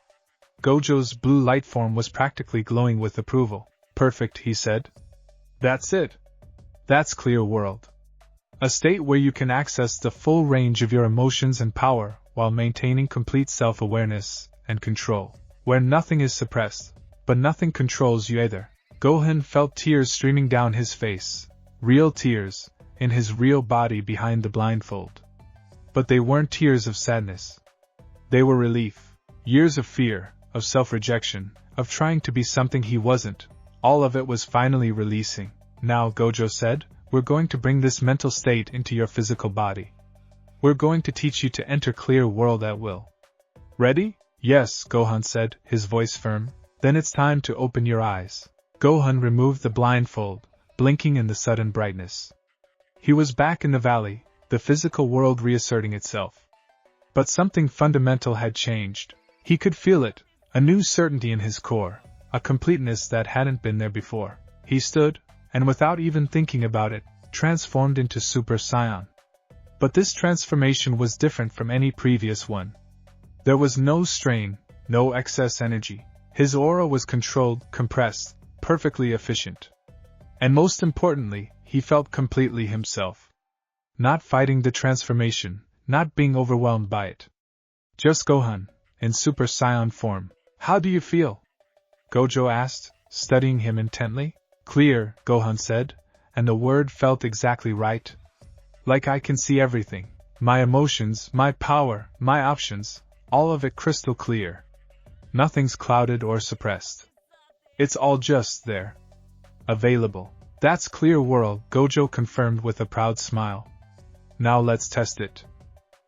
Gojo's blue light form was practically glowing with approval. Perfect, he said. That's it. That's clear world. A state where you can access the full range of your emotions and power while maintaining complete self-awareness and control. Where nothing is suppressed, but nothing controls you either. Gohan felt tears streaming down his face. Real tears, in his real body behind the blindfold. But they weren't tears of sadness. They were relief. Years of fear, of self-rejection, of trying to be something he wasn't. All of it was finally releasing. Now, Gojo said, we're going to bring this mental state into your physical body. We're going to teach you to enter clear world at will. Ready? Yes, Gohan said, his voice firm. Then it's time to open your eyes. Gohan removed the blindfold, blinking in the sudden brightness. He was back in the valley, the physical world reasserting itself. But something fundamental had changed. He could feel it, a new certainty in his core, a completeness that hadn't been there before. He stood, and without even thinking about it, transformed into Super Saiyan. But this transformation was different from any previous one. There was no strain, no excess energy. His aura was controlled, compressed, perfectly efficient. And most importantly, he felt completely himself. Not fighting the transformation, not being overwhelmed by it. Just Gohan, in Super Saiyan form. How do you feel? Gojo asked, studying him intently. Clear, Gohan said, and the word felt exactly right. Like I can see everything. My emotions, my power, my options, all of it crystal clear. Nothing's clouded or suppressed. It's all just there. Available. That's clear world, Gojo confirmed with a proud smile. Now let's test it.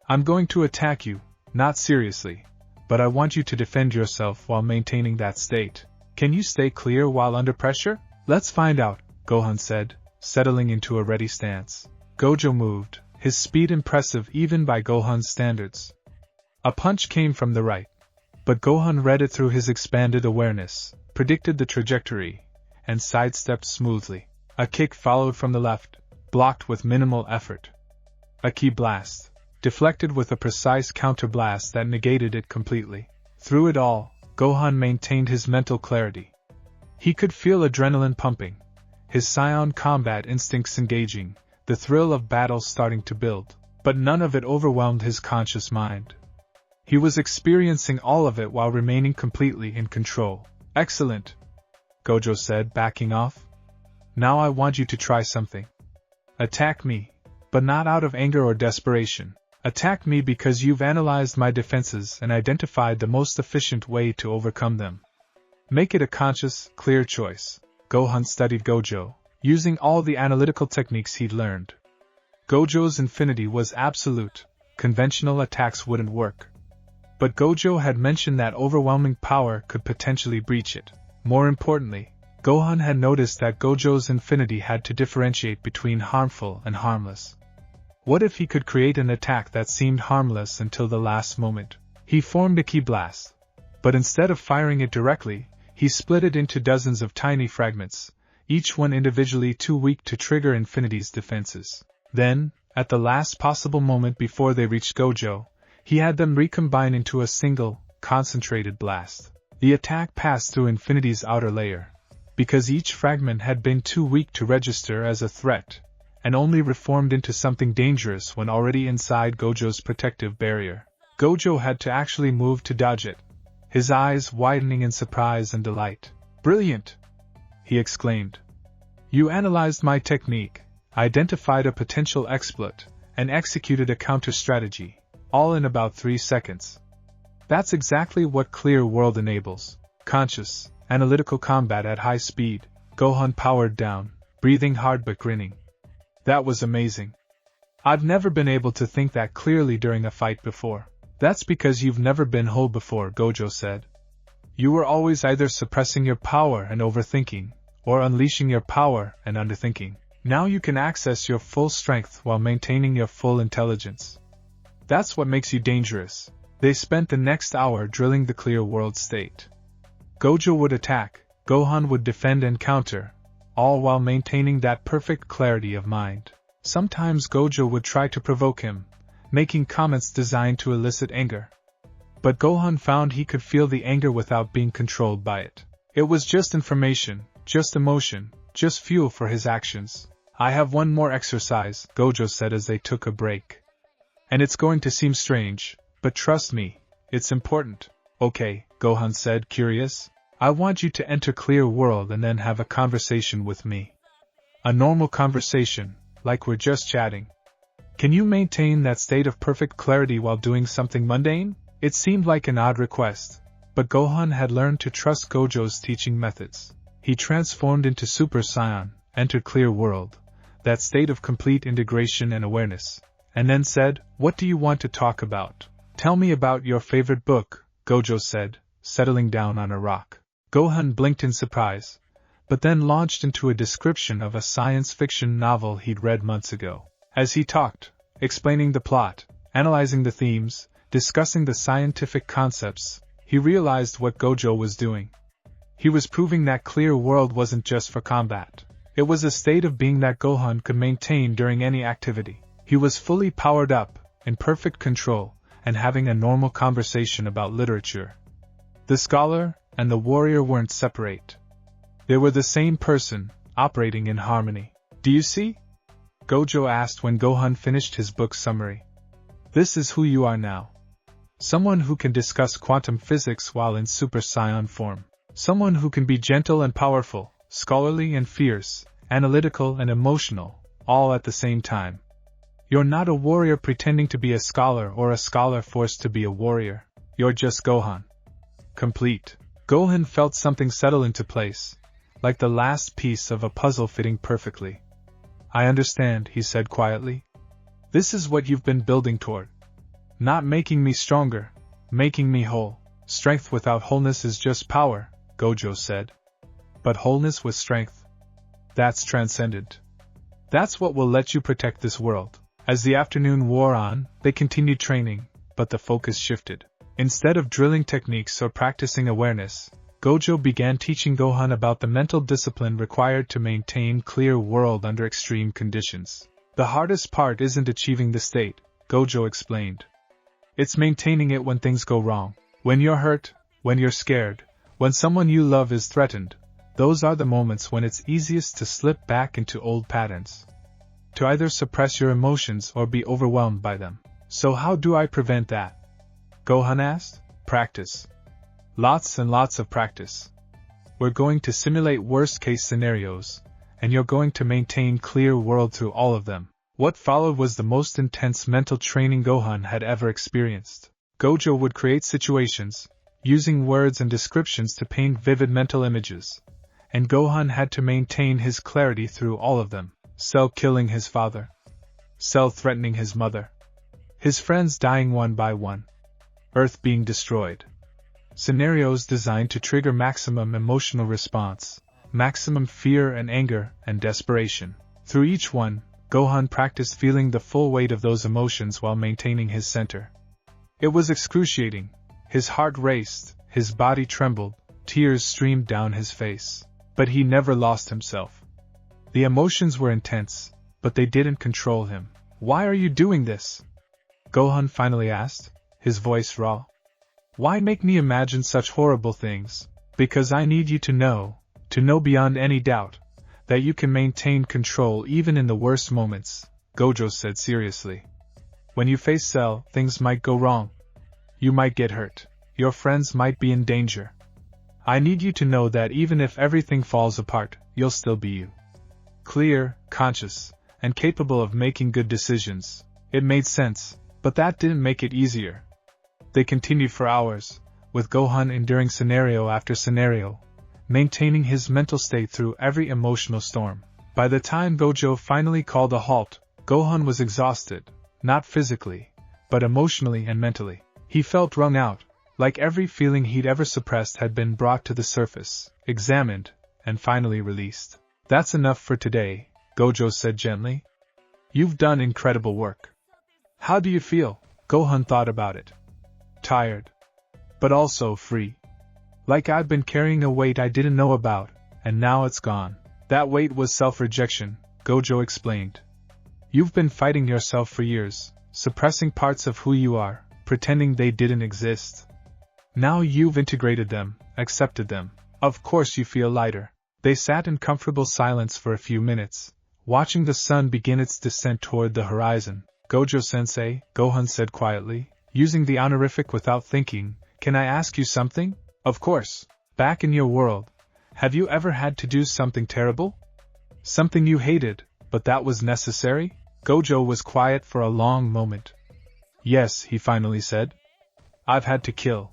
I'm going to attack you, not seriously, but I want you to defend yourself while maintaining that state. Can you stay clear while under pressure? Let's find out, Gohan said, settling into a ready stance. Gojo moved, his speed impressive even by Gohan's standards. A punch came from the right, but Gohan read it through his expanded awareness, predicted the trajectory, and sidestepped smoothly. A kick followed from the left, blocked with minimal effort. A ki blast, deflected with a precise counterblast that negated it completely. Through it all, Gohan maintained his mental clarity. He could feel adrenaline pumping, his Saiyan combat instincts engaging, the thrill of battle starting to build, but none of it overwhelmed his conscious mind. He was experiencing all of it while remaining completely in control. Excellent, Gojo said, backing off. Now I want you to try something. Attack me, but not out of anger or desperation. Attack me because you've analyzed my defenses and identified the most efficient way to overcome them. Make it a conscious, clear choice. Gohan studied Gojo, using all the analytical techniques he'd learned. Gojo's infinity was absolute, conventional attacks wouldn't work. But Gojo had mentioned that overwhelming power could potentially breach it. More importantly, Gohan had noticed that Gojo's infinity had to differentiate between harmful and harmless. What if he could create an attack that seemed harmless until the last moment? He formed a ki blast, but instead of firing it directly, he split it into dozens of tiny fragments, each one individually too weak to trigger infinity's defenses. Then, at the last possible moment before they reached Gojo, he had them recombine into a single, concentrated blast. The attack passed through infinity's outer layer, because each fragment had been too weak to register as a threat, and only reformed into something dangerous when already inside Gojo's protective barrier. Gojo had to actually move to dodge it, his eyes widening in surprise and delight. Brilliant! He exclaimed. You analyzed my technique, identified a potential exploit, and executed a counter-strategy, all in about 3 seconds. That's exactly what Clear World enables. Conscious, analytical combat at high speed. Gohan powered down, breathing hard but grinning. That was amazing. I've never been able to think that clearly during a fight before. That's because you've never been whole before, Gojo said. You were always either suppressing your power and overthinking, or unleashing your power and underthinking. Now you can access your full strength while maintaining your full intelligence. That's what makes you dangerous. They spent the next hour drilling the clear world state. Gojo would attack, Gohan would defend and counter, all while maintaining that perfect clarity of mind. Sometimes Gojo would try to provoke him, making comments designed to elicit anger. But Gohan found he could feel the anger without being controlled by it. It was just information, just emotion, just fuel for his actions. I have one more exercise, Gojo said as they took a break. And it's going to seem strange, but trust me, it's important. Okay, Gohan said, curious. I want you to enter Clear World and then have a conversation with me. A normal conversation, like we're just chatting. Can you maintain that state of perfect clarity while doing something mundane? It seemed like an odd request, but Gohan had learned to trust Gojo's teaching methods. He transformed into Super Saiyan, entered Clear World, that state of complete integration and awareness, and then said, "What do you want to talk about? Tell me about your favorite book," Gojo said, settling down on a rock. Gohan blinked in surprise, but then launched into a description of a science fiction novel he'd read months ago. As he talked, explaining the plot, analyzing the themes, discussing the scientific concepts, he realized what Gojo was doing. He was proving that Clear World wasn't just for combat. It was a state of being that Gohan could maintain during any activity. He was fully powered up, in perfect control, and having a normal conversation about literature. The scholar and the warrior weren't separate. They were the same person, operating in harmony. Do you see? Gojo asked when Gohan finished his book summary. This is who you are now. Someone who can discuss quantum physics while in Super Saiyan form. Someone who can be gentle and powerful, scholarly and fierce, analytical and emotional, all at the same time. You're not a warrior pretending to be a scholar or a scholar forced to be a warrior. You're just Gohan. Complete. Gohan felt something settle into place, like the last piece of a puzzle fitting perfectly. I understand, he said quietly. This is what you've been building toward. Not making me stronger, making me whole. Strength without wholeness is just power, Gojo said. But wholeness with strength, that's transcendent. That's what will let you protect this world. As the afternoon wore on, they continued training, but the focus shifted. Instead of drilling techniques or practicing awareness, Gojo began teaching Gohan about the mental discipline required to maintain Clear World under extreme conditions. The hardest part isn't achieving the state, Gojo explained. It's maintaining it when things go wrong. When you're hurt, when you're scared, when someone you love is threatened, those are the moments when it's easiest to slip back into old patterns. To either suppress your emotions or be overwhelmed by them. So how do I prevent that? Gohan asked. Practice. Lots and lots of practice. We're going to simulate worst-case scenarios, and you're going to maintain Clear World through all of them. What followed was the most intense mental training Gohan had ever experienced. Gojo would create situations, using words and descriptions to paint vivid mental images, and Gohan had to maintain his clarity through all of them. Cell killing his father. Cell threatening his mother. His friends dying one by one. Earth being destroyed. Scenarios designed to trigger maximum emotional response, maximum fear and anger and desperation. Through each one, Gohan practiced feeling the full weight of those emotions while maintaining his center. It was excruciating. His heart raced, his body trembled, tears streamed down his face. But he never lost himself. The emotions were intense, but they didn't control him. Why are you doing this? Gohan finally asked, his voice raw. Why make me imagine such horrible things? Because I need you to know beyond any doubt, that you can maintain control even in the worst moments, Gojo said seriously. When you face Cell, things might go wrong. You might get hurt. Your friends might be in danger. I need you to know that even if everything falls apart, you'll still be you. Clear, conscious, and capable of making good decisions. It made sense, but that didn't make it easier. They continued for hours, with Gohan enduring scenario after scenario, maintaining his mental state through every emotional storm. By the time Gojo finally called a halt, Gohan was exhausted, not physically, but emotionally and mentally. He felt wrung out, like every feeling he'd ever suppressed had been brought to the surface, examined, and finally released. That's enough for today, Gojo said gently. You've done incredible work. How do you feel? Gohan thought about it. Tired. But also free. Like I'd been carrying a weight I didn't know about, and now it's gone. That weight was self-rejection, Gojo explained. You've been fighting yourself for years, suppressing parts of who you are, pretending they didn't exist. Now you've integrated them, accepted them. Of course you feel lighter. They sat in comfortable silence for a few minutes, watching the sun begin its descent toward the horizon. Gojo-sensei, Gohan said quietly, using the honorific without thinking, can I ask you something? Of course. Back in your world, have you ever had to do something terrible? Something you hated, but that was necessary? Gojo was quiet for a long moment. Yes, he finally said. I've had to kill.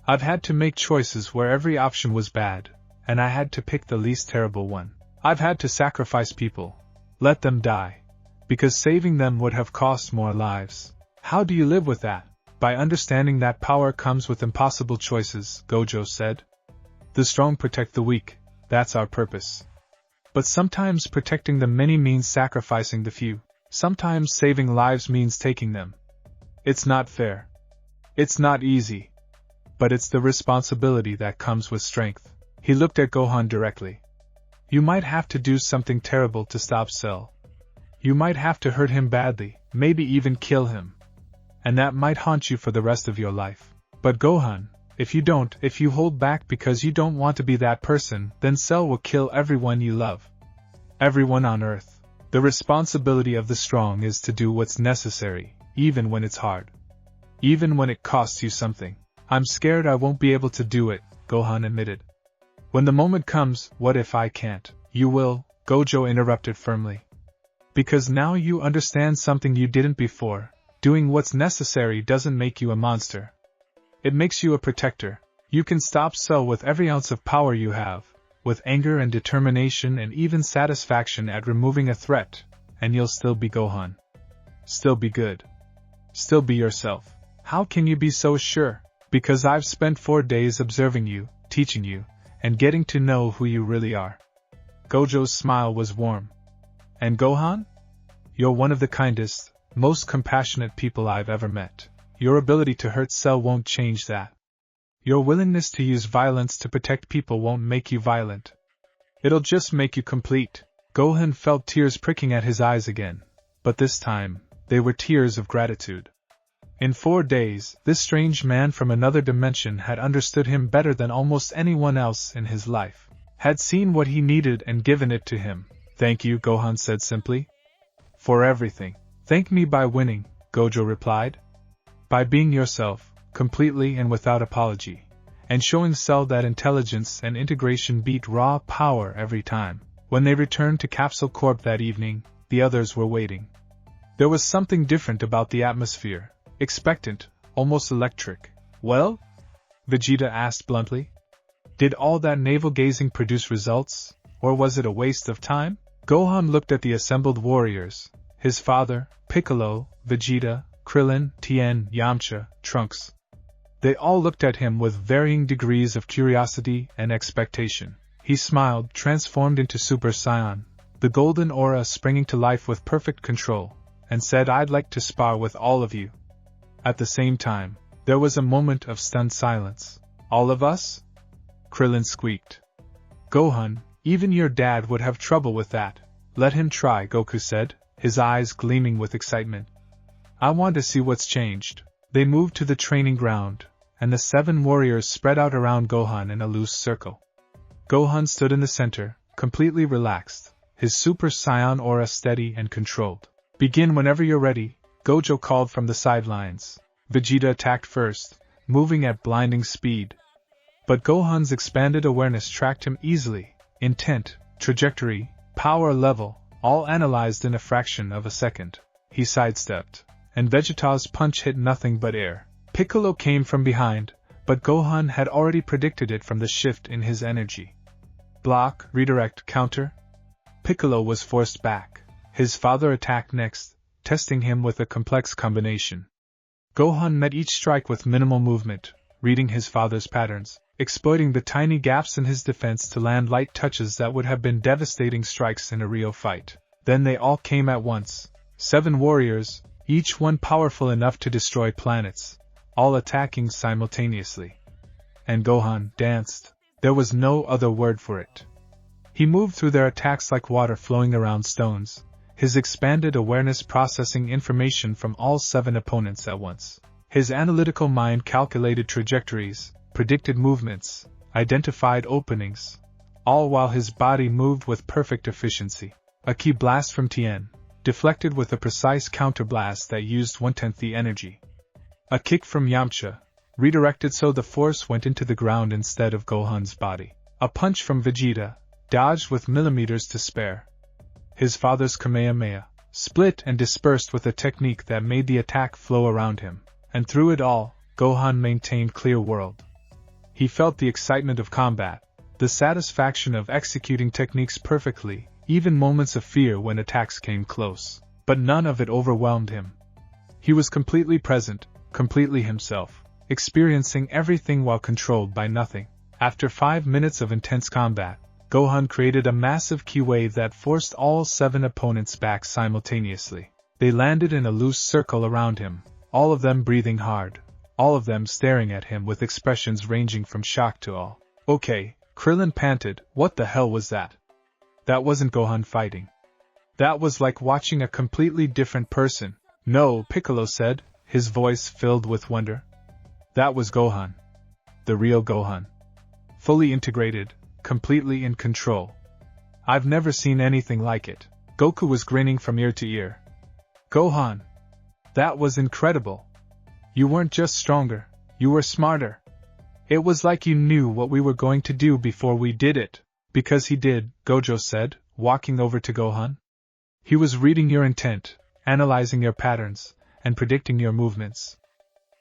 I've had to make choices where every option was bad, and I had to pick the least terrible one. I've had to sacrifice people, let them die, because saving them would have cost more lives. How do you live with that? By understanding that power comes with impossible choices, Gojo said. The strong protect the weak, that's our purpose. But sometimes protecting the many means sacrificing the few. Sometimes saving lives means taking them. It's not fair. It's not easy. But it's the responsibility that comes with strength. He looked at Gohan directly. You might have to do something terrible to stop Cell. You might have to hurt him badly, maybe even kill him. And that might haunt you for the rest of your life. But Gohan, if you hold back because you don't want to be that person, then Cell will kill everyone you love. Everyone on Earth. The responsibility of the strong is to do what's necessary, even when it's hard. Even when it costs you something. I'm scared I won't be able to do it, Gohan admitted. When the moment comes, what if I can't? You will, Gojo interrupted firmly. Because now you understand something you didn't before. Doing what's necessary doesn't make you a monster. It makes you a protector. You can stop Cell with every ounce of power you have, with anger and determination and even satisfaction at removing a threat, and you'll still be Gohan. Still be good. Still be yourself. How can you be so sure? Because I've spent 4 days observing you, teaching you, and getting to know who you really are. Gojo's smile was warm. And Gohan? You're one of the kindest, most compassionate people I've ever met. Your ability to hurt Cell won't change that. Your willingness to use violence to protect people won't make you violent. It'll just make you complete. Gohan felt tears pricking at his eyes again, but this time, they were tears of gratitude. In 4 days, this strange man from another dimension had understood him better than almost anyone else in his life, had seen what he needed and given it to him. Thank you, Gohan said simply. For everything. Thank me by winning, Gojo replied. By being yourself, completely and without apology, and showing Cell that intelligence and integration beat raw power every time. When they returned to Capsule Corp that evening, the others were waiting. There was something different about the atmosphere. Expectant, almost electric. Well? Vegeta asked bluntly. Did all that navel-gazing produce results, or was it a waste of time? Gohan looked at the assembled warriors, his father, Piccolo, Vegeta, Krillin, Tien, Yamcha, Trunks. They all looked at him with varying degrees of curiosity and expectation. He smiled, transformed into Super Saiyan, the golden aura springing to life with perfect control, and said, I'd like to spar with all of you. At the same time, there was a moment of stunned silence. All of us? Krillin squeaked. Gohan, even your dad would have trouble with that. Let him try, Goku said, his eyes gleaming with excitement. I want to see what's changed. They moved to the training ground, and the 7 warriors spread out around Gohan in a loose circle. Gohan stood in the center, completely relaxed, his Super Saiyan aura steady and controlled. Begin whenever you're ready, Gojo called from the sidelines. Vegeta attacked first, moving at blinding speed. But Gohan's expanded awareness tracked him easily, intent, trajectory, power level, all analyzed in a fraction of a second. He sidestepped, and Vegeta's punch hit nothing but air. Piccolo came from behind, but Gohan had already predicted it from the shift in his energy. Block, redirect, counter. Piccolo was forced back. His father attacked next, testing him with a complex combination. Gohan met each strike with minimal movement, reading his father's patterns, exploiting the tiny gaps in his defense to land light touches that would have been devastating strikes in a real fight. Then they all came at once. 7 warriors, each one powerful enough to destroy planets, all attacking simultaneously. And Gohan danced. There was no other word for it. He moved through their attacks like water flowing around stones, his expanded awareness processing information from all 7 opponents at once. His analytical mind calculated trajectories, predicted movements, identified openings, all while his body moved with perfect efficiency. A ki blast from Tien, deflected with a precise counterblast that used 1/10 the energy. A kick from Yamcha, redirected so the force went into the ground instead of Gohan's body. A punch from Vegeta, dodged with millimeters to spare. His father's Kamehameha, split and dispersed with a technique that made the attack flow around him. And through it all, Gohan maintained clear world. He felt the excitement of combat, the satisfaction of executing techniques perfectly, even moments of fear when attacks came close. But none of it overwhelmed him. He was completely present, completely himself, experiencing everything while controlled by nothing. After 5 minutes of intense combat, Gohan created a massive ki wave that forced all 7 opponents back simultaneously. They landed in a loose circle around him, all of them breathing hard, all of them staring at him with expressions ranging from shock to awe. Okay, Krillin panted, what the hell was that? That wasn't Gohan fighting. That was like watching a completely different person. No, Piccolo said, his voice filled with wonder. That was Gohan. The real Gohan. Fully integrated, completely in control. I've never seen anything like it. Goku was grinning from ear to ear. Gohan! That was incredible. You weren't just stronger, you were smarter. It was like you knew what we were going to do before we did it. Because he did, Gojo said, walking over to Gohan. He was reading your intent, analyzing your patterns, and predicting your movements.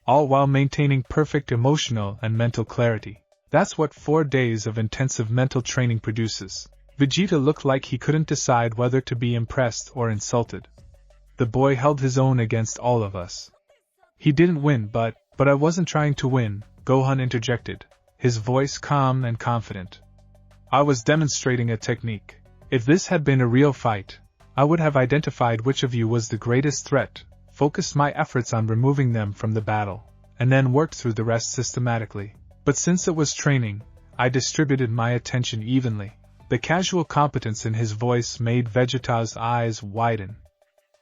All while maintaining perfect emotional and mental clarity. That's what 4 days of intensive mental training produces. Vegeta looked like he couldn't decide whether to be impressed or insulted. The boy held his own against all of us. He didn't win, but I wasn't trying to win, Gohan interjected, his voice calm and confident. I was demonstrating a technique. If this had been a real fight, I would have identified which of you was the greatest threat, focused my efforts on removing them from the battle, and then worked through the rest systematically. But since it was training, I distributed my attention evenly. The casual competence in his voice made Vegeta's eyes widen.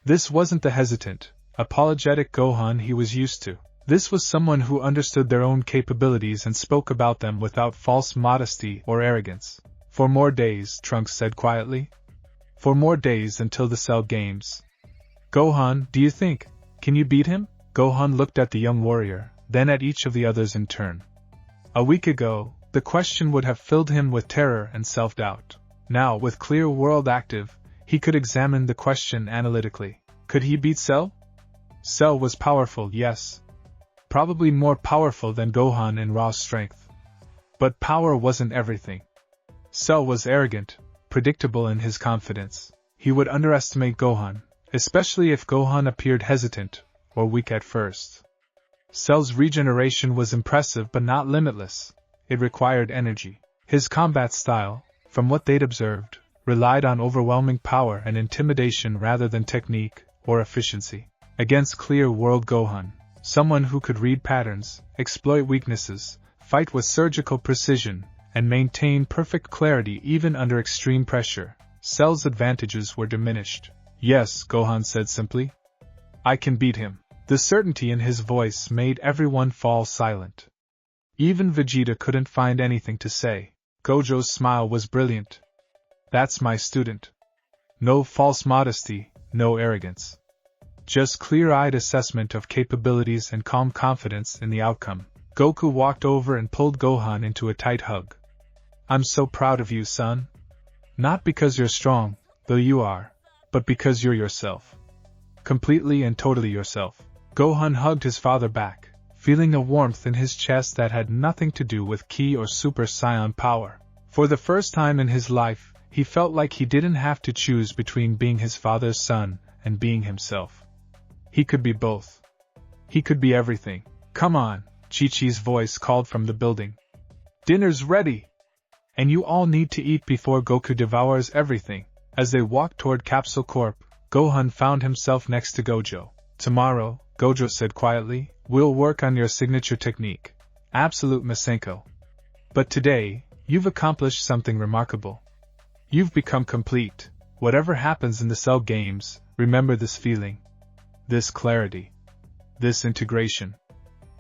This wasn't the hesitant, apologetic Gohan he was used to. This was someone who understood their own capabilities and spoke about them without false modesty or arrogance. 4 more days, Trunks said quietly. 4 more days until the Cell Games. Gohan, do you think, can you beat him? Gohan looked at the young warrior, then at each of the others in turn. A week ago, the question would have filled him with terror and self-doubt. Now, with clear world active, he could examine the question analytically. Could he beat Cell? Cell was powerful, yes. Probably more powerful than Gohan in raw strength. But power wasn't everything. Cell was arrogant, predictable in his confidence. He would underestimate Gohan, especially if Gohan appeared hesitant or weak at first. Cell's regeneration was impressive but not limitless. It required energy. His combat style, from what they'd observed, relied on overwhelming power and intimidation rather than technique or efficiency. Against clear world Gohan, someone who could read patterns, exploit weaknesses, fight with surgical precision, and maintain perfect clarity even under extreme pressure, Cell's advantages were diminished. Yes, Gohan said simply. I can beat him. The certainty in his voice made everyone fall silent. Even Vegeta couldn't find anything to say. Gojo's smile was brilliant. That's my student. No false modesty, no arrogance. Just clear-eyed assessment of capabilities and calm confidence in the outcome. Goku walked over and pulled Gohan into a tight hug. I'm so proud of you, son. Not because you're strong, though you are, but because you're yourself. Completely and totally yourself. Gohan hugged his father back, feeling a warmth in his chest that had nothing to do with Ki or Super Saiyan power. For the first time in his life, he felt like he didn't have to choose between being his father's son and being himself. He could be both. He could be everything. Come on, Chi-Chi's voice called from the building. Dinner's ready! And you all need to eat before Goku devours everything. As they walked toward Capsule Corp, Gohan found himself next to Gojo. Tomorrow, Gojo said quietly, we'll work on your signature technique. Absolute Masenko. But today, you've accomplished something remarkable. You've become complete. Whatever happens in the Cell games, remember this feeling. This clarity. This integration.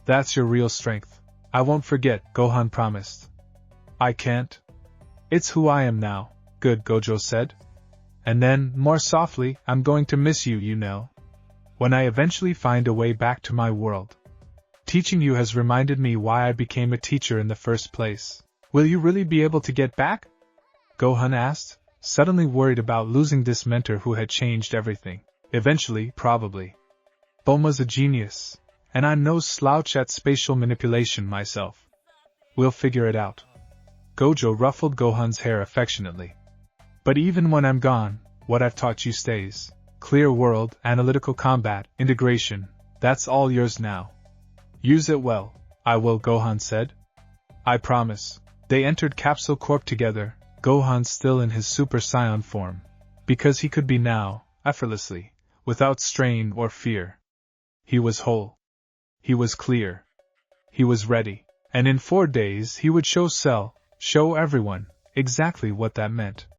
That's your real strength. I won't forget, Gohan promised. I can't. It's who I am now. Good, Gojo said. And then, more softly, I'm going to miss you, you know. When I eventually find a way back to my world. Teaching you has reminded me why I became a teacher in the first place. Will you really be able to get back? Gohan asked, suddenly worried about losing this mentor who had changed everything. Eventually, probably. Bulma's a genius, and I'm no slouch at spatial manipulation myself. We'll figure it out. Gojo ruffled Gohan's hair affectionately. But even when I'm gone, what I've taught you stays. Clear world, analytical combat, integration, that's all yours now. Use it well. I will, Gohan said. I promise. They entered Capsule Corp together, Gohan still in his Super Saiyan form. Because he could be now, effortlessly, without strain or fear. He was whole. He was clear. He was ready. And in 4 days he would show Cell, show everyone, exactly what that meant.